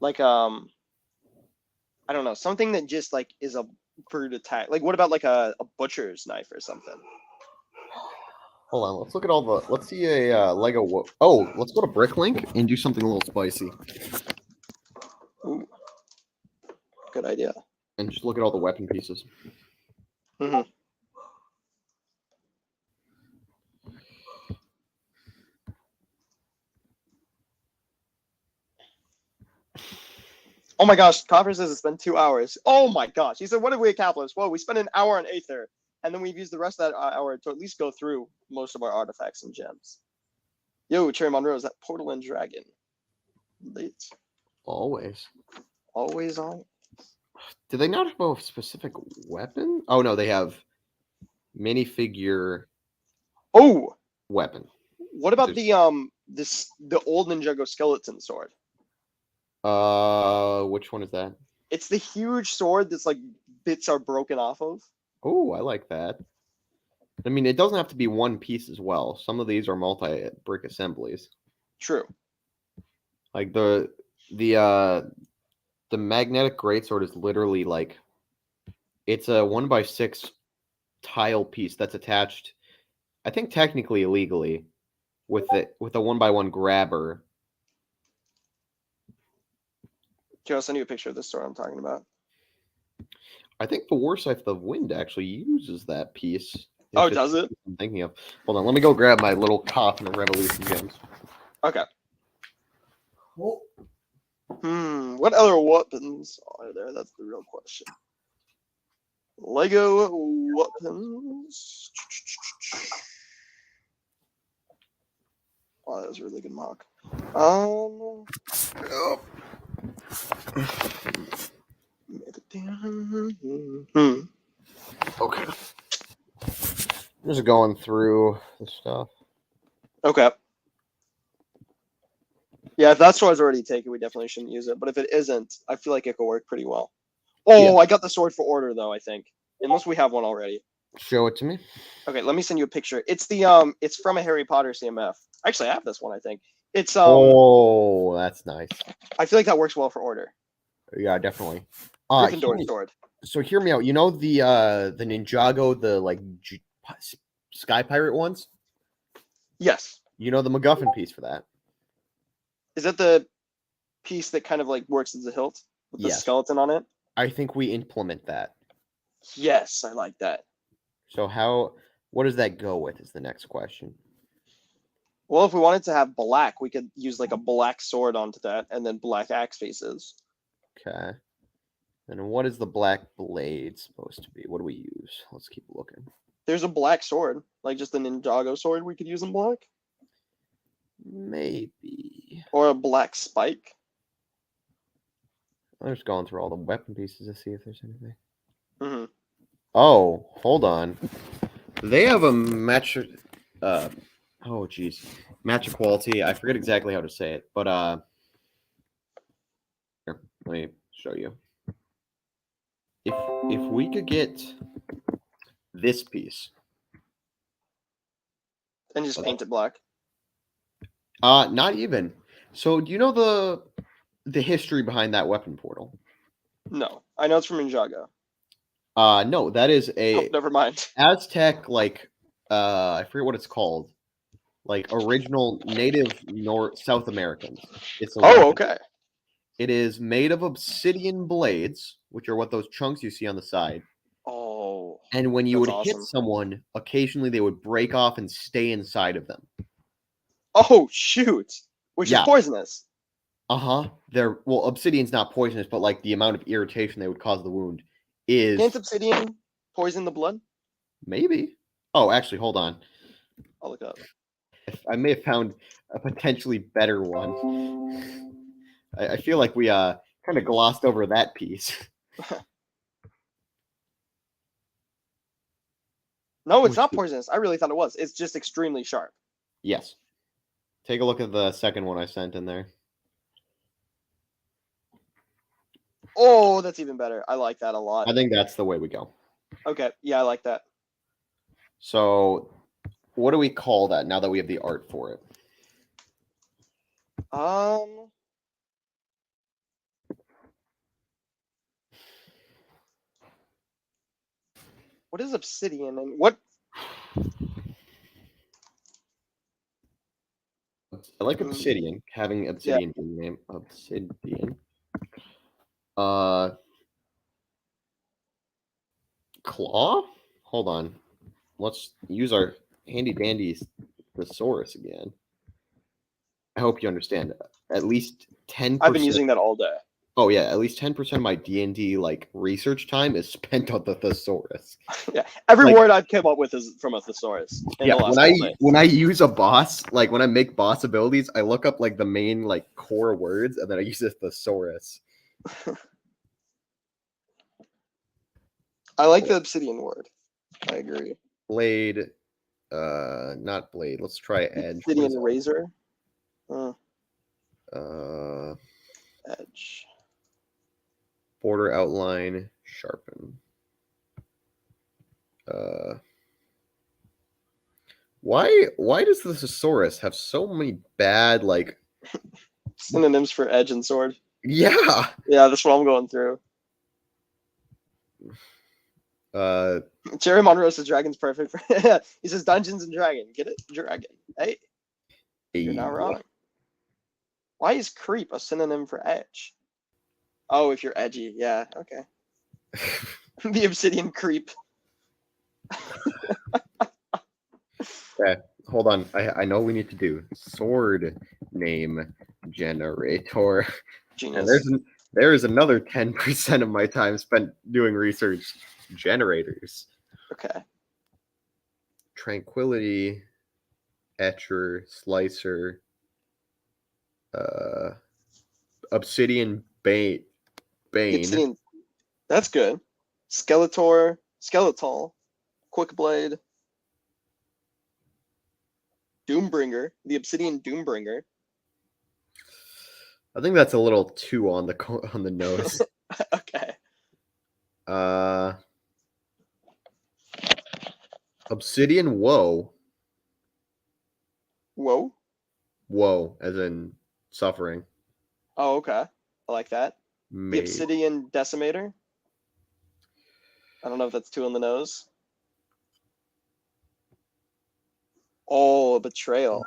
I don't know, something that just like is a brute attack. Like what about like a butcher's knife or something? Hold on, let's look at all the. Let's see a Lego. Oh, let's go to Bricklink and do something a little spicy, Ooh. Good idea. and just look at all the weapon pieces. Mm-hmm. Oh my gosh, Copper says it's been 2 hours. Oh my gosh. He said, what did we accomplish? Well, we spent an hour on Aether, and then we've used the rest of that hour to at least go through most of our artifacts and gems. Yo, Cherry Monroe, is that Portal and Dragon? Late. Always. Always on. Do they not have a specific weapon? Oh no, they have minifigure Oh, weapon. what about the old Ninjago skeleton sword? Which one is that? It's the huge sword that's like bits are broken off of. Oh, I like that. I mean, it doesn't have to be one piece as well. Some of these are multi-brick assemblies. True. Like the magnetic greatsword is literally like it's a 1x6 tile piece that's attached, I think technically illegally, with a 1x1 grabber. Can I send you a picture of the sword I'm talking about? I think the Warscythe of Wind actually uses that piece. Oh, If it's does it? what I'm thinking of. Hold on, let me go grab my little Coffin of Revolution gems. Okay. What other weapons are there? That's the real question. Lego weapons. Oh, that was a really good mock. Okay. I'm just going through the stuff. Okay. Yeah, if that sword's already taken, we definitely shouldn't use it. But if it isn't, I feel like it could work pretty well. Oh, Yeah. I got the sword for order though, I think. Unless we have one already. Show it to me. Okay, let me send you a picture. It's the it's from a Harry Potter CMF. Actually, I have this one, I think. It's Oh, that's nice. I feel like that works well for order. Yeah, definitely. Gryffindor sword. So hear me out. You know the Ninjago, the like Sky Pirate ones? Yes. You know the MacGuffin piece for that? Is that the piece that kind of like works as a hilt with the Yes. skeleton on it. I think we implement that. Yes, I like that. So what does that go with is the next question. Well, if we wanted to have black, we could use like a black sword onto that and then black axe faces. Okay. And what is the black blade supposed to be? What do we use? Let's keep looking. There's a black sword, like just a Ninjago sword we could use in black. Maybe. Or a black spike. I'm just going through all the weapon pieces to see if there's anything. Hmm. Oh, hold on. They have a match. Match equality. I forget exactly how to say it, but here, let me show you. If we could get this piece, And just paint it black. not even. So, do you know the history behind that weapon portal? No, I know it's from Ninjago. No, that is Oh, a never mind. Aztec, like I forget what it's called, like original native North South Americans. It's a Oh, weapon. okay. It is made of obsidian blades, which are what those chunks you see on the side. Oh, And when you That's would awesome. hit someone, occasionally they would break off and stay inside of them. oh, shoot! Which Yeah. is poisonous. Obsidian's not poisonous, but like the amount of irritation they would cause the wound is Can't obsidian poison the blood? maybe. Oh, actually, hold on. I'll look up. I may have found a potentially better one. I feel like we kind of glossed over that piece. No, it's Which not is- poisonous. I really thought it was. It's just extremely sharp. Yes. Take a look at the second one I sent in there. Oh, that's even better. I like that a lot. I think that's the way we go. Okay, yeah, I like that. So, what do we call that now that we have the art for it? What is obsidian and what? I like obsidian, having obsidian in the name. Obsidian. Claw? Hold on. Let's use our handy dandy thesaurus again. I hope you understand. At least 10%. I've been using that all day. Oh yeah, at least 10% of my D&D like research time is spent on the thesaurus. Yeah, every Like- word I've come up with is from a thesaurus. In Yeah, the last when couple days. I use a boss, like when I make boss abilities, I look up like the main like core words and then I use a thesaurus. I like the obsidian word. I agree. Blade, not blade. Let's try edge. Obsidian razor. Edge. Border outline, sharpen. Why does the thesaurus have so many bad like? Synonyms for edge and sword. Yeah. Yeah, that's what I'm going through. Jerry Monroe says dragon's perfect. He says Dungeons and Dragon. Get it? Dragon. Hey, you're not wrong. Why is creep a synonym for edge? Oh, if you're edgy. Yeah, okay. The obsidian creep. Okay, hold on. I know what we need to do sword name generator. Genius. And there is another 10% of my time spent doing research. Generators. Okay. Tranquility, etcher, slicer, obsidian bane. Obsidian. That's good. Skeletor. Skeletal. Quickblade. Doombringer. The obsidian Doombringer. I think that's a little too on the nose. Okay. Obsidian woe. Whoa. Woe, as in suffering. Oh, okay. I like that. The Made. obsidian decimator. I don't know if that's too on the nose. Oh, a betrayal.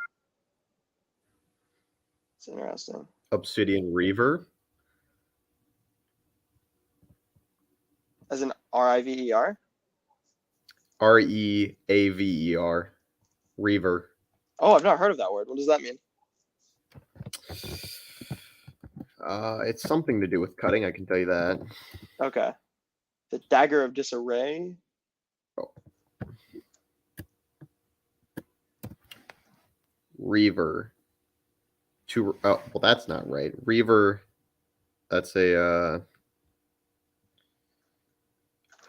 It's interesting. Obsidian Reaver. As in River? Reaver. Reaver. Oh, I've not heard of that word. What does that mean? It's something to do with cutting, I can tell you that. Okay. The Dagger of Disarray. Reaver. Well, that's not right. Reaver. That's a.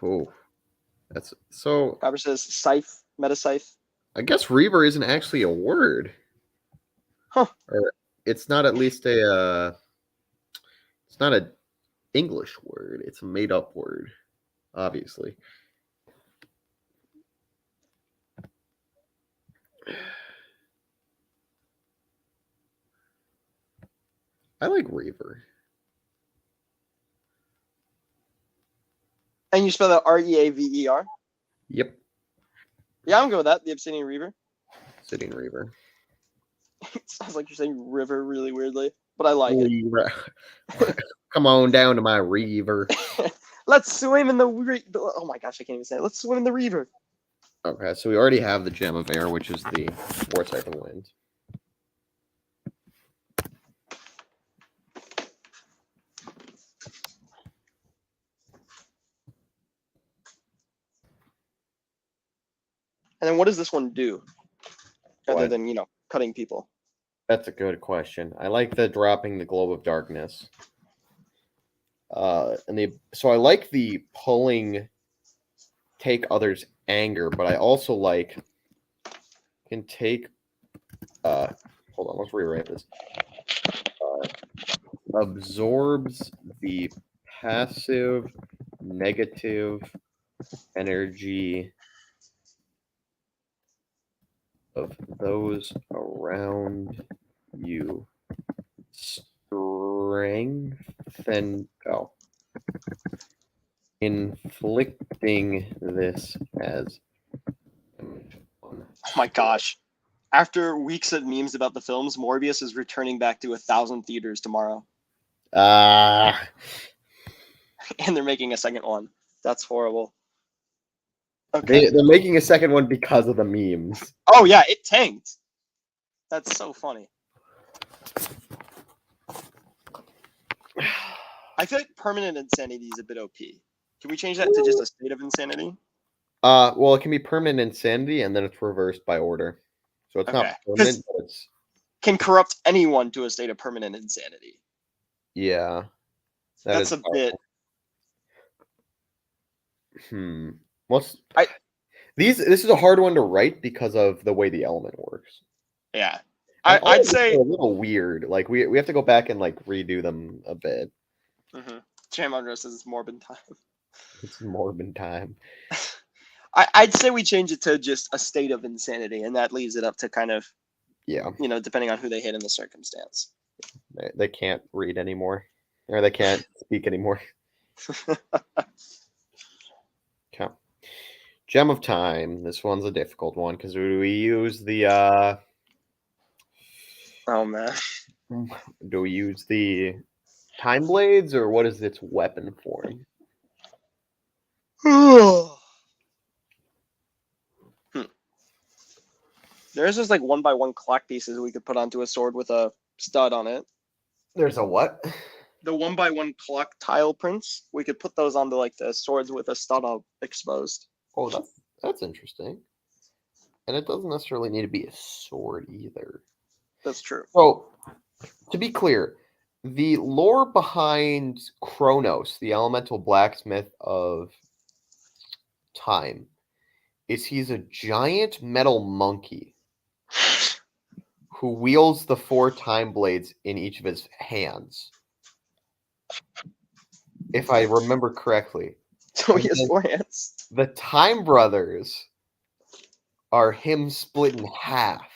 Oh, that's so. Robert says scythe, meta scythe. I guess Reaver isn't actually a word. Huh. Or it's not at least a. It's not an English word. It's a made-up word, obviously. I like Reaver. And you spell that Reaver? Yep. Yeah, I'm good with that. The Obsidian Reaver. Sitting Reaver. It sounds like you're saying river really weirdly, but I like it. Reaver. Come on down to my Reaver. Let's swim in the oh my gosh, I can't even say it. Let's swim in the Reaver. Okay, so we already have the Gem of Air, which is the Foresight of Wind. And then what does this one do? Other What? than, cutting people. That's a good question. I like the dropping the Globe of Darkness. So I like the pulling, take others' anger, but I also like can take. Hold on, let's rewrite this. Absorbs the passive negative energy of those around you. Inflicting this as. Oh my gosh. After weeks of memes about the films, Morbius is returning back to 1,000 theaters tomorrow. And they're making a second one. That's horrible. Okay. They're making a second one because of the memes. Oh yeah, it tanked. That's so funny. I feel like permanent insanity is a bit OP. Can we change that to just a state of insanity? Well, it can be permanent insanity, and then it's reversed by order. So it's not Okay. permanent, but it's Can corrupt anyone to a state of permanent insanity. yeah. That's a bit. This is a hard one to write because of the way the element works. Yeah. And all of I'd these say are a little weird. Like we have to go back and like redo them a bit. Chamondro says it's Morbid time. It's Morbid time. I'd say we change it to just a state of insanity, and that leaves it up to kind of, Yeah. Depending on who they hit in the circumstance. They can't read anymore. Or they can't speak anymore. Okay. Gem of Time. This one's a difficult one because we use the Oh man. do we use the Time Blades or what is its weapon form? There's just like 1x1 clock pieces we could put onto a sword with a stud on it. There's a what? The 1x1 clock tile prints, we could put those onto like the swords with a stud exposed. Oh, that's interesting. And it doesn't necessarily need to be a sword either. That's true. So, to be clear, the lore behind Kronos, the elemental blacksmith of time, is he's a giant metal monkey who wields the 4 time blades in each of his hands. If I remember correctly. So he has 4 hands. The Time Brothers are him split in half.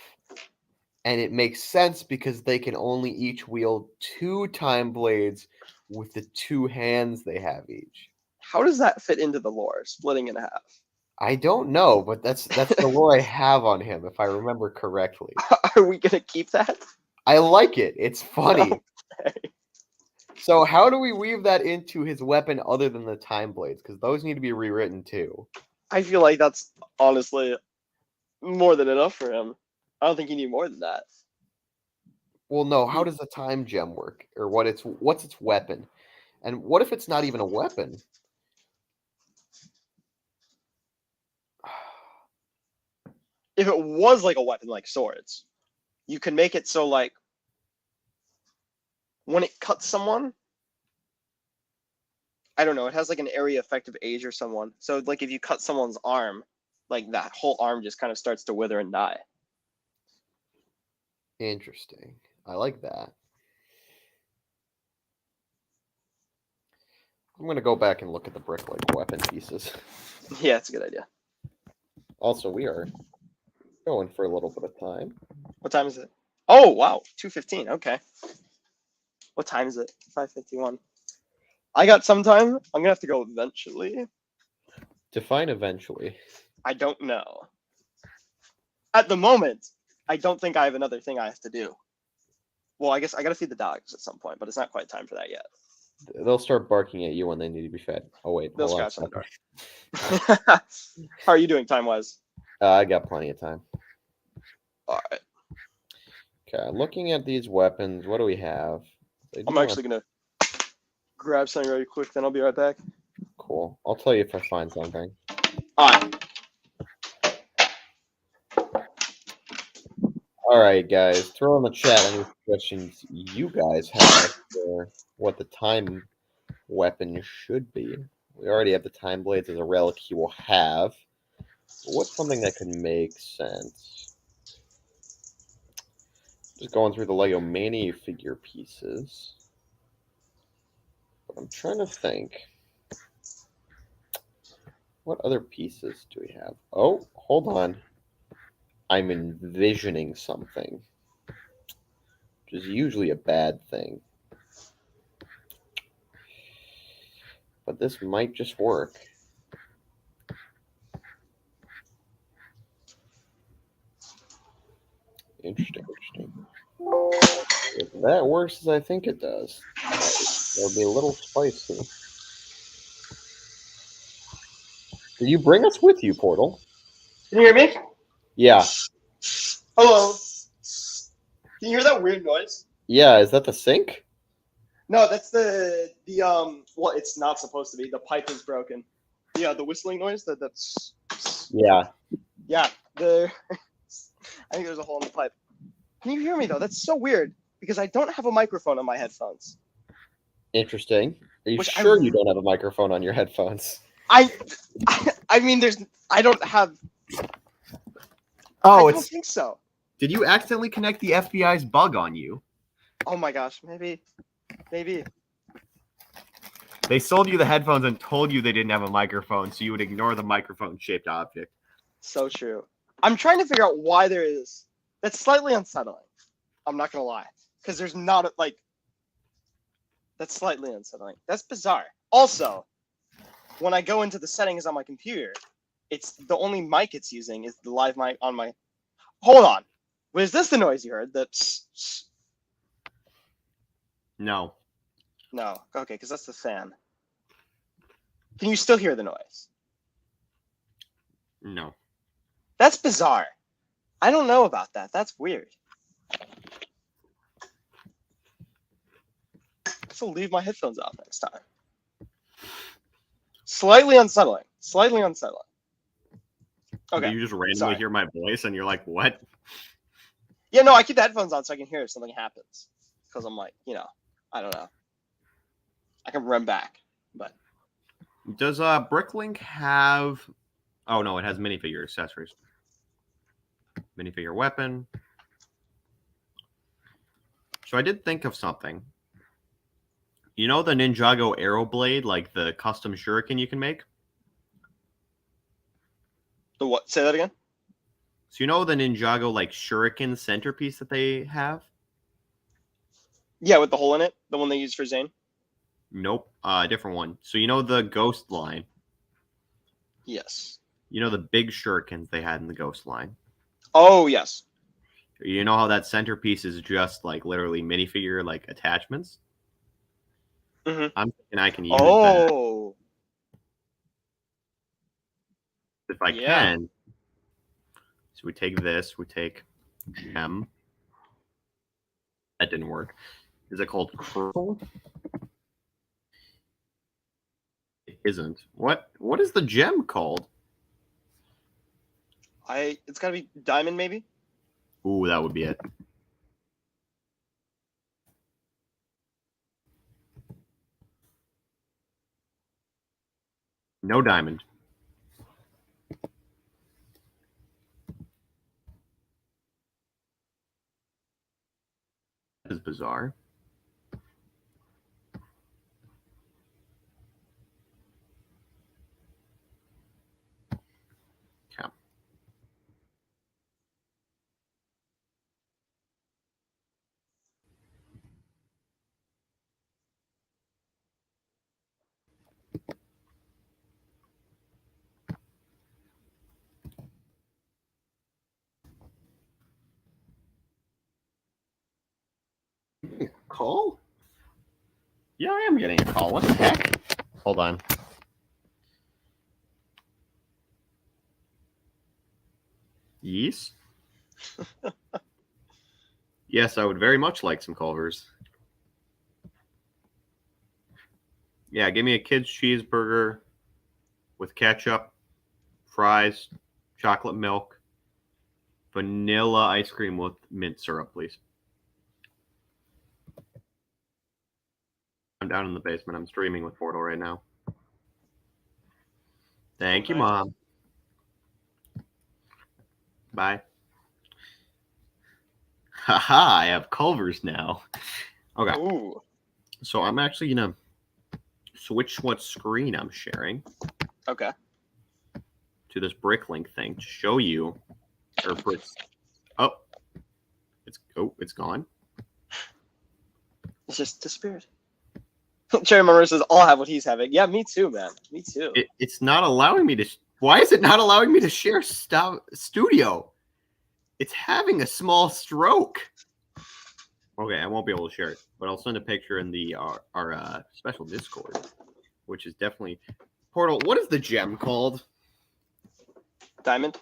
And it makes sense because they can only each wield 2 time blades with the 2 hands they have each. How does that fit into the lore, splitting in half? I don't know, but that's the lore I have on him, if I remember correctly. Are we gonna keep that? I like it. It's funny. So how do we weave that into his weapon other than the time blades? Because those need to be rewritten too. I feel like that's honestly more than enough for him. I don't think you need more than that. Well, no. How does the time gem work, or what's its weapon, and what if it's not even a weapon? If it was like a weapon, like swords, you can make it so like when it cuts someone, I don't know, it has like an area effective age or someone. So like if you cut someone's arm, like that whole arm just kind of starts to wither and die. Interesting. I like that. I'm gonna go back and look at the brick-like weapon pieces. Yeah, it's a good idea. Also, we are going for a little bit of time. What time is it? Oh wow, 2:15. Okay. What time is it? 5:51. I got some time. I'm gonna have to go eventually. Define eventually. I don't know. At the moment, I don't think I have another thing I have to do. Well, I guess I gotta feed the dogs at some point, but it's not quite time for that yet. They'll start barking at you when they need to be fed. Oh wait, They'll hold on a scratch on the second. door. How are you doing time wise? I got plenty of time. All right. Okay, looking at these weapons, what do we have? They do I'm have- actually gonna grab something really quick, then I'll be right back. Cool. I'll tell you if I find something. All right. All right, guys. Throw in the chat any questions you guys have for what the time weapon should be. We already have the time blades as a relic he will have. But what's something that could make sense? Just going through the Lego Mini figure pieces. But I'm trying to think. What other pieces do we have? Oh, hold on. I'm envisioning something, which is usually a bad thing. But this might just work. Interesting. If that works as I think it does, it'll be a little spicy. Did you bring us with you, Portal? Can you hear me? Yeah. Hello. Can you hear that weird noise? Yeah, is that the sink? No, that's the well, it's not supposed to be. The pipe is broken. Yeah, the whistling noise. That's Yeah. yeah. I think there's a hole in the pipe. Can you hear me though? That's so weird because I don't have a microphone on my headphones. Interesting. Are you Which sure you don't have a microphone on your headphones? I mean, I don't have. Oh, I don't think so. Did you accidentally connect the FBI's bug on you? Oh my gosh, maybe. They sold you the headphones and told you they didn't have a microphone, so you would ignore the microphone-shaped object. So true. I'm trying to figure out why there is. That's slightly unsettling. I'm not gonna lie, because there's not like. That's slightly unsettling. That's bizarre. Also, when I go into the settings on my computer, it's the only mic it's using is the live mic on my. Hold on. Was this the noise you heard? No. No. Okay, because that's the fan. Can you still hear the noise? No. That's bizarre. I don't know about that. That's weird. I guess I'll leave my headphones off next time. Slightly unsettling. Okay. You just randomly sorry. hear my voice and you're like, what? Yeah, no, I keep the headphones on so I can hear if something happens. Because I'm like, I don't know. I can run back, but Does Bricklink have... Oh, no, it has minifigure accessories. Minifigure weapon. So I did think of something. You know the Ninjago arrow blade, like the custom shuriken you can make? the what? Say that again. So you know the Ninjago like shuriken centerpiece that they have? Yeah, with the hole in it, the one they use for Zane. Nope, different one. So you know the Ghost line? Yes. You know the big shurikens they had in the Ghost line? Oh yes. You know how that centerpiece is just like literally minifigure like attachments? Mhm. I'm thinking I can use that. Oh, If I yeah. can. So we take this, we take gem. That didn't work. Is it called crystal? It isn't. What is the gem called? It's gotta be diamond, maybe. Ooh, that would be it. No diamond. That is bizarre. Okay. Call? Yeah, I am getting a call. What the heck? Hold on. Yes? Yes, I would very much like some Culvers. Yeah, give me a kid's cheeseburger with ketchup, fries, chocolate milk, vanilla ice cream with mint syrup, please. I'm down in the basement. I'm streaming with Portal right now. Thank you, nice. Mom. Bye. Haha, I have Culvers now. Okay. Ooh. So I'm actually going to switch what screen I'm sharing Okay. to this Bricklink thing to show you. Or bricks. Oh, it's gone. It's just disappeared. Cherry Monroe says, "I'll have what he's having." Yeah, me too, man. Me too. It's not allowing me to. Why is it not allowing me to share studio? It's having a small stroke. Okay, I won't be able to share it, but I'll send a picture in the our special Discord, which is definitely Portal. What is the gem called? Diamond,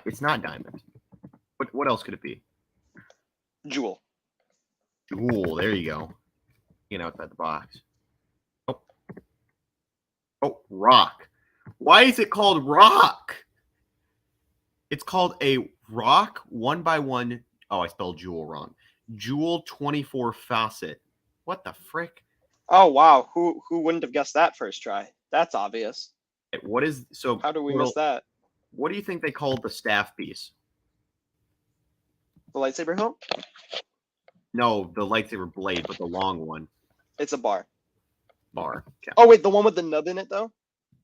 It's not diamond. What else could it be? jewel. Jewel. There you go. Get outside the box. Oh, rock. Why is it called rock? It's called a rock 1x1. Oh, I spelled jewel wrong. Jewel 24 facet. What the frick? Oh wow, who wouldn't have guessed that first try? That's obvious. What is so? How do we Portal, miss that? What do you think they called the staff piece? The lightsaber hilt? No, the lightsaber blade, but the long one. It's a bar. Bar. Okay. Oh wait, the one with the nub in it though?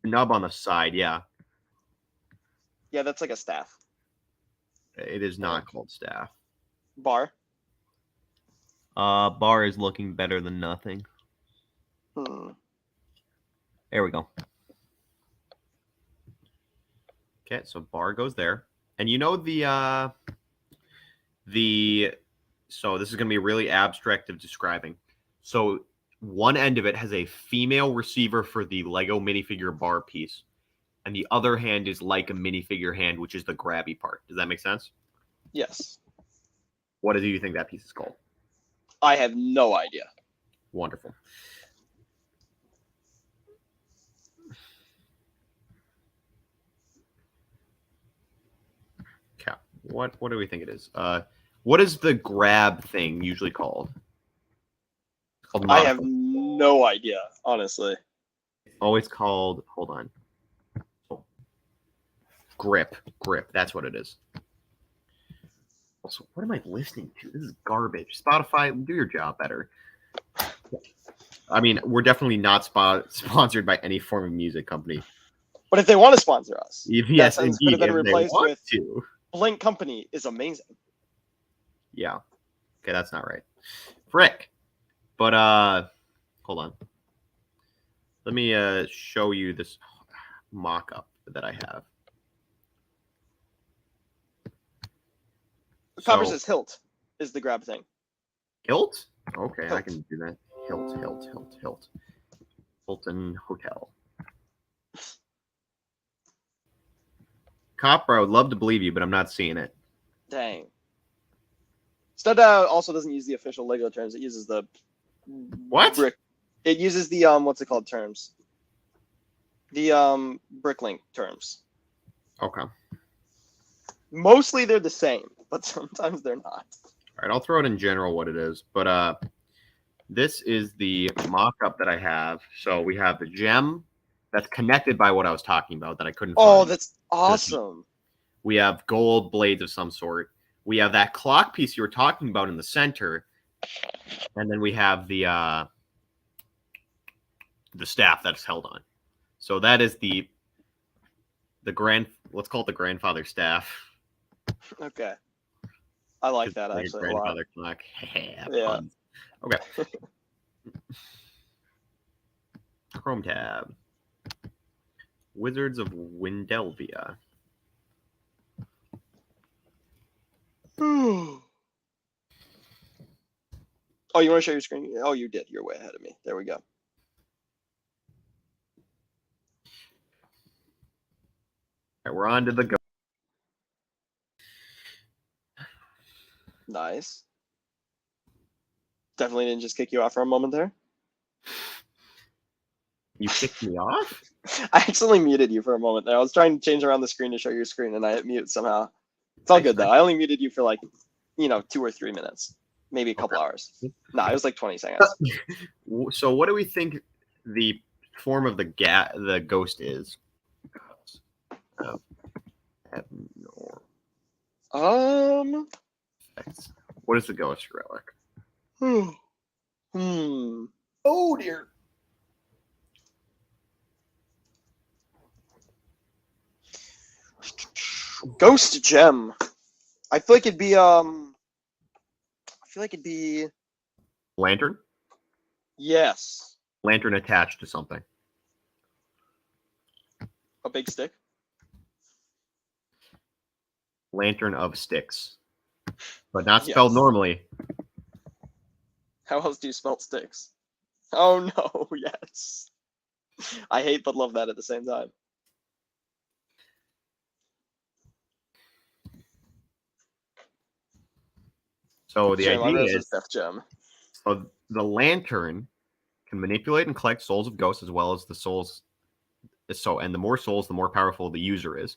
Nub on the side, yeah. Yeah, that's like a staff. It is not called staff. Bar. Bar is looking better than nothing. There we go. Okay, so bar goes there. And you know so this is going to be really abstract of describing. So one end of it has a female receiver for the Lego minifigure bar piece, and the other hand is like a minifigure hand, which is the grabby part. Does that make sense? Yes. What do you think that piece is called? I have no idea. Wonderful. Okay. What do we think it is? What is the grab thing usually called? It's called I have monocle. no idea, honestly. Always called. Hold on. Oh. Grip. That's what it is. Also, what am I listening to? This is garbage. Spotify, do your job better. I mean, we're definitely not sponsored by any form of music company. But if they want to sponsor us, Yes, that sounds indeed. better than If they replaced want with to. Blink Company is amazing. Yeah. Okay, that's not right. Frick. But hold on. Let me show you this mock-up that I have. Copper So, says hilt is the grab thing. hilt? Okay, I Hilt. can do that. Hilt. Hilton Hotel. Copper, I would love to believe you, but I'm not seeing it. Dang. Stud also doesn't use the official Lego terms. It uses the What? brick. It uses the what's it called terms? The Bricklink terms. Okay. All Mostly they're the same, but sometimes they're not. right, I'll throw it in general what it is. But this is the mock-up that I have. So we have the gem that's connected by what I was talking about that I couldn't Oh, find. that's awesome. We have gold blades of some sort. We have that clock piece you were talking about in the center. And then we have the staff that's held on. So that is the let's call it the grandfather staff. Okay. I like that Like a actually a lot. grandfather clock. Yeah. Puns. Okay. Chrome tab. Wizards of Windelvia. Oh, you want to share your screen? Oh, you did. You're way ahead of me. There we go. All right, we're on to the go. Nice. Definitely didn't just kick you off for a moment there. You kicked me off? I accidentally muted you for a moment there. I was trying to change around the screen to show your screen, and I hit mute somehow. It's all good though. I only muted you for like, 2 or 3 minutes, maybe a couple hours. No, it was like 20 seconds. So what do we think the form of the ghost is? What is the ghost relic? Oh dear. Ghost gem. I feel like it'd be Lantern? yes. Lantern attached to something. A big stick. Lantern of sticks. But not spelled Yes. normally. How else do you spell sticks? Oh no, yes. I hate but love that at the same time. So the Shame on idea Rose's is Death Gem. so the lantern can manipulate and collect souls of ghosts as well as the souls. And the more souls, the more powerful the user is.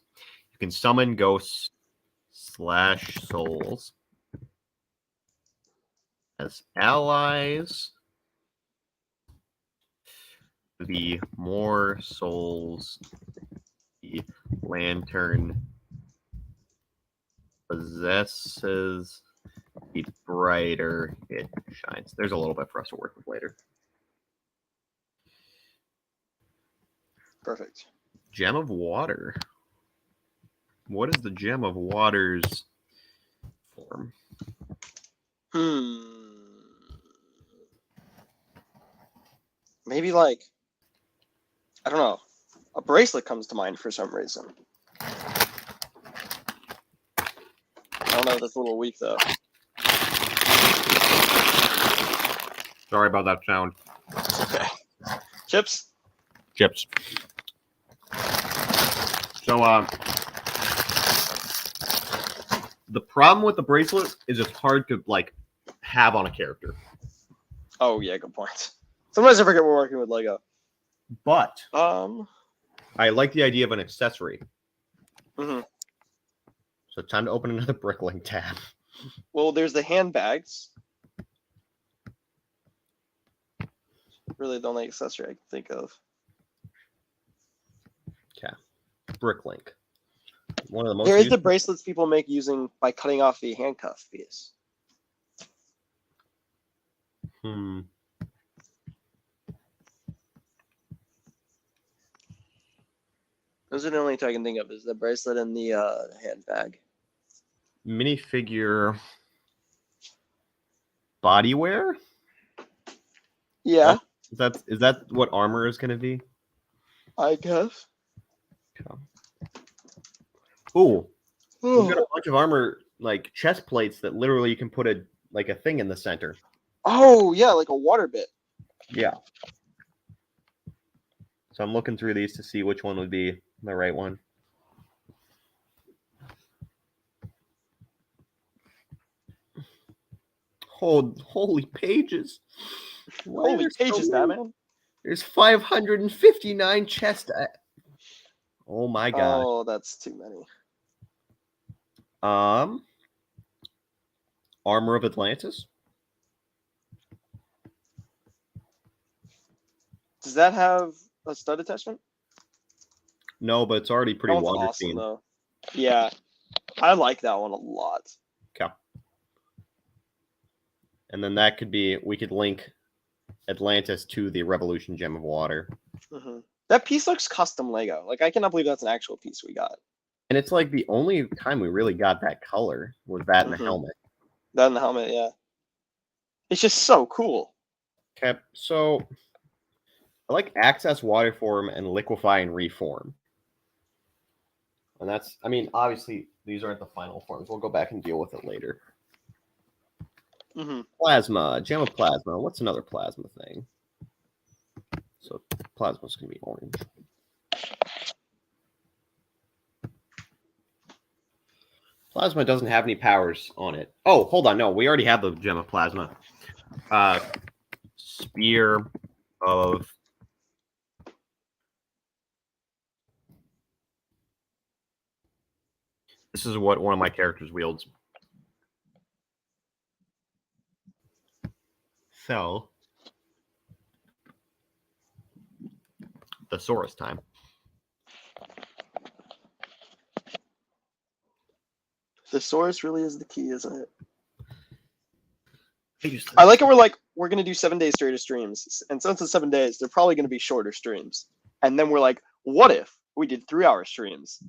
You can summon ghosts / souls as allies. The more souls the lantern possesses, the brighter it shines. There's a little bit for us to work with later. Perfect. Gem of Water. What is the Gem of Water's form? Maybe like, I don't know. A bracelet comes to mind for some reason. I don't know if that's a little weak though. Sorry about that sound. Okay. Chips? Chips. So, the problem with the bracelet is it's hard to, have on a character. Oh yeah, good point. Sometimes I forget we're working with Lego. But I like the idea of an accessory. Mhm. So time to open another Bricklink tab. Well, there's the handbags. Really the only accessory I can think of. Bricklink. One of the most There is the used- bracelets people make by cutting off the handcuff piece. Those are the only two I can think of, is the bracelet and the handbag. Minifigure bodywear? Yeah, Is that what armor is going to be? I guess. Ooh, we've got a bunch of armor like chest plates that literally you can put a thing in the center. Oh yeah, like a water bit. Yeah. So I'm looking through these to see which one would be the right one. Holy pages. Why are Holy there so pages, many? Batman. There's 559 chest. Oh my god. Oh, that's too many. Armor of Atlantis. Does that have a stud attachment? No, but it's already pretty That one's water awesome themed. though. Yeah, I like that one a lot. Okay. And then that could be, we could link Atlantis to the Revolution Gem of Water. Hmm. That piece looks custom Lego. Like I cannot believe that's an actual piece we got. And it's like the only time we really got that color was that in the Mhm. helmet. That in the helmet, yeah. It's just so cool. Okay, so I like Access, Waterform, and Liquefy and Reform. And that's, I mean, obviously these aren't the final forms. We'll go back and deal with it later. Hmm. Plasma, Gem of Plasma. What's another plasma thing? So plasma's gonna be orange. Plasma doesn't have any powers on it. Oh, hold on. No, we already have the Gem of Plasma. Spear of... This is what one of my characters wields. So, thesaurus time. Thesaurus really is the key, isn't it? I I like it. We're gonna do 7 days straight of streams, and since it's 7 days, they're probably gonna be shorter streams. And then we're like, what if we did 3-hour streams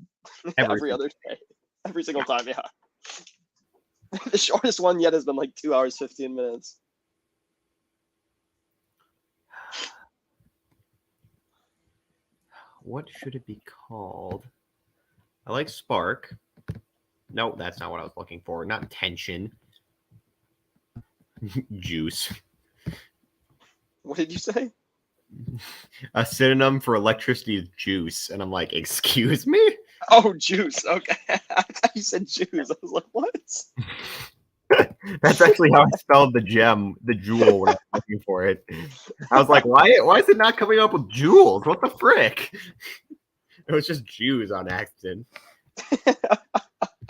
every other day, every single time? Yeah. The shortest one yet has been like 2 hours 15 minutes. What should it be called? I like Spark. No, that's not what I was looking for. Not Tension. Juice. What did you say? A synonym for electricity is juice. And I'm like, excuse me? Oh, juice. Okay. I thought you said juice. I was like, what? That's actually how I spelled the gem, the jewel, when I was looking for it. I was like, why is it not coming up with jewels? What the frick? It was just Jews on accident.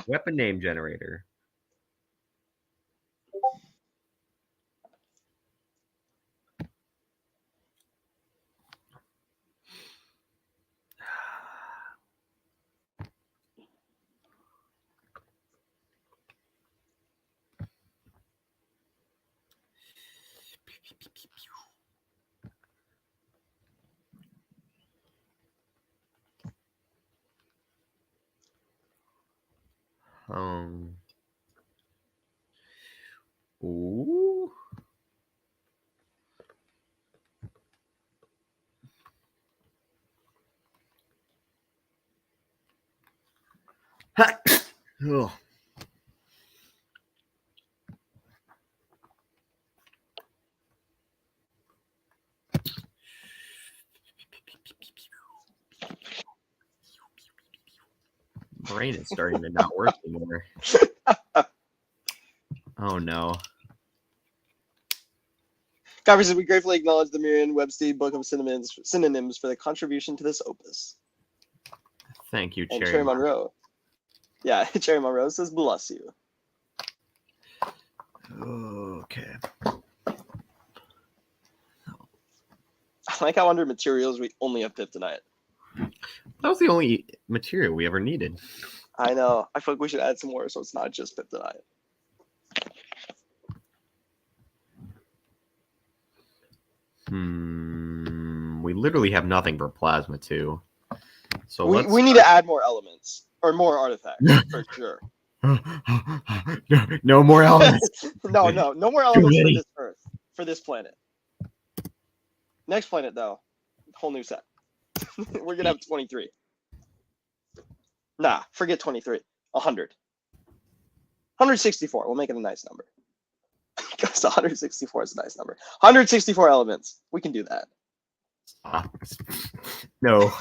Weapon name generator. Ooh. Ugh. Brain is starting to not work anymore. Oh no. Conversely, we gratefully acknowledge the Merriam-Webster Book of Synonyms for the contribution to this opus. Thank you, And Cherry. Cherry Monroe. Yeah, Cherry Monroe says, bless you. Okay. I like how under materials we only have Kryptonite. That was the only material we ever needed. I know. I feel like we should add some more so it's not just Kryptonite. We literally have nothing for plasma too. So We need to add more elements or more artifacts for sure. No more elements. No more elements for this Earth, for this planet. Next planet though, whole new set. We're gonna have 23. Nah, forget 23. 100. 164. We'll make it a nice number. Because 164 is a nice number. 164 elements. We can do that. Stop. No.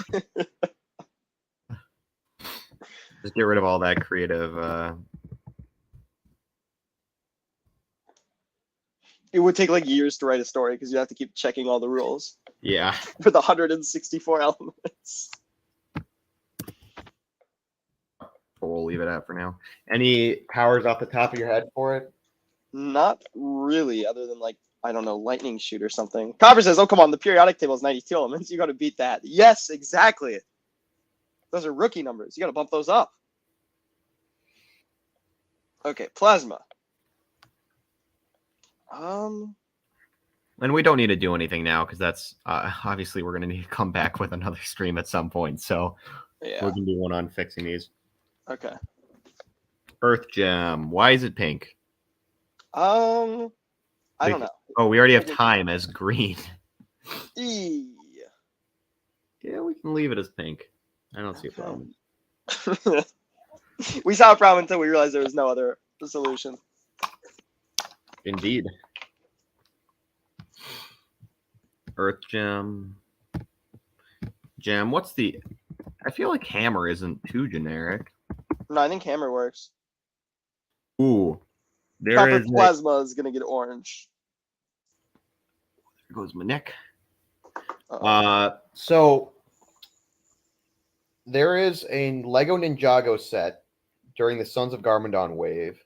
Just get rid of all that creative. It would take like years to write a story because you have to keep checking all the rules Yeah. with 164 elements. We'll leave it at for now. Any powers off the top of your head for it? Not really, other than like, I don't know, lightning shoot or something. Copper says, oh, come on, the periodic table is 92 elements. You got to beat that. Yes, exactly. Those are rookie numbers. You got to bump those up. Okay, plasma. And we don't need to do anything now because that's obviously we're going to need to come back with another stream at some point. So Yeah. we can do one on fixing these. Okay. Earth gem. Why is it pink? I don't know. Oh, we already have time as green. E. Yeah, we can leave it as pink. I don't see a problem. We saw a problem until we realized there was no other solution. Indeed. Earth gem. Gem. What's the? I feel like hammer isn't too generic. No, I think hammer works. Ooh, there Copper is. plasma is gonna get orange. There goes my neck. Uh-oh. So there is a Lego Ninjago set during the Sons of Garmadon wave.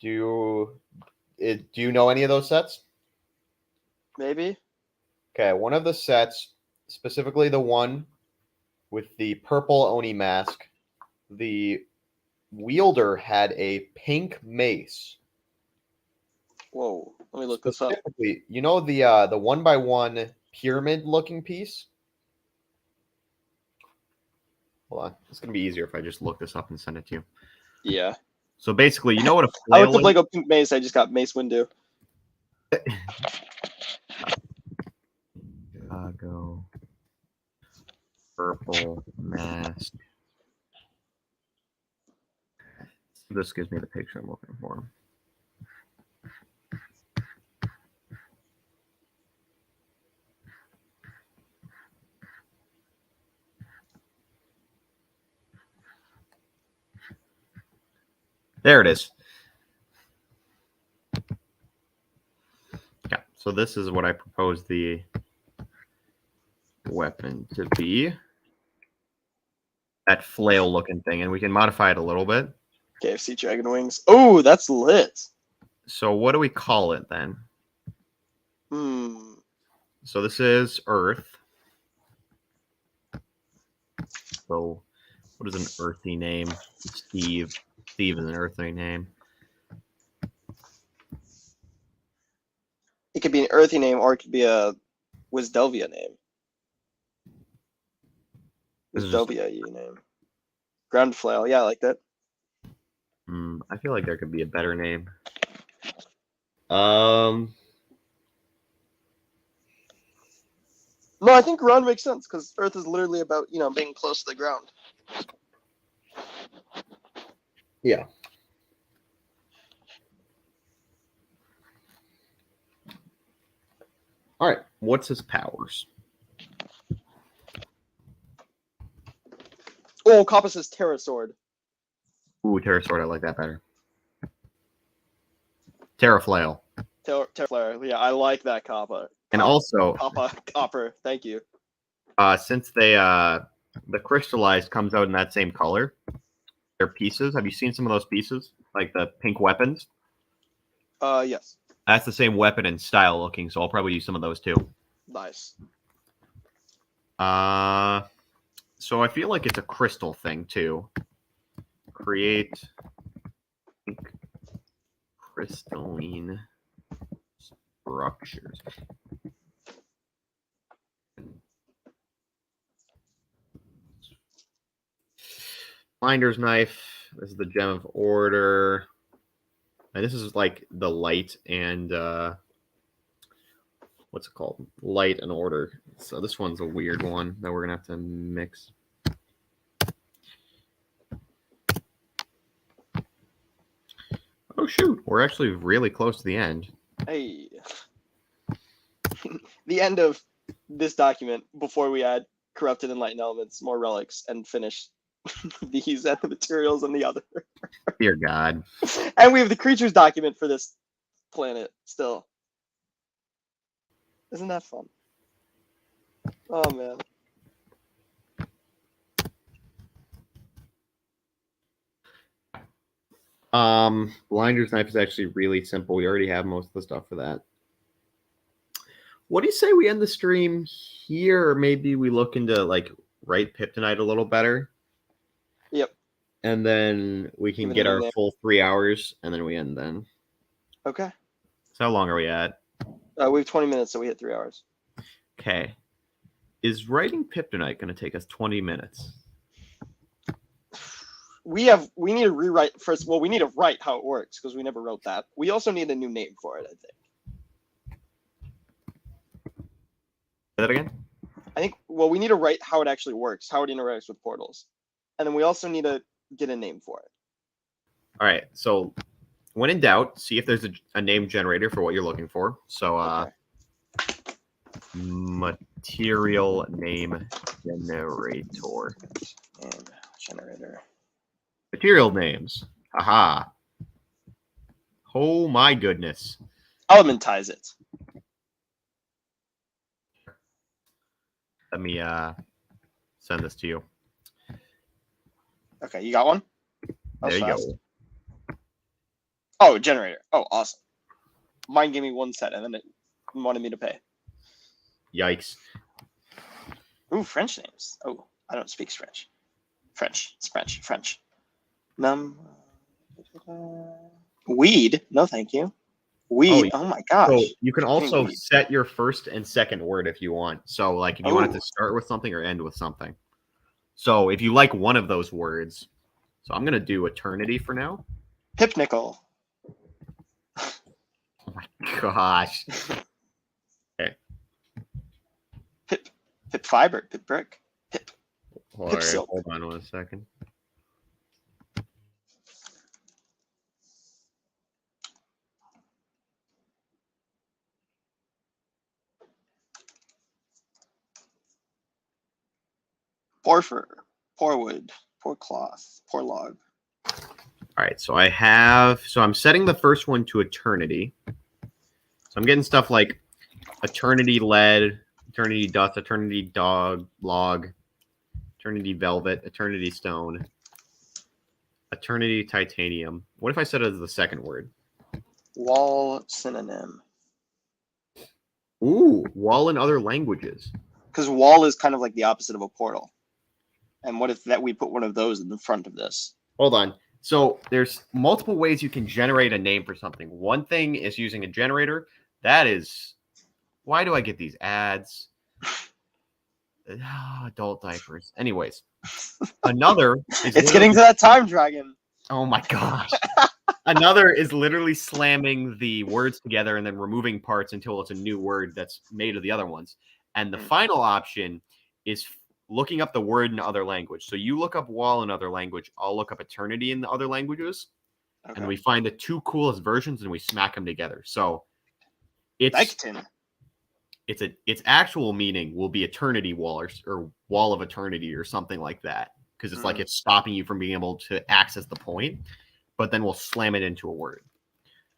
Do you know any of those sets? Maybe. Okay, one of the sets, specifically the one with the purple Oni mask, the wielder had a pink mace. Whoa. Let me look this up. Specifically, you know the 1x1 pyramid looking piece? Hold on. It's going to be easier if I just look this up and send it to you. Yeah. So basically, you know what a I flail looked up is? Lego Pink Mace. I just got Mace Windu. Chicago purple mask. This gives me the picture I'm looking for. There it is. Yeah, so this is what I propose the weapon to be. That flail looking thing, and we can modify it a little bit. KFC Dragon Wings. Oh, that's lit. So what do we call it then? So this is Earth. So what is an earthy name? Steve. Steve is an earthy name. It could be an earthy name or it could be a Wisdelvia name. This is just- Wisdelvia name. Ground Flail. Yeah, I like that. I feel like there could be a better name. Um, No, I think ground makes sense because Earth is literally about, being close to the ground. yeah. All right. What's his powers? Oh, Coppa says Terra Sword. Ooh, Terra Sword. I like that better. Terra Flail. Terra Flare. Yeah, I like that Coppa. And also, Copper. Thank you. since they the crystallized comes out in that same color, they're pieces. Have you seen some of those pieces? Like the pink weapons? Yes. That's the same weapon and style looking, so I'll probably use some of those too. Nice. So I feel like it's a crystal thing too. Create crystalline structures. Finder's knife. This is the gem of order. And this is like the light and what's it called? Light and order. So this one's a weird one that we're gonna have to mix. Oh shoot, we're actually really close to the end. Hey. The end of this document before we add corrupted enlightened elements, more relics, and finish these and the materials and the other. Dear God. And we have the creatures document for this planet still. Isn't that fun? Oh man. Blinder's knife is actually really simple. We already have most of the stuff for that. What do you say we end the stream here? Or maybe we look into like write Piptonite a little better. Yep. And then we can Give it get a our name. full 3 hours, and then we end then. Okay. So how long are we at? We have 20 minutes, so we hit 3 hours. Okay. Is writing Piptonite going to take us 20 minutes? We need to rewrite first. Well, we need to write how it works because we never wrote that. We also need a new name for it, I think. Say that again? Well, we need to write how it actually works, how it interacts with portals. And then we also need to get a name for it. All right. So when in doubt, see if there's a name generator for what you're looking for. So Okay. material name generator. Name generator. Material names. Aha. Oh my goodness. Elementize it. Let me send this to you. Okay, you got one? That was There you fast. go. Oh, generator. Oh, awesome. Mine gave me one set and then it wanted me to pay. Yikes. Ooh, French names. Oh, I don't speak French. French. It's French. French. Weed. No, thank you. Weed. Oh, my gosh. So you can Give me also weed. set your first and second word if you want. So like if you want it to start with something or end with something. So if you like one of those words, so I'm gonna do eternity for now. Pipnickel. Oh my gosh. Pip fiber. Pip brick. Pip. All right, silk. hold on 1 second. Porphyr. Pour wood. Pour cloth. Pour log. All right, so I'm setting the first one to eternity. So I'm getting stuff like eternity lead, eternity dust, eternity dog, log, eternity velvet, eternity stone, eternity titanium. What if I said it as the second word? Wall synonym. Ooh, wall in other languages. Because wall is kind of like the opposite of a portal. And what if that we put one of those in the front of this? Hold on. So there's multiple ways you can generate a name for something. One thing is using a generator. That is, why do I get these ads? Adult diapers. Anyways, another is It's getting to that time, Dragon. oh my gosh. Another is literally slamming the words together and then removing parts until it's a new word that's made of the other ones. And the final option is looking up the word in other language. So you look up wall in other language, I'll look up eternity in the other languages, Okay. and we find the two coolest versions and we smack them together. So it's Lectin. its actual meaning will be eternity wall or wall of eternity or something like that, because it's like it's stopping you from being able to access the point, but then we'll slam it into a word.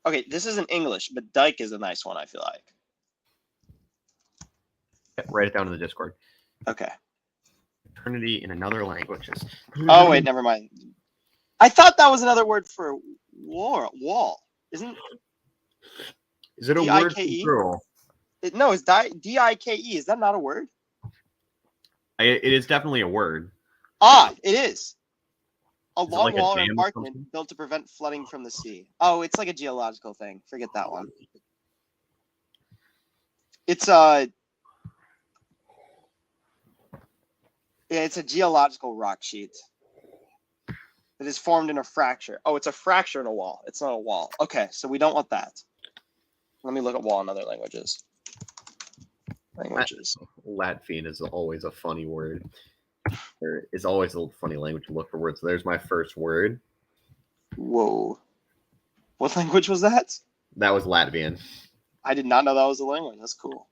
Okay, this isn't English, but Dyke is a nice one, I feel like. Write it down in the Discord. Okay. Eternity in another language. Oh, wait, never mind. I thought that was another word for wall. Isn't Is it a word for D-I-K-E? girl? it? No, it's D-I-K-E. Is that not a word? It is definitely a word. Ah, it is. A Is it long like a wall or dam or embankment something? built to prevent flooding from the sea. Oh, it's like a geological thing. Forget that one. It's it's a geological rock sheet that is formed in a fracture. Oh, it's a fracture in a wall. It's not a wall. Okay, so we don't want that. Let me look at wall in other languages. Latvian is always a funny word. There is always a funny language to look for words. So there's my first word. Whoa. What language was that? That was Latvian. I did not know that was a language. That's cool.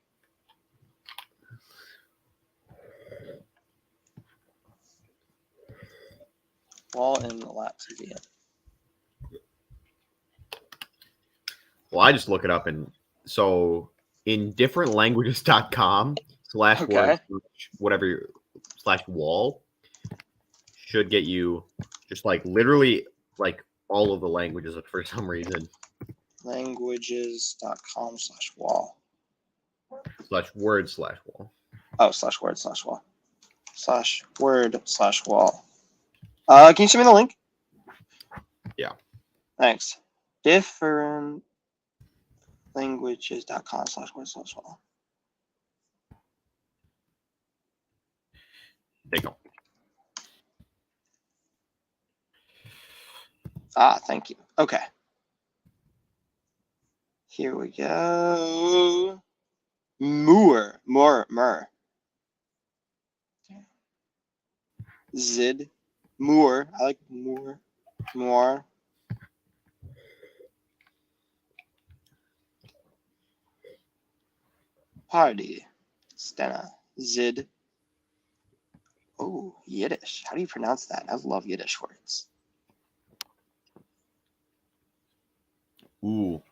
Wall in Latvia. Well, I just look it up, and so in differentlanguages.com / Okay. word whatever / wall should get you just like literally like all of the languages for some reason Languages.com/wall. /word /wall. Oh, /word/wall. /word/wall. Can you send me the link? Yeah. Thanks. Differentlanguages.com/word/wall. There you go. Thank you. Okay. Here we go. Moor. Zid. Moor. I like Moor. More. Party. Stena. Zid. Oh, Yiddish. How do you pronounce that? I love Yiddish words. Ooh.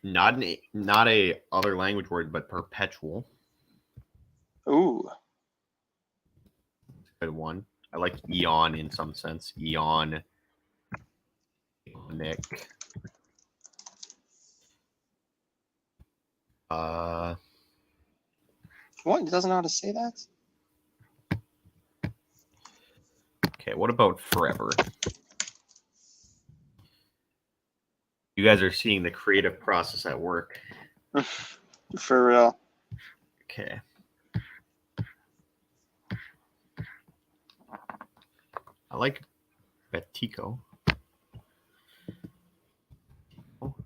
Not a other language word, but perpetual. Ooh. Good one. I like eon in some sense. Eon. Nick. What? He doesn't know how to say that? Okay, what about forever? You guys are seeing the creative process at work. For real. Okay. I like Betico.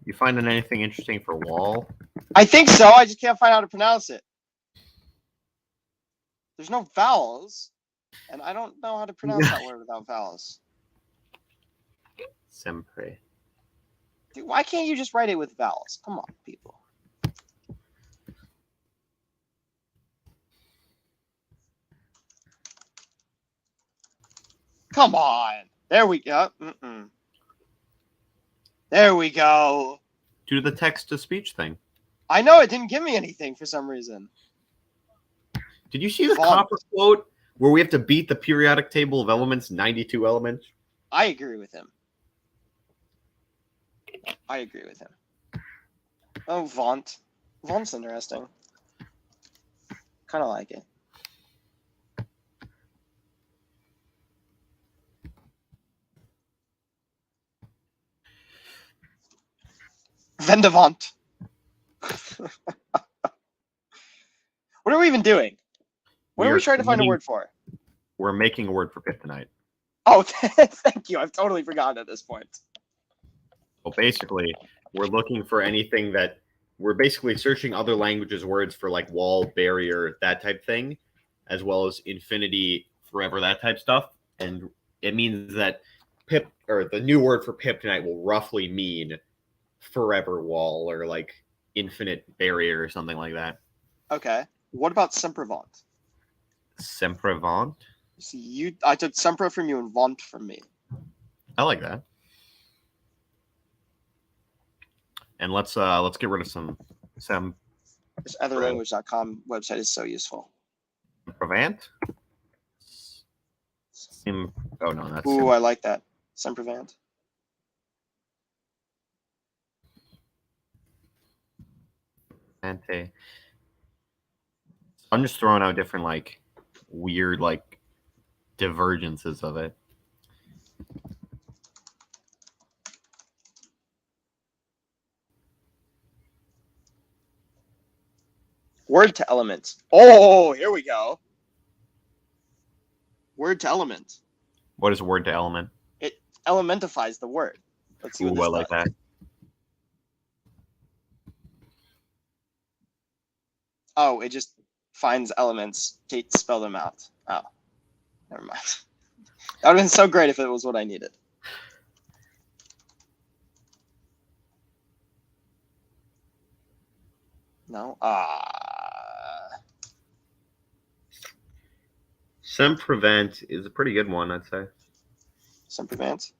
You finding anything interesting for wall? I think so. I just can't find out how to pronounce it. There's no vowels, and I don't know how to pronounce that word without vowels. Sempre. Dude, why can't you just write it with vowels? Come on, people. Come on. There we go. There we go. Do the text to speech thing. I know it didn't give me anything for some reason. Did you see the Font. Copper quote where we have to beat the periodic table of elements, 92 elements? I agree with him. Oh, Vaunt. Vaunt's interesting. Kind of like it. Vendavant. What are we even doing? What are we trying to find a word for? We're making a word for kryptonite. Oh, thank you. I've totally forgotten at this point. So basically, we're looking for anything that we're basically searching other languages words for like wall, barrier, that type thing, as well as infinity, forever, that type stuff. And it means that the new word for kryptonite will roughly mean forever wall or like infinite barrier or something like that. Okay. What about Sempervant? Sempervant? See, I took Sempra from you and Vaunt from me. I like that. And let's get rid of some This otherlanguage.com website is so useful. Sempervant. Oh no, that's Ooh, I like that. Sempervant. Ante. I'm just throwing out different like weird like divergences of it. Word to element. Oh, here we go. Word to element. What is word to element? It elementifies the word. Let's see what Ooh, this I like does. that. Oh, it just finds elements to spell them out. Oh, never mind. That would have been so great if it was what I needed. No. Semprevent is a pretty good one, I'd say. Semprevant.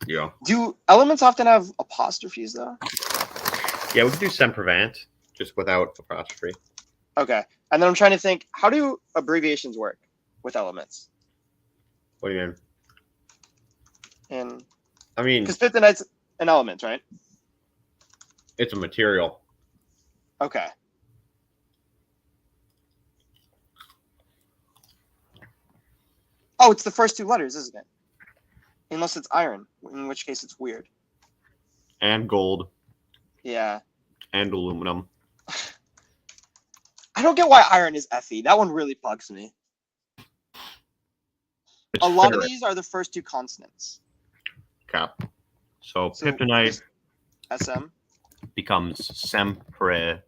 Yeah. Do elements often have apostrophes though? Yeah, we could do Semprevant just without apostrophe. Okay. And then I'm trying to think, how do abbreviations work with elements? What do you mean? And I mean, because kryptonite's an element, right? it's a material. Okay. Oh, it's the first two letters, isn't it? Unless it's iron, in which case it's weird. And gold. Yeah. And aluminum. I don't get why iron is Fe. That one really bugs me. It's A lot of ferrous. these are the first two consonants. Cap. So, So Kryptonite just SM. becomes Semprevent.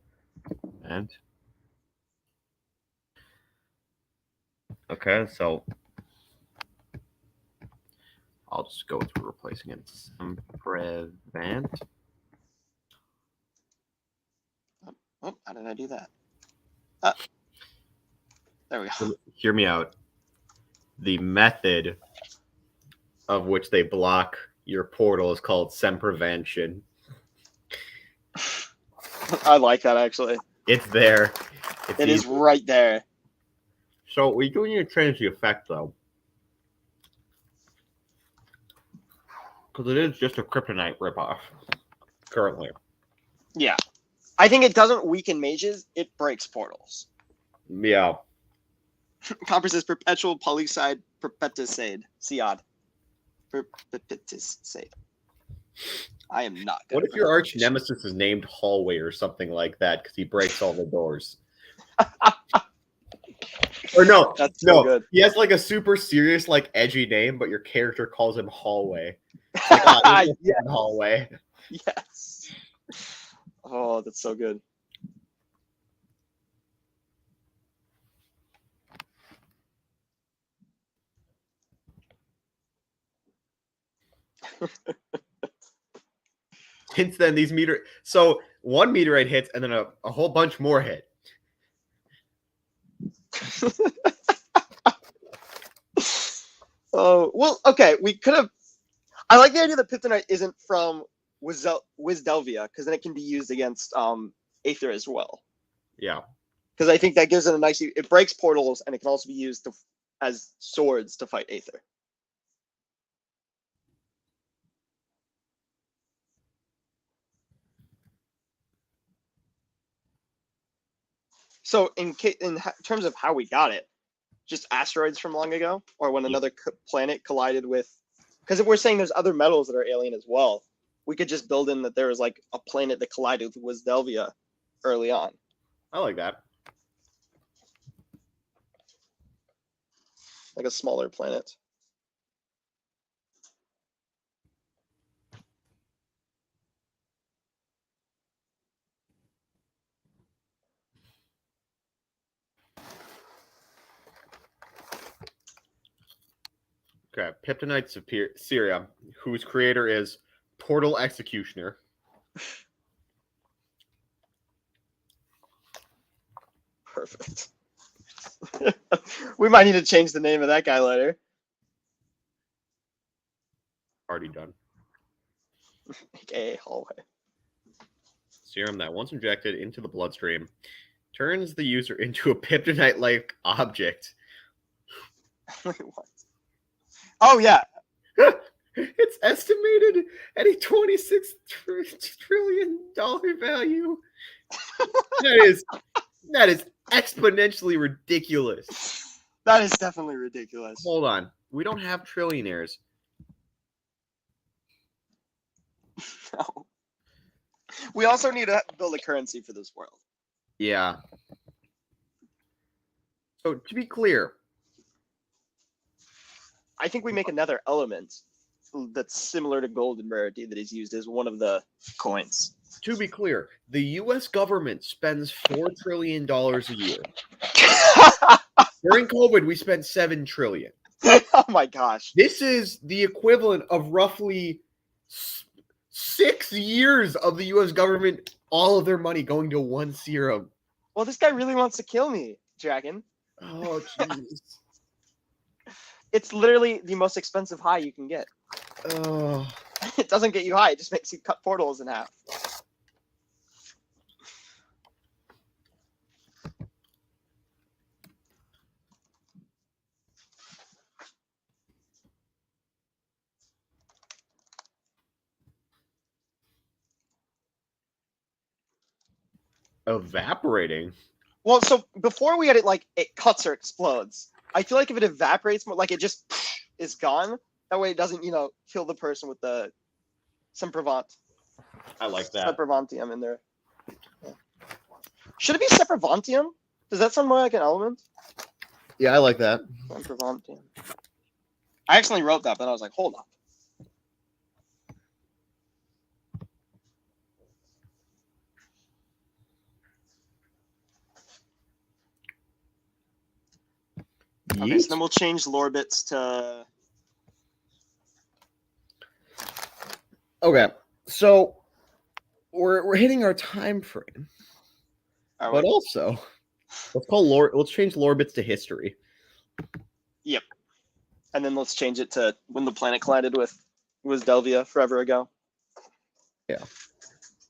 Okay, so I'll just go through replacing it. Semprevent. Oh, how did I do that? There we go. Hear me out. The method of which they block your portal is called Semprevention. I like that actually. It's there. It's It is easy. right there. So we do need to change the effect though. Because it is just a kryptonite ripoff currently. Yeah. I think it doesn't weaken mages, it breaks portals. Yeah. Copper says perpetual polyside perpetucide. Siad. Perpetuicide. I am not good. What at if your arch pronunciation. nemesis is named Hallway or something like that because he breaks all the doors? Or no, That's so no, good. he has like a super serious, like edgy name, but your character calls him Hallway. Like, ah, this is Yeah. Hallway. Yes. Oh, that's so good. Since then, these so one meteorite hits and then a whole bunch more hit. Oh, well, okay. We could have. I like the idea that Pythonite isn't from Wisdelvia, because then it can be used against Aether as well. Yeah. Because I think that gives it a nice. It breaks portals, and it can also be used as swords to fight Aether. So, in terms of how we got it, just asteroids from long ago, or when another planet collided with. Because if we're saying there's other metals that are alien as well, we could just build in that there was like a planet that collided with Wisdelvia early on. I like that. Like a smaller planet. Okay. Pyptonite Syria, whose creator is Portal Executioner. Perfect. We might need to change the name of that guy later. Already done. AKA Hallway. Serum that once injected into the bloodstream turns the user into a Pyptonite-like object. Wait, what? Oh, yeah. It's estimated at a $26 trillion value. That is exponentially ridiculous. That is definitely ridiculous. Hold on. We don't have trillionaires. No. We also need to build a currency for this world. Yeah. So to be clear, I think we make another element that's similar to gold in rarity that is used as one of the coins. the U.S. government spends $4 trillion a year. During COVID, we spent $7 trillion. Oh my gosh. This is the equivalent of roughly 6 years of the U.S. government, all of their money going to one serum. Well, this guy really wants to kill me, Dragon. Oh, jeez. It's literally the most expensive high you can get. Oh. It doesn't get you high. It just makes you cut portals in half. Evaporating. Well, so before we had it like it cuts or explodes. I feel like if it evaporates more, like it just is gone. That way it doesn't, kill the person with the Sempervant. I like that. Sempervantium in there. Yeah. Should it be Sempervantium? Does that sound more like an element? Yeah, I like that. Sempervantium. I accidentally wrote that, but I was like, hold up. Okay, so then we'll change lore bits to. Okay, so we're hitting our time frame, Are but we? also let's call lore. Let's change lore bits to history. And then let's change it to when the planet collided with Delvia forever ago. And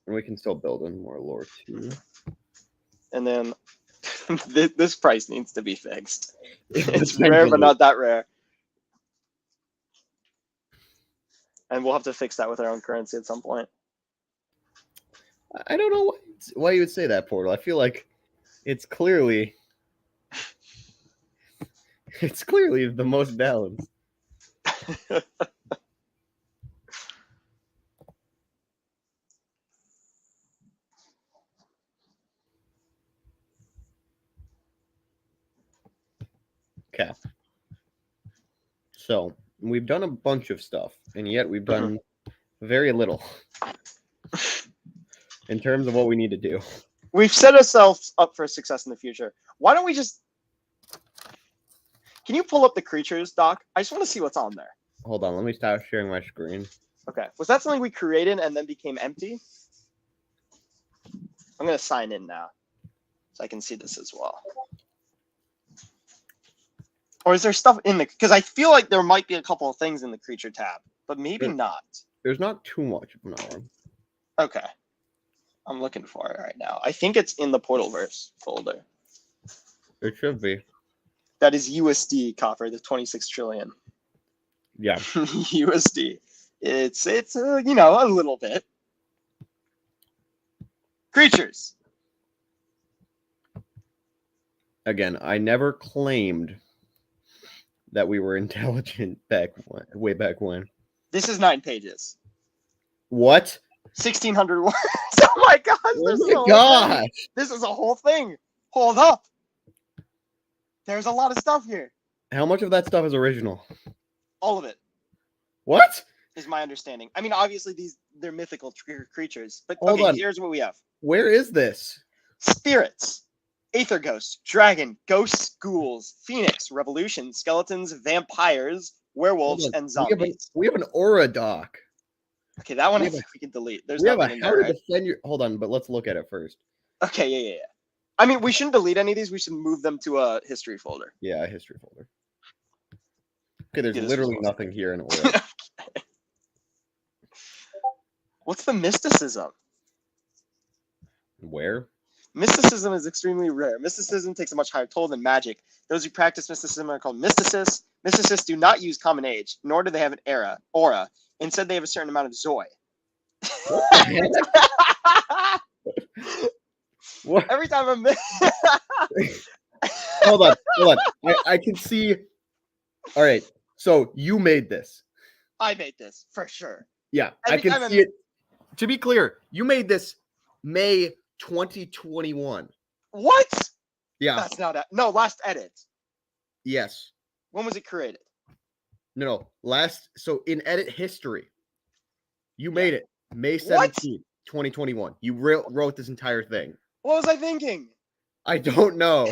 we can still build in more lore too. And then this price needs to be fixed. It's Potentially. rare, but not that rare. And we'll have to fix that with our own currency at some point. I don't know why you would say that, Portal. I feel like it's clearly the most balanced. Okay. So we've done a bunch of stuff, and yet we've done very little in terms of what we need to do. We've set ourselves up for success in the future. Why don't we just... Can you pull up the creatures, Doc? I just want to see what's on there. Hold on, let me stop sharing my screen. Okay. Was that something we created and then became empty? I'm going to sign in now so I can see this as well. Or is there stuff in the... Because I feel like there might be a couple of things in the creature tab, but maybe not. There's not too much of an arm. Okay. I'm looking for it right now. I think it's in the Portalverse folder. It should be. That is USD, Copper, the 26 trillion. Yeah. USD. It's a little bit. Creatures. Again, I never claimed that we were intelligent way back when. This is 9 pages. What? 1,600 words. Oh my gosh. Oh my gosh. This is a whole thing. Hold up. There's a lot of stuff here. How much of that stuff is original? All of it What? is my understanding. I mean, obviously they're mythical creatures, but Hold on. Here's what we have. Where is this? Spirits, Aether Ghost, Dragon, Ghosts, Ghouls, Phoenix, Revolution, Skeletons, Vampires, Werewolves, Hold on. and Zombies. We have an aura doc. Okay, that one we I have think we can delete. There's We have a nothing in how there, to right? defend your. Hold on, but let's look at it first. Okay, yeah. I mean, we shouldn't delete any of these. We should move them to a history folder. Yeah, a history folder. Okay, there's Yeah, this literally was nothing here in aura. What's the mysticism? Where? Mysticism is extremely rare. Mysticism takes a much higher toll than magic. Those who practice mysticism are called mysticists. Mysticists do not use common age, nor do they have an aura. Instead, they have a certain amount of Zoe. What? Every time I'm... Hold on. I can see. All right, so you made this. I made this, for sure. Yeah, I Every can time see it. To be clear, you made this May 2021. What? Yeah. That's not it. No, last edit. Yes. When was it created? No. So in edit history, you made it May What? 17th, 2021. You wrote this entire thing. What was I thinking? I don't know.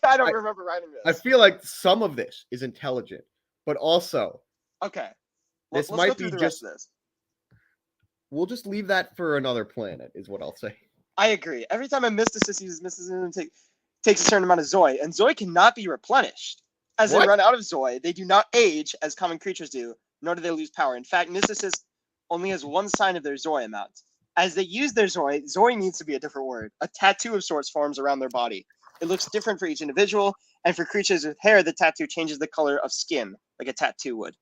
I don't remember writing I this. feel like some of this is intelligent, but also Okay. This Let's might go through be the rest just- of this. we'll just leave that for another planet, is what I'll say. I agree. Every time a Mysticist uses Mysticism, takes a certain amount of Zoe, and Zoe cannot be replenished. As What? they run out of Zoe, they do not age as common creatures do, nor do they lose power. In fact, Mysticist only has one sign of their Zoe amount. As they use their Zoe needs to be a different word. A tattoo of sorts forms around their body. It looks different for each individual, and for creatures with hair, the tattoo changes the color of skin, like a tattoo would.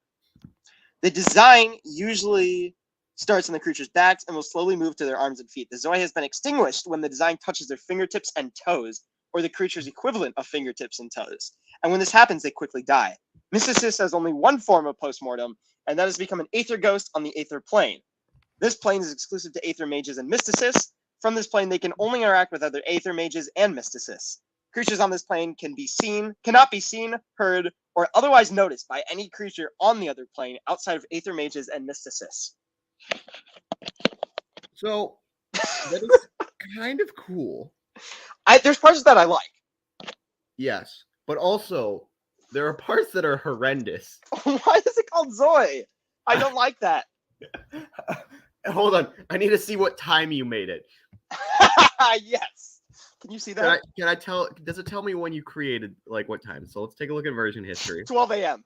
The design usually starts on the creature's backs and will slowly move to their arms and feet. The Zoe has been extinguished when the design touches their fingertips and toes, or the creature's equivalent of fingertips and toes. And when this happens, they quickly die. Mysticist has only one form of postmortem, and that is become an Aether Ghost on the Aether Plane. This plane is exclusive to Aether Mages and Mysticists. From this plane, they can only interact with other Aether Mages and Mysticists. Creatures on this plane cannot be seen, heard, or otherwise noticed by any creature on the other plane outside of Aether Mages and Mysticists. So that is kind of cool. There's parts that I like. Yes, but also there are parts that are horrendous. Why is it called Zoe? I don't like that. Hold on, I need to see what time you made it. Yes. Can you see Can that? I tell? Does it tell me when you created, like, what time? So let's take a look at version history. 12 a.m.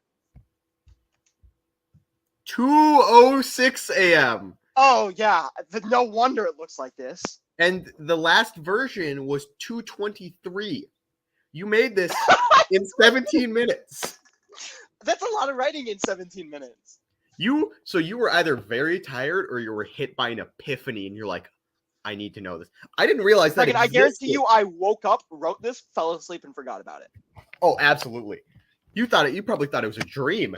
2:06 a.m. Oh, yeah. No wonder it looks like this. And the last version was 2:23. You made this in 17 minutes. That's a lot of writing in 17 minutes. So you were either very tired or you were hit by an epiphany and you're like, I need to know this. I didn't realize that. Like, I guarantee you I woke up, wrote this, fell asleep, and forgot about it. Oh, absolutely. You probably thought it was a dream.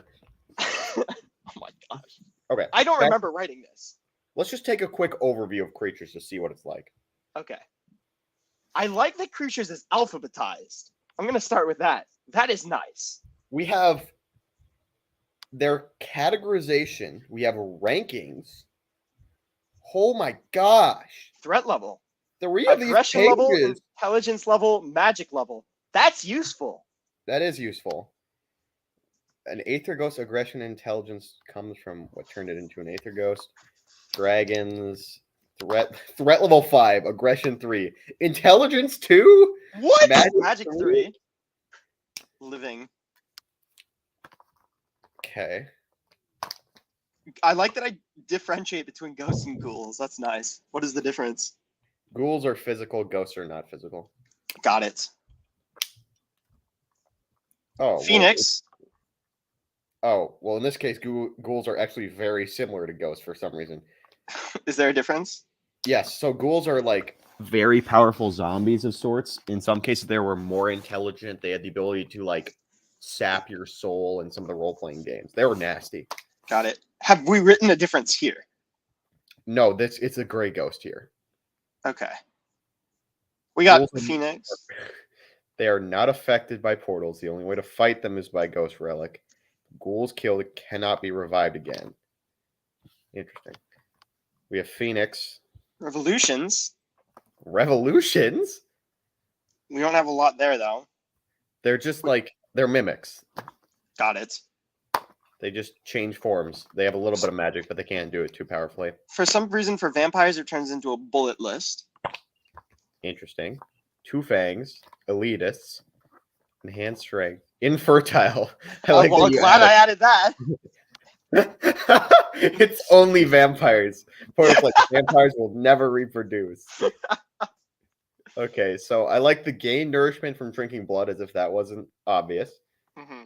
Oh my gosh. Okay. I don't remember writing this. Let's just take a quick overview of creatures to see what it's like. Okay. I like that creatures is alphabetized. I'm going to start with that. That is nice. We have their categorization. We have rankings. Oh my gosh. Threat level. 3 of these Aggression level, pages. intelligence level, magic level. That's useful. That is useful. An Aether Ghost aggression and intelligence comes from what turned it into an Aether Ghost. Dragons, threat level 5, aggression 3, intelligence 2. What? Magic 3. Living. Okay. I like that I differentiate between ghosts and ghouls. That's nice. What is the difference? Ghouls are physical, ghosts are not physical. Got it. Oh, Phoenix. Well, in this case, ghouls are actually very similar to ghosts for some reason. Is there a difference? Yes, so ghouls are like very powerful zombies of sorts. In some cases, they were more intelligent. They had the ability to like sap your soul in some of the role-playing games. They were nasty. Got it. Have we written a difference here? No, it's a gray ghost here. Okay. We got Ghouls are- Phoenix. They are not affected by portals. The only way to fight them is by Ghost Relic. Ghouls killed cannot be revived again. Interesting. We have Phoenix. Revolutions. Revolutions? We don't have a lot there, though. They're just like, they're mimics. Got it. They just change forms. They have a little bit of magic, but they can't do it too powerfully. For some reason, for vampires, it turns into a bullet list. Interesting. Two Fangs, Elitists, Enhanced Strength, Infertile. I like well, that you glad I added that. It's only vampires. Portal's like, vampires will never reproduce. Okay, so I like the gain nourishment from drinking blood, as if that wasn't obvious. Mm-hmm.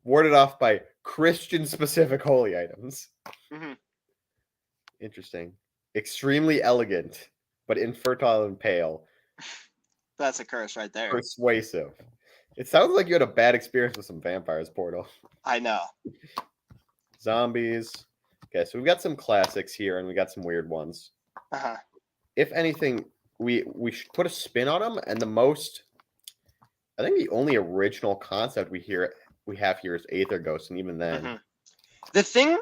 Warded off by Christian-specific holy items. Mm-hmm. Interesting. Extremely elegant, but infertile and pale. That's a curse right there. Persuasive. It sounds like you had a bad experience with some vampires, Portal. I know. Zombies. Okay, so we've got some classics here, and we got some weird ones. Uh-huh. If anything, we should put a spin on them, and I think the only original concept we have here is Aether Ghost, and even then. Mm-hmm. The thing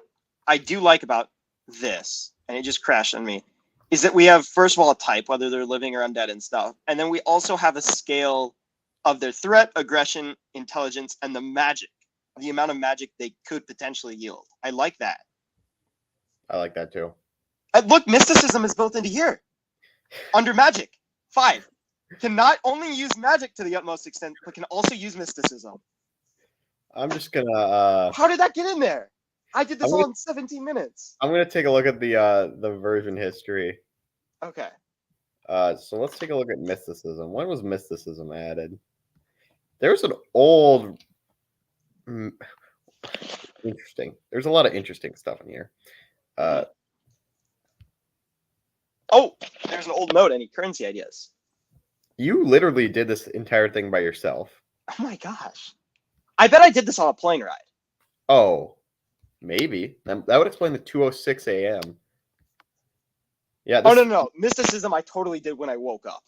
I do like about this, and it just crashed on me, is that we have, first of all, a type, whether they're living or undead and stuff. And then we also have a scale of their threat, aggression, intelligence, and the magic. The amount of magic they could potentially yield. I like that. I like that too. Look, mysticism is built into here. Under magic. 5. Can not only use magic to the utmost extent, but can also use mysticism. I'm just gonna How did that get in there? I did this I'm all gonna- in 17 minutes. I'm gonna take a look at the version history. Okay. So let's take a look at mysticism. When was mysticism added? There's an old interesting. There's a lot of interesting stuff in here. Oh, there's an old note. Any currency ideas? You literally did this entire thing by yourself. Oh my gosh. I bet I did this on a plane ride. Oh, maybe. That would explain the 2:06 a.m. Yeah. Oh, this- no. Mysticism I totally did when I woke up.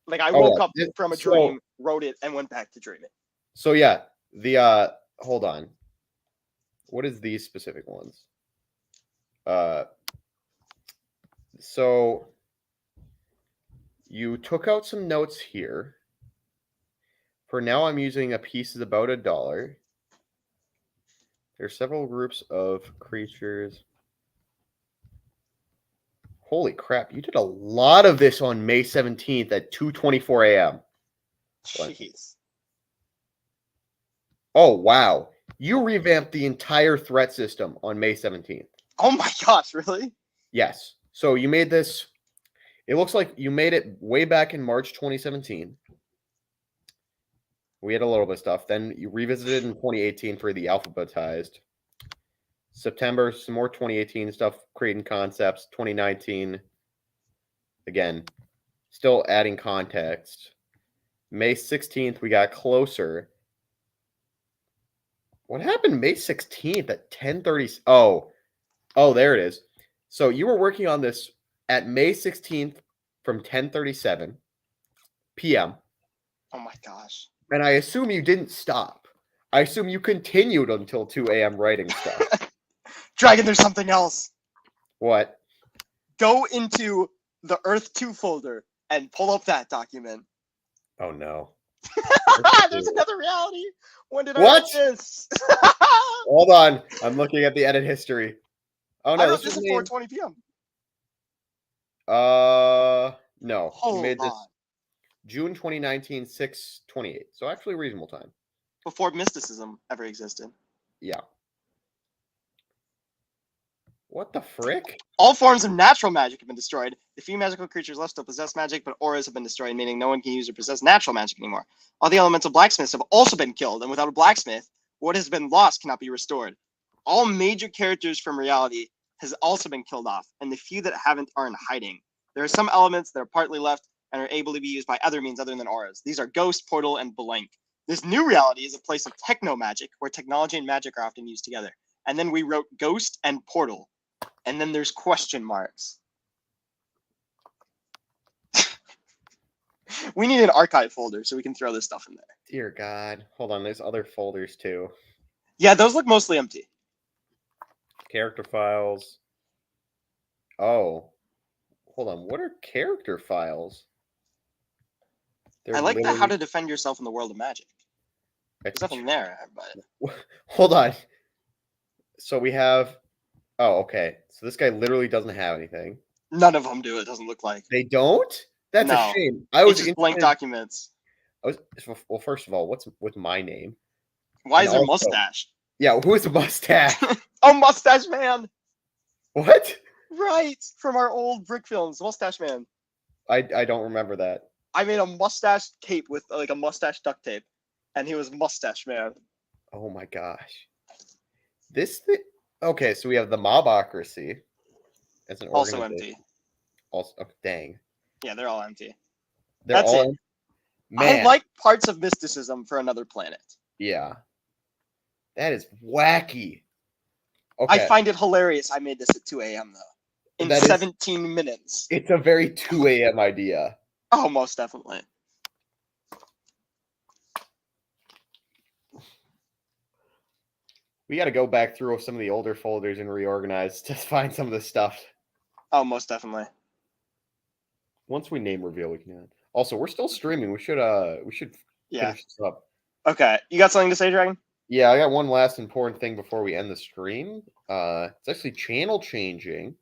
Like, I Oh, woke yeah. up from a So- dream, wrote it, and went back to dreaming. So yeah, the hold on. What is these specific ones? So you took out some notes here. For now, I'm using a piece is about $1. There's several groups of creatures. Holy crap, you did a lot of this on May 17th at 2:24 a.m. What? Jeez. Oh, wow. You revamped the entire threat system on May 17th. Oh my gosh, really? Yes. So you made this. It looks like you made it way back in March 2017. We had a little bit of stuff. Then you revisited in 2018 for the alphabetized. September, some more 2018 stuff, creating concepts. 2019, again, still adding context. May 16th, we got closer. What happened May 16th at 10:30? Oh, there it is. So you were working on this at May 16th from 10:37 p.m. Oh my gosh. And I assume you didn't stop. I assume you continued until 2 a.m. writing stuff. Dragon, there's something else. What? Go into the Earth 2 folder and pull up that document. Oh, no. There's another reality. When did What? I write this? Hold on. I'm looking at the edit history. Oh, I no. wrote This this was at made... 4:20 p.m. No. You Hold made this on. June 2019, 6:28. So actually reasonable time. Before mysticism ever existed. Yeah. What the frick? All forms of natural magic have been destroyed. The few magical creatures left still possess magic, but auras have been destroyed, meaning no one can use or possess natural magic anymore. All the elemental blacksmiths have also been killed, and without a blacksmith, what has been lost cannot be restored. All major characters from reality has also been killed off, and the few that haven't are in hiding. There are some elements that are partly left and are able to be used by other means other than auras. These are Ghost, Portal, and Blank. This new reality is a place of techno magic, where technology and magic are often used together. And then we wrote Ghost and Portal. And then there's question marks. We need an archive folder so we can throw this stuff in there. Dear God. Hold on. There's other folders too. Yeah, those look mostly empty. Character files. Oh. Hold on. What are character files? They're I like the how literally- to defend yourself in the world of magic. There's nothing there, but Hold on. So we have. Oh, okay. So this guy literally doesn't have anything. none of them do. It doesn't look like. They don't? That's No. a shame. I It's was just blank interested- documents. Well, first of all, what's with my name? Why And is there also- mustache? Yeah, who is the mustache? Oh, Mustache Man! What? Right! From our old Brick films, Mustache Man. I don't remember that. I made a mustache cape with like a mustache duct tape, and he was Mustache Man. Oh my gosh. This thing. Okay, so we have the Mobocracy as an Also organization. empty. Also, oh, dang. Yeah, they're all empty. They're That's all. it. Man, I like parts of mysticism for another planet. yeah. That is wacky. Okay. I find it hilarious I made this at 2 a.m. though. In That is- 17 minutes. It's a very 2 a.m. idea. Oh, most definitely. We got to go back through some of the older folders and reorganize to find some of this stuff. Oh, most definitely. Once we name reveal, we can. Also, we're still streaming. We should Yeah. finish this up. Okay. You got something to say, Dragon? Yeah, I got one last important thing before we end the stream. It's actually channel changing.